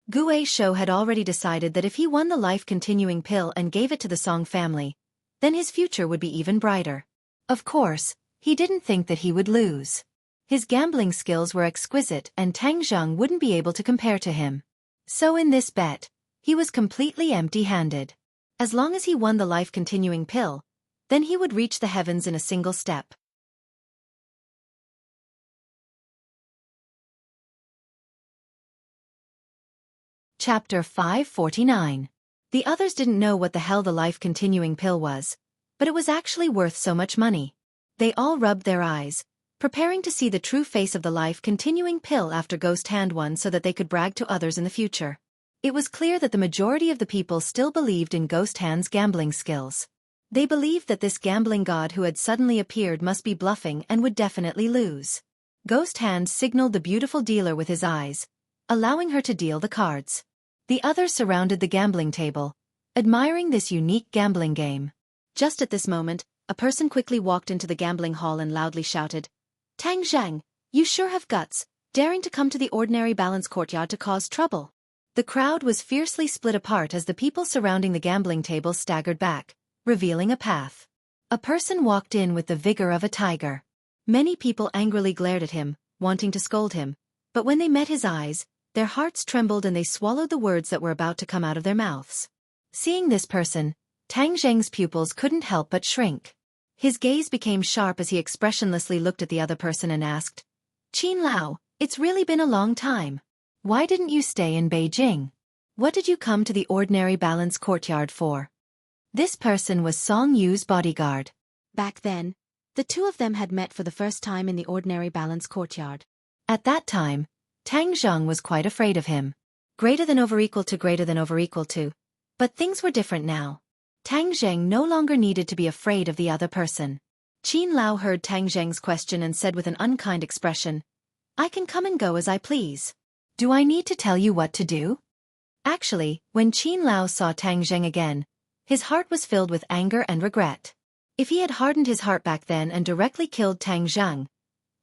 Gue Shou had already decided that if he won the life-continuing pill and gave it to the Song family, then his future would be even brighter. Of course, he didn't think that he would lose. His gambling skills were exquisite and Tang Zheng wouldn't be able to compare to him. So in this bet, he was completely empty-handed. As long as he won the life-continuing pill, then he would reach the heavens in a single step. Chapter 549. The others didn't know what the hell the life-continuing pill was, but it was actually worth so much money. They all rubbed their eyes, preparing to see the true face of the life-continuing pill after Ghost Hand won so that they could brag to others in the future. It was clear that the majority of the people still believed in Ghost Hand's gambling skills. They believed that this gambling god who had suddenly appeared must be bluffing and would definitely lose. Ghost Hand signaled the beautiful dealer with his eyes, allowing her to deal the cards. The others surrounded the gambling table, admiring this unique gambling game. Just at this moment, a person quickly walked into the gambling hall and loudly shouted, "Tang Zheng, you sure have guts, daring to come to the ordinary balance courtyard to cause trouble." The crowd was fiercely split apart as the people surrounding the gambling table staggered back, revealing a path. A person walked in with the vigor of a tiger. Many people angrily glared at him, wanting to scold him, but when they met his eyes, their hearts trembled and they swallowed the words that were about to come out of their mouths. Seeing this person, Tang Zheng's pupils couldn't help but shrink. His gaze became sharp as he expressionlessly looked at the other person and asked, "Qin Lao, it's really been a long time. Why didn't you stay in Beijing? What did you come to the ordinary balance courtyard for?" This person was Song Yu's bodyguard. Back then, the two of them had met for the first time in the ordinary balance courtyard. At that time, Tang Zheng was quite afraid of him. Greater than over equal to. But things were different now. Tang Zheng no longer needed to be afraid of the other person. Qin Lao heard Tang Zheng's question and said with an unkind expression, "I can come and go as I please. Do I need to tell you what to do?" Actually, when Qin Lao saw Tang Zheng again, his heart was filled with anger and regret. If he had hardened his heart back then and directly killed Tang Zheng,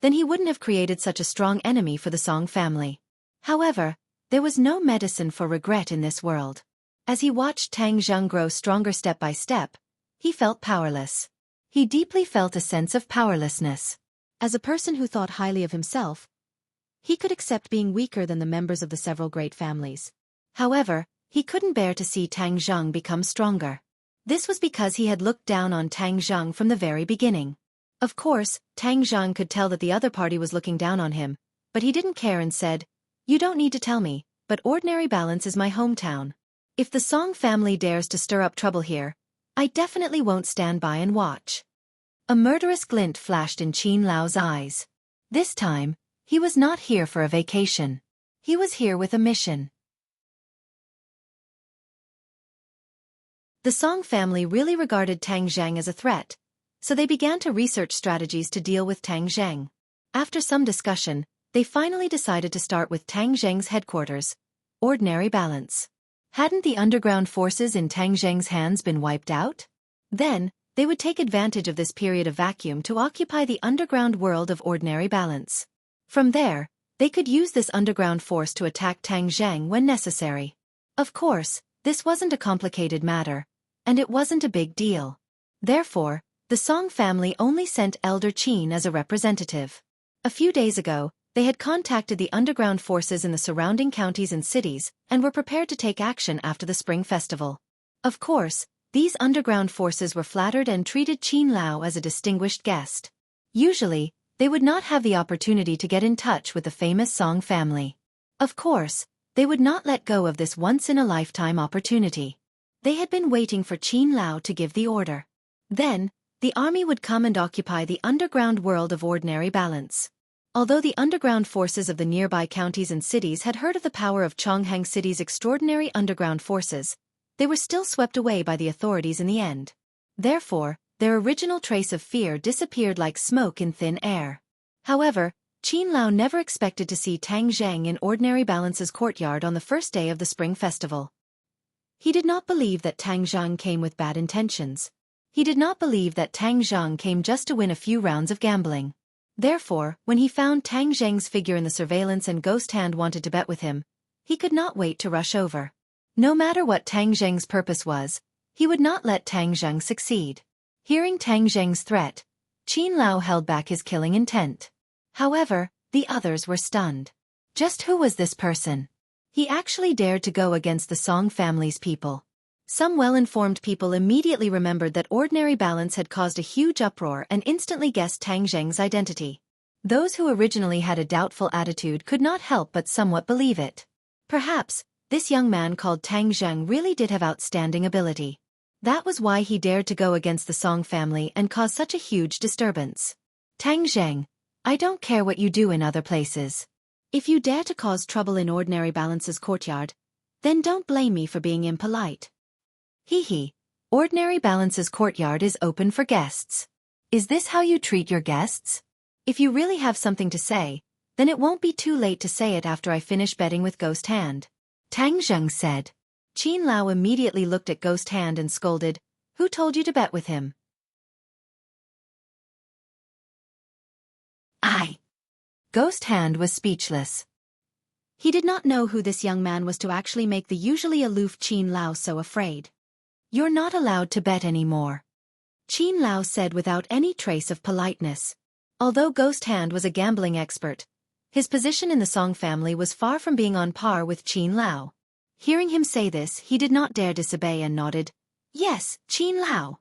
then he wouldn't have created such a strong enemy for the Song family. However, there was no medicine for regret in this world. As he watched Tang Zheng grow stronger step by step, he felt powerless. He deeply felt a sense of powerlessness. As a person who thought highly of himself, he could accept being weaker than the members of the several great families. However, he couldn't bear to see Tang Zheng become stronger. This was because he had looked down on Tang Zheng from the very beginning. Of course, Tang Zheng could tell that the other party was looking down on him, but he didn't care and said, "You don't need to tell me, but Ordinary Balance is my hometown. If the Song family dares to stir up trouble here, I definitely won't stand by and watch." A murderous glint flashed in Qin Lao's eyes. This time, he was not here for a vacation. He was here with a mission. The Song family really regarded Tang Zheng as a threat, so they began to research strategies to deal with Tang Zheng. After some discussion, they finally decided to start with Tang Zheng's headquarters, Ordinary Balance. Hadn't the underground forces in Tang Zheng's hands been wiped out? Then, they would take advantage of this period of vacuum to occupy the underground world of Ordinary Balance. From there, they could use this underground force to attack Tang Zheng when necessary. Of course, this wasn't a complicated matter, and it wasn't a big deal. Therefore, The Song family only sent Elder Qin as a representative. A few days ago, they had contacted the underground forces in the surrounding counties and cities and were prepared to take action after the Spring Festival. Of course, these underground forces were flattered and treated Qin Lao as a distinguished guest. Usually, they would not have the opportunity to get in touch with the famous Song family. Of course, they would not let go of this once-in-a-lifetime opportunity. They had been waiting for Qin Lao to give the order. Then, the army would come and occupy the underground world of ordinary balance. Although the underground forces of the nearby counties and cities had heard of the power of Chonghang City's extraordinary underground forces, they were still swept away by the authorities in the end. Therefore, their original trace of fear disappeared like smoke in thin air. However, Qin Lao never expected to see Tang Zheng in Ordinary Balance's courtyard on the first day of the Spring Festival. He did not believe that Tang Zheng came with bad intentions. He did not believe that Tang Zheng came just to win a few rounds of gambling. Therefore, when he found Tang Zheng's figure in the surveillance and Ghost Hand wanted to bet with him, he could not wait to rush over. No matter what Tang Zheng's purpose was, he would not let Tang Zheng succeed. Hearing Tang Zheng's threat, Qin Lao held back his killing intent. However, the others were stunned. Just who was this person? He actually dared to go against the Song family's people. Some well-informed people immediately remembered that Ordinary Balance had caused a huge uproar and instantly guessed Tang Zheng's identity. Those who originally had a doubtful attitude could not help but somewhat believe it. Perhaps, this young man called Tang Zheng really did have outstanding ability. That was why he dared to go against the Song family and cause such a huge disturbance. Tang Zheng, I don't care what you do in other places. If you dare to cause trouble in Ordinary Balance's courtyard, then don't blame me for being impolite. Hee. Ordinary Balance's courtyard is open for guests. Is this how you treat your guests? If you really have something to say, then it won't be too late to say it after I finish betting with Ghost Hand. Tang Zheng said. Qin Lao immediately looked at Ghost Hand and scolded, Who told you to bet with him? I. Ghost Hand was speechless. He did not know who this young man was to actually make the usually aloof Qin Lao so afraid. You're not allowed to bet anymore. Qin Lao said without any trace of politeness. Although Ghost Hand was a gambling expert, his position in the Song family was far from being on par with Qin Lao. Hearing him say this, he did not dare disobey and nodded. Yes, Qin Lao.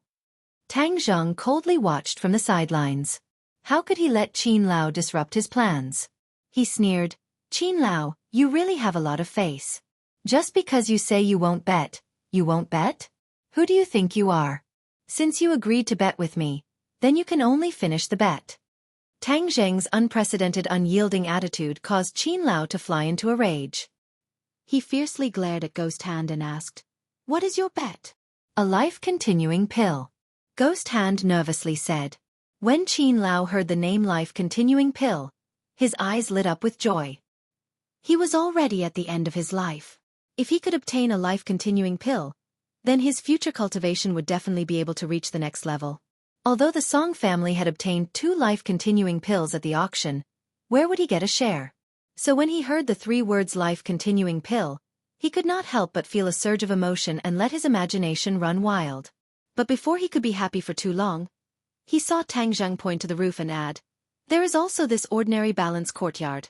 Tang Zheng coldly watched from the sidelines. How could he let Qin Lao disrupt his plans? He sneered, Qin Lao, you really have a lot of face. Just because you say you won't bet, you won't bet? Who do you think you are? Since you agreed to bet with me, then you can only finish the bet. Tang Zheng's unprecedented unyielding attitude caused Qin Lao to fly into a rage. He fiercely glared at Ghost Hand and asked, What is your bet? A life-continuing pill. Ghost Hand nervously said. When Qin Lao heard the name life-continuing pill, his eyes lit up with joy. He was already at the end of his life. If he could obtain a life-continuing pill, then his future cultivation would definitely be able to reach the next level. Although the Song family had obtained 2 life-continuing pills at the auction, where would he get a share? So when he heard the 3 words life-continuing pill, he could not help but feel a surge of emotion and let his imagination run wild. But before he could be happy for too long, he saw Tang Zheng point to the roof and add, There is also this Ordinary Balance courtyard.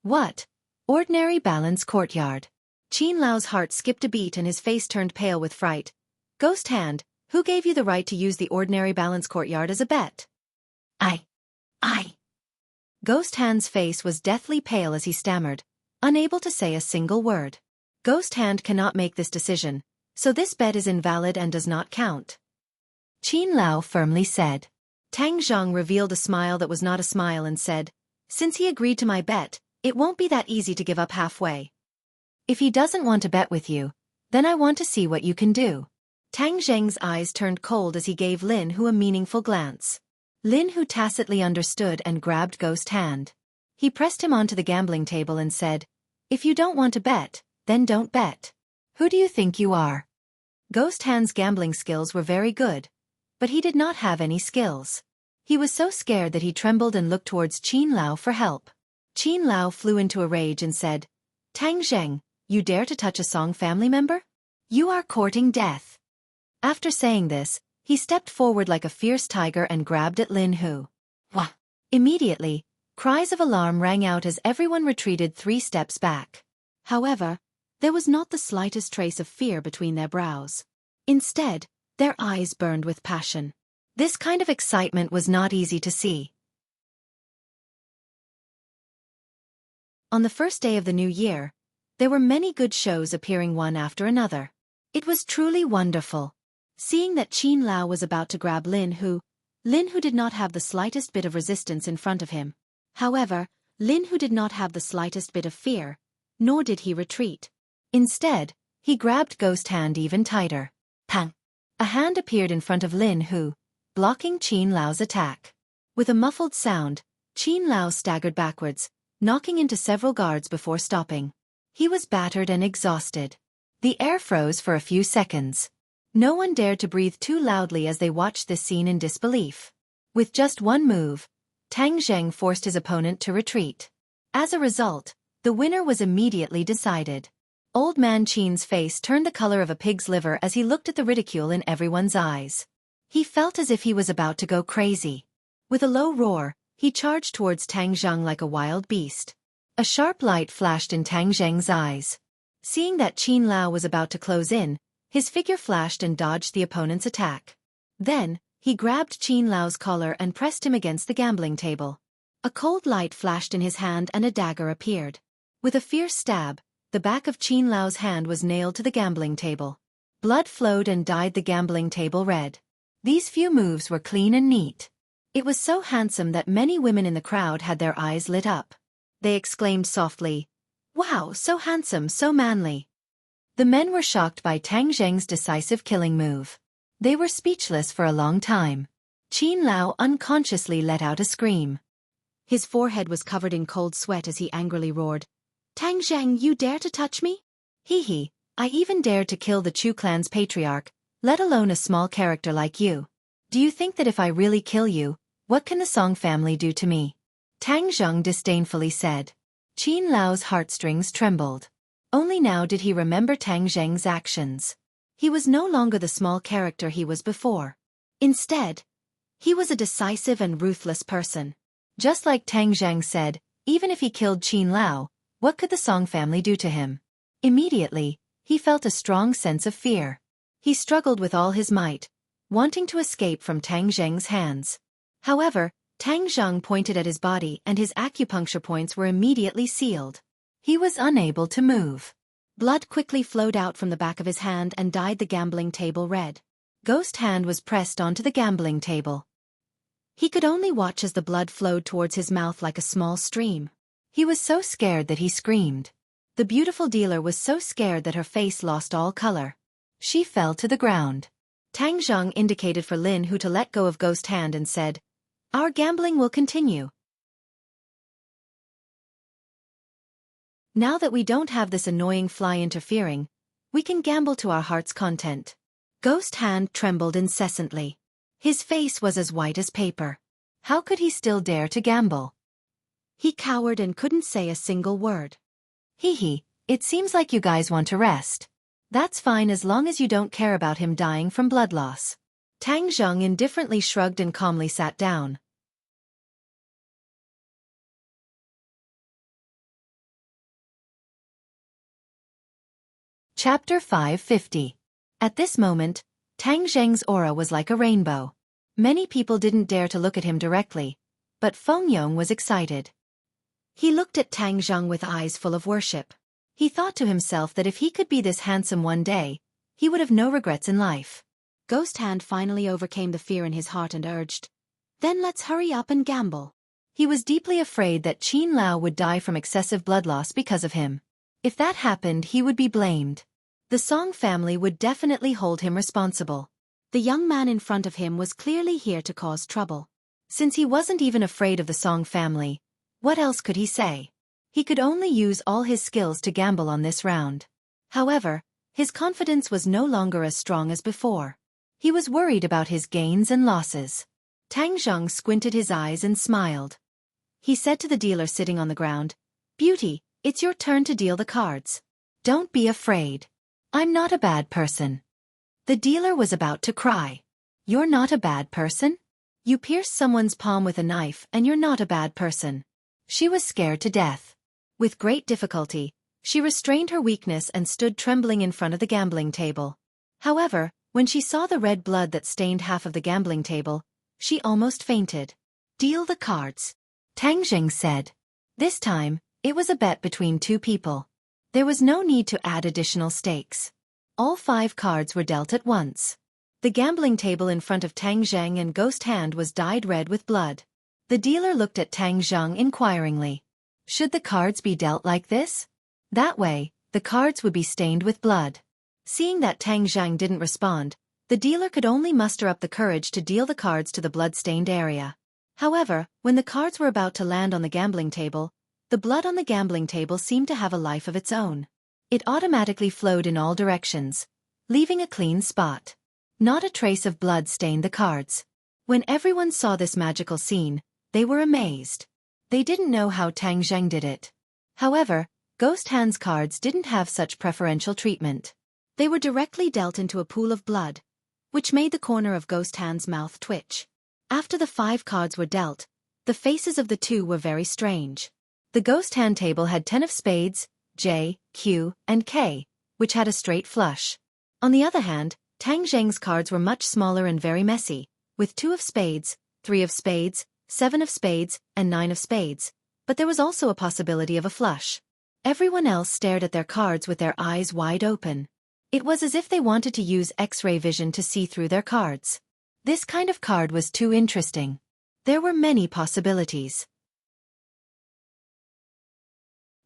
What? Ordinary Balance courtyard. Qin Lao's heart skipped a beat and his face turned pale with fright. Ghost Hand, who gave you the right to use the Ordinary Balance courtyard as a bet? I. Ghost Hand's face was deathly pale as he stammered, unable to say a single word. Ghost Hand cannot make this decision, so this bet is invalid and does not count. Qin Lao firmly said. Tang Zheng revealed a smile that was not a smile and said, Since he agreed to my bet, it won't be that easy to give up halfway. If he doesn't want to bet with you, then I want to see what you can do. Tang Zheng's eyes turned cold as he gave Lin Hu a meaningful glance. Lin Hu tacitly understood and grabbed Ghost Hand. He pressed him onto the gambling table and said, If you don't want to bet, then don't bet. Who do you think you are? Ghost Hand's gambling skills were very good, but he did not have any skills. He was so scared that he trembled and looked towards Qin Lao for help. Qin Lao flew into a rage and said, Tang Zheng, you dare to touch a Song family member? You are courting death. After saying this, He stepped forward like a fierce tiger and grabbed at Lin Hu. Wah! Immediately, cries of alarm rang out as everyone retreated 3 steps back. However, there was not the slightest trace of fear between their brows. Instead, their eyes burned with passion. This kind of excitement was not easy to see. On the first day of the new year, there were many good shows appearing one after another. It was truly wonderful. Seeing that Qin Lao was about to grab Lin Hu did not have the slightest bit of resistance in front of him. However, Lin Hu did not have the slightest bit of fear, nor did he retreat. Instead, he grabbed Ghost Hand even tighter. Pang! A hand appeared in front of Lin Hu, blocking Qin Lao's attack. With a muffled sound, Qin Lao staggered backwards, knocking into several guards before stopping. He was battered and exhausted. The air froze for a few seconds. No one dared to breathe too loudly as they watched this scene in disbelief. With just one move, Tang Zheng forced his opponent to retreat. As a result, the winner was immediately decided. Old Man Qin's face turned the color of a pig's liver as he looked at the ridicule in everyone's eyes. He felt as if he was about to go crazy. With a low roar, he charged towards Tang Zheng like a wild beast. A sharp light flashed in Tang Zheng's eyes. Seeing that Qin Lao was about to close in, his figure flashed and dodged the opponent's attack. Then, he grabbed Qin Lao's collar and pressed him against the gambling table. A cold light flashed in his hand and a dagger appeared. With a fierce stab, the back of Qin Lao's hand was nailed to the gambling table. Blood flowed and dyed the gambling table red. These few moves were clean and neat. It was so handsome that many women in the crowd had their eyes lit up. They exclaimed softly, "Wow, so handsome, so manly." The men were shocked by Tang Zheng's decisive killing move. They were speechless for a long time. Qin Lao unconsciously let out a scream. His forehead was covered in cold sweat as he angrily roared, "Tang Zheng, you dare to touch me?" Hee, I even dared to kill the Chu clan's patriarch, let alone a small character like you. Do you think that if I really kill you, what can the Song family do to me? Tang Zheng disdainfully said. Qin Lao's heartstrings trembled. Only now did he remember Tang Zheng's actions. He was no longer the small character he was before. Instead, he was a decisive and ruthless person. Just like Tang Zheng said, even if he killed Qin Lao, what could the Song family do to him? Immediately, he felt a strong sense of fear. He struggled with all his might, wanting to escape from Tang Zheng's hands. However, Tang Zheng pointed at his body and his acupuncture points were immediately sealed. He was unable to move. Blood quickly flowed out from the back of his hand and dyed the gambling table red. Ghost Hand was pressed onto the gambling table. He could only watch as the blood flowed towards his mouth like a small stream. He was so scared that he screamed. The beautiful dealer was so scared that her face lost all color. She fell to the ground. Tang Zheng indicated for Lin Hu to let go of Ghost Hand and said, "Our gambling will continue. Now that we don't have this annoying fly interfering, we can gamble to our heart's content." Ghost Hand trembled incessantly. His face was as white as paper. How could he still dare to gamble? He cowered and couldn't say a single word. Hee, it seems like you guys want to rest. That's fine as long as you don't care about him dying from blood loss. Tang Zheng indifferently shrugged and calmly sat down. Chapter 550. At this moment, Tang Zheng's aura was like a rainbow. Many people didn't dare to look at him directly, but Feng Yong was excited. He looked at Tang Zheng with eyes full of worship. He thought to himself that if he could be this handsome one day, he would have no regrets in life. Ghost Hand finally overcame the fear in his heart and urged, "Then let's hurry up and gamble." He was deeply afraid that Qin Lao would die from excessive blood loss because of him. If that happened, he would be blamed. The Song family would definitely hold him responsible. The young man in front of him was clearly here to cause trouble. Since he wasn't even afraid of the Song family, what else could he say? He could only use all his skills to gamble on this round. However, his confidence was no longer as strong as before. He was worried about his gains and losses. Tang Zheng squinted his eyes and smiled. He said to the dealer sitting on the ground, "Beauty, it's your turn to deal the cards. Don't be afraid. I'm not a bad person." The dealer was about to cry. You're not a bad person? You pierced someone's palm with a knife and you're not a bad person. She was scared to death. With great difficulty, she restrained her weakness and stood trembling in front of the gambling table. However, when she saw the red blood that stained half of the gambling table, she almost fainted. Deal the cards, Tang Zheng said. This time, it was a bet between two people. There was no need to add additional stakes. All 5 cards were dealt at once. The gambling table in front of Tang Zheng and Ghost Hand was dyed red with blood. The dealer looked at Tang Zheng inquiringly. Should the cards be dealt like this? That way, the cards would be stained with blood. Seeing that Tang Zheng didn't respond, the dealer could only muster up the courage to deal the cards to the blood-stained area. However, when the cards were about to land on the gambling table, the blood on the gambling table seemed to have a life of its own. It automatically flowed in all directions, leaving a clean spot. Not a trace of blood stained the cards. When everyone saw this magical scene, they were amazed. They didn't know how Tang Zheng did it. However, Ghost Hand's cards didn't have such preferential treatment. They were directly dealt into a pool of blood, which made the corner of Ghost Hand's mouth twitch. After the 5 cards were dealt, the faces of the two were very strange. The Ghost Hand table had 10 of spades, J, Q, and K, which had a straight flush. On the other hand, Tang Zheng's cards were much smaller and very messy, with 2 of spades, 3 of spades, 7 of spades, and 9 of spades, but there was also a possibility of a flush. Everyone else stared at their cards with their eyes wide open. It was as if they wanted to use X-ray vision to see through their cards. This kind of card was too interesting. There were many possibilities.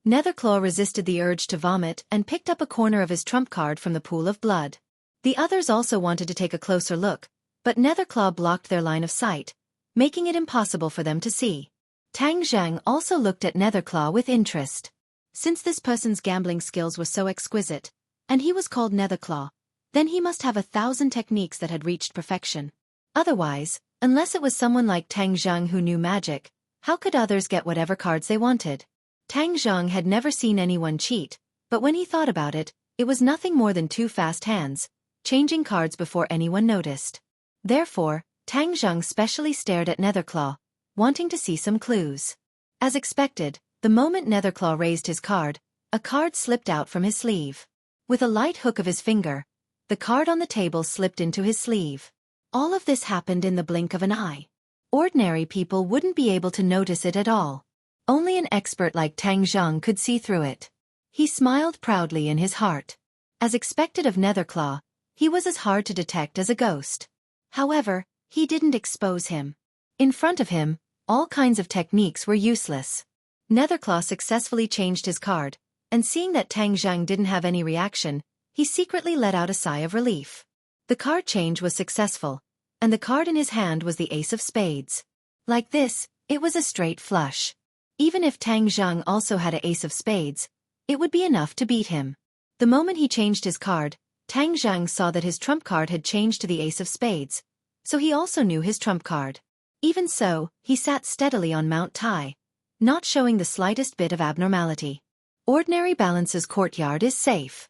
Netherclaw resisted the urge to vomit and picked up a corner of his trump card from the pool of blood. The others also wanted to take a closer look, but Netherclaw blocked their line of sight, making it impossible for them to see. Tang Zheng also looked at Netherclaw with interest. Since this person's gambling skills were so exquisite, and he was called Netherclaw, then he must have 1,000 techniques that had reached perfection. Otherwise, unless it was someone like Tang Zheng who knew magic, how could others get whatever cards they wanted? Tang Zheng had never seen anyone cheat, but when he thought about it, it was nothing more than 2 fast hands, changing cards before anyone noticed. Therefore, Tang Zheng specially stared at Netherclaw, wanting to see some clues. As expected, the moment Netherclaw raised his card, a card slipped out from his sleeve. With a light hook of his finger, the card on the table slipped into his sleeve. All of this happened in the blink of an eye. Ordinary people wouldn't be able to notice it at all. Only an expert like Tang Zheng could see through it. He smiled proudly in his heart. As expected of Netherclaw, he was as hard to detect as a ghost. However, he didn't expose him. In front of him, all kinds of techniques were useless. Netherclaw successfully changed his card, and seeing that Tang Zheng didn't have any reaction, he secretly let out a sigh of relief. The card change was successful, and the card in his hand was the ace of spades. Like this, it was a straight flush. Even if Tang Zheng also had an ace of spades, it would be enough to beat him. The moment he changed his card, Tang Zheng saw that his trump card had changed to the ace of spades, so he also knew his trump card. Even so, he sat steadily on Mount Tai, not showing the slightest bit of abnormality. Ordinary Balance's courtyard is safe.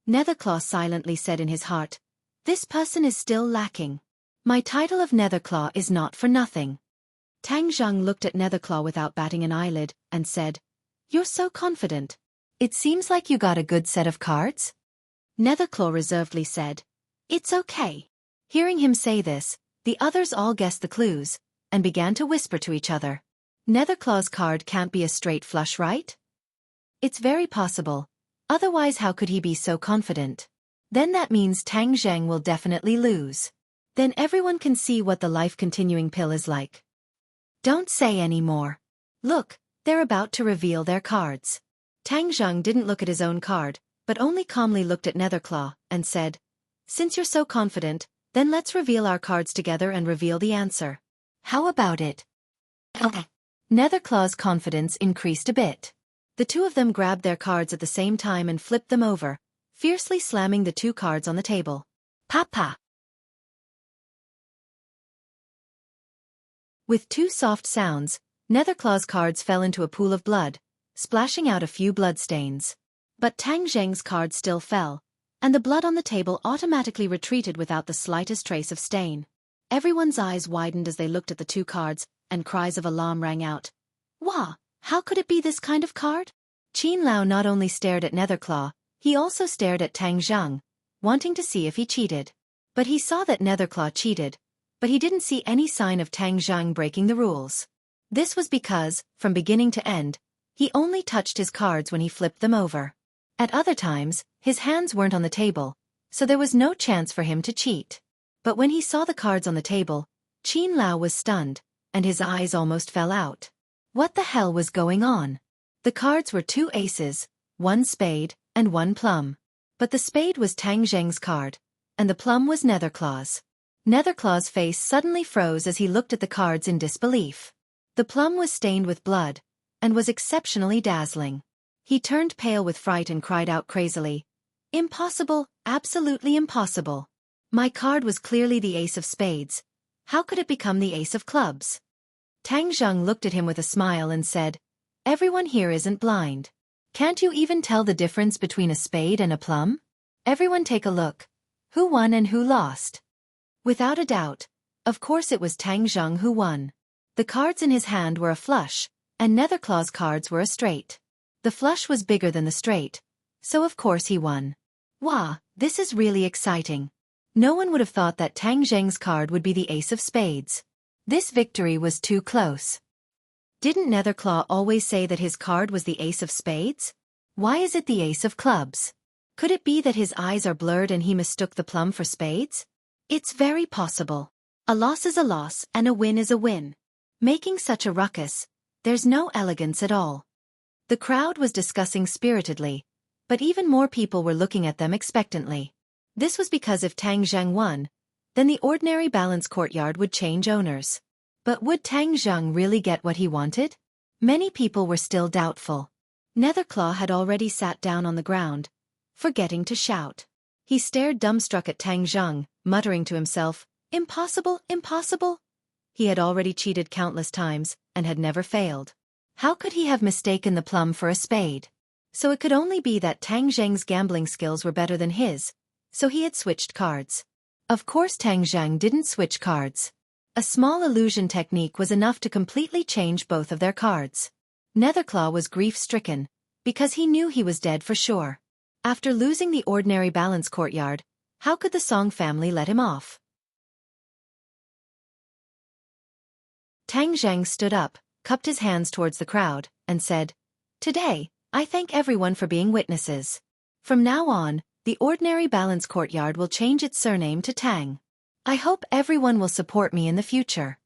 Netherclaw silently said in his heart, "This person is still lacking. My title of Netherclaw is not for nothing." Tang Zheng looked at Netherclaw without batting an eyelid, and said, "You're so confident. It seems like you got a good set of cards?" Netherclaw reservedly said, "It's okay." Hearing him say this, the others all guessed the clues, and began to whisper to each other. Netherclaw's card can't be a straight flush, right? It's very possible. Otherwise how could he be so confident? Then that means Tang Zheng will definitely lose. Then everyone can see what the life-continuing pill is like. Don't say any more. Look, they're about to reveal their cards. Tang Zheng didn't look at his own card, but only calmly looked at Netherclaw, and said, "Since you're so confident, then let's reveal our cards together and reveal the answer. How about it?" Netherclaw's confidence increased a bit. The two of them grabbed their cards at the same time and flipped them over, fiercely slamming the 2 cards on the table. Papa! With 2 soft sounds, Netherclaw's cards fell into a pool of blood, splashing out a few bloodstains. But Tang Zheng's card still fell, and the blood on the table automatically retreated without the slightest trace of stain. Everyone's eyes widened as they looked at the two cards, and cries of alarm rang out. Wah! How could it be this kind of card? Qin Lao not only stared at Netherclaw, he also stared at Tang Zheng, wanting to see if he cheated. But he saw that Netherclaw cheated, but he didn't see any sign of Tang Zheng breaking the rules. This was because, from beginning to end, he only touched his cards when he flipped them over. At other times, his hands weren't on the table, so there was no chance for him to cheat. But when he saw the cards on the table, Qin Lao was stunned, and his eyes almost fell out. What the hell was going on? The cards were 2 aces, 1 spade, and 1 plum. But the spade was Tang Zheng's card, and the plum was Netherclaw's. Netherclaw's face suddenly froze as he looked at the cards in disbelief. The plum was stained with blood, and was exceptionally dazzling. He turned pale with fright and cried out crazily, "Impossible, absolutely impossible. My card was clearly the ace of spades. How could it become the ace of clubs?" Tang Zheng looked at him with a smile and said, "Everyone here isn't blind. Can't you even tell the difference between a spade and a plum? Everyone take a look. Who won and who lost?" Without a doubt, of course it was Tang Zheng who won. The cards in his hand were a flush, and Netherclaw's cards were a straight. The flush was bigger than the straight, so of course he won. Wow, this is really exciting. No one would have thought that Tang Zheng's card would be the ace of spades. This victory was too close. Didn't Netherclaw always say that his card was the ace of spades? Why is it the ace of clubs? Could it be that his eyes are blurred and he mistook the plum for spades? It's very possible. A loss is a loss and a win is a win. Making such a ruckus, there's no elegance at all. The crowd was discussing spiritedly, but even more people were looking at them expectantly. This was because if Tang Zheng won, then the ordinary balance courtyard would change owners. But would Tang Zheng really get what he wanted? Many people were still doubtful. Netherclaw had already sat down on the ground, forgetting to shout. He stared dumbstruck at Tang Zheng, muttering to himself, "Impossible, impossible." He had already cheated countless times, and had never failed. How could he have mistaken the plum for a spade? So it could only be that Tang Zheng's gambling skills were better than his, so he had switched cards. Of course Tang Zheng didn't switch cards. A small illusion technique was enough to completely change both of their cards. Netherclaw was grief-stricken, because he knew he was dead for sure. After losing the ordinary balance courtyard, how could the Song family let him off? Tang Zheng stood up, cupped his hands towards the crowd, and said, "Today, I thank everyone for being witnesses. From now on, the ordinary balance courtyard will change its surname to Tang. I hope everyone will support me in the future."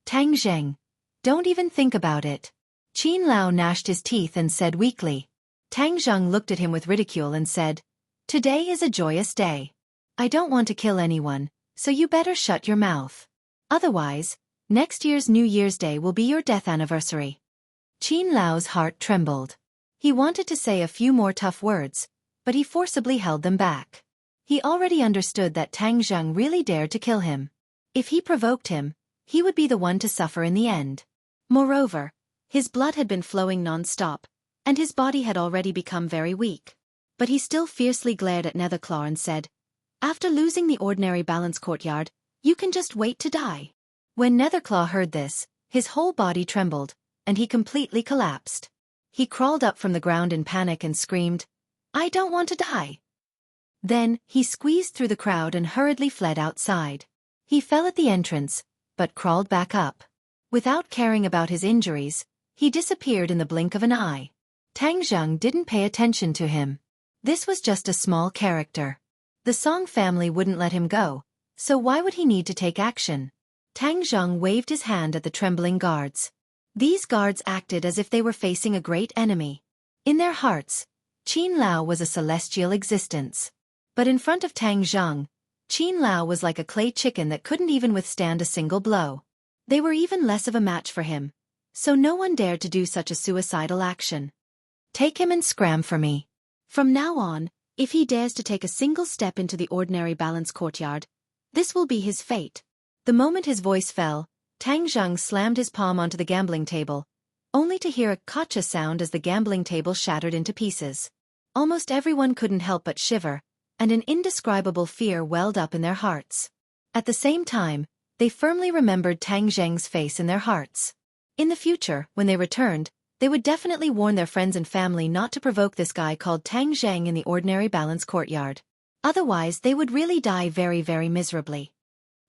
Tang Zheng, don't even think about it. Qin Lao gnashed his teeth and said weakly. Tang Zheng looked at him with ridicule and said, "Today is a joyous day. I don't want to kill anyone, so you better shut your mouth. Otherwise, next year's New Year's Day will be your death anniversary." Qin Lao's heart trembled. He wanted to say a few more tough words, but he forcibly held them back. He already understood that Tang Zheng really dared to kill him. If he provoked him, he would be the one to suffer in the end. Moreover, his blood had been flowing non-stop, and his body had already become very weak. But he still fiercely glared at Netherclaw and said, "After losing the ordinary balance courtyard, you can just wait to die." When Netherclaw heard this, his whole body trembled, and he completely collapsed. He crawled up from the ground in panic and screamed, "I don't want to die." Then, he squeezed through the crowd and hurriedly fled outside. He fell at the entrance, but crawled back up. Without caring about his injuries, he disappeared in the blink of an eye. Tang Zheng didn't pay attention to him. This was just a small character. The Song family wouldn't let him go, so why would he need to take action? Tang Zheng waved his hand at the trembling guards. These guards acted as if they were facing a great enemy. In their hearts, Qin Lao was a celestial existence. But in front of Tang Zheng, Qin Lao was like a clay chicken that couldn't even withstand a single blow. They were even less of a match for him, so no one dared to do such a suicidal action. "Take him and scram for me. From now on, if he dares to take a single step into the ordinary balance courtyard, this will be his fate." The moment his voice fell, Tang Zheng slammed his palm onto the gambling table, only to hear a "gotcha" sound as the gambling table shattered into pieces. Almost everyone couldn't help but shiver, and an indescribable fear welled up in their hearts. At the same time, they firmly remembered Tang Zheng's face in their hearts. In the future, when they returned, they would definitely warn their friends and family not to provoke this guy called Tang Zheng in the ordinary balance courtyard. Otherwise they would really die very, very miserably.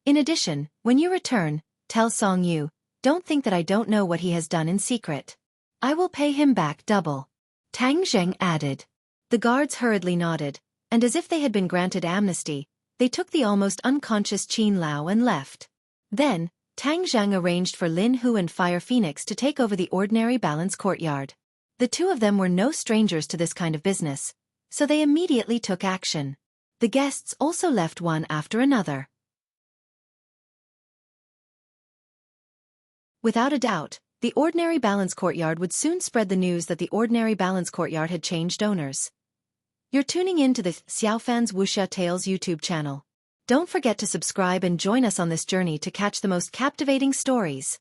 In addition, when you return, tell Song Yu, don't think that I don't know what he has done in secret. I will pay him back double. Tang Zheng added. The guards hurriedly nodded, and as if they had been granted amnesty, they took the almost unconscious Qin Lao and left. Then, Tang Zheng arranged for Lin Hu and Fire Phoenix to take over the ordinary balance courtyard. The two of them were no strangers to this kind of business, so they immediately took action. The guests also left one after another. Without a doubt, the ordinary balance courtyard would soon spread the news that the ordinary balance courtyard had changed owners. You're tuning in to the Xiaofan's Wuxia Tales YouTube channel. Don't forget to subscribe and join us on this journey to catch the most captivating stories.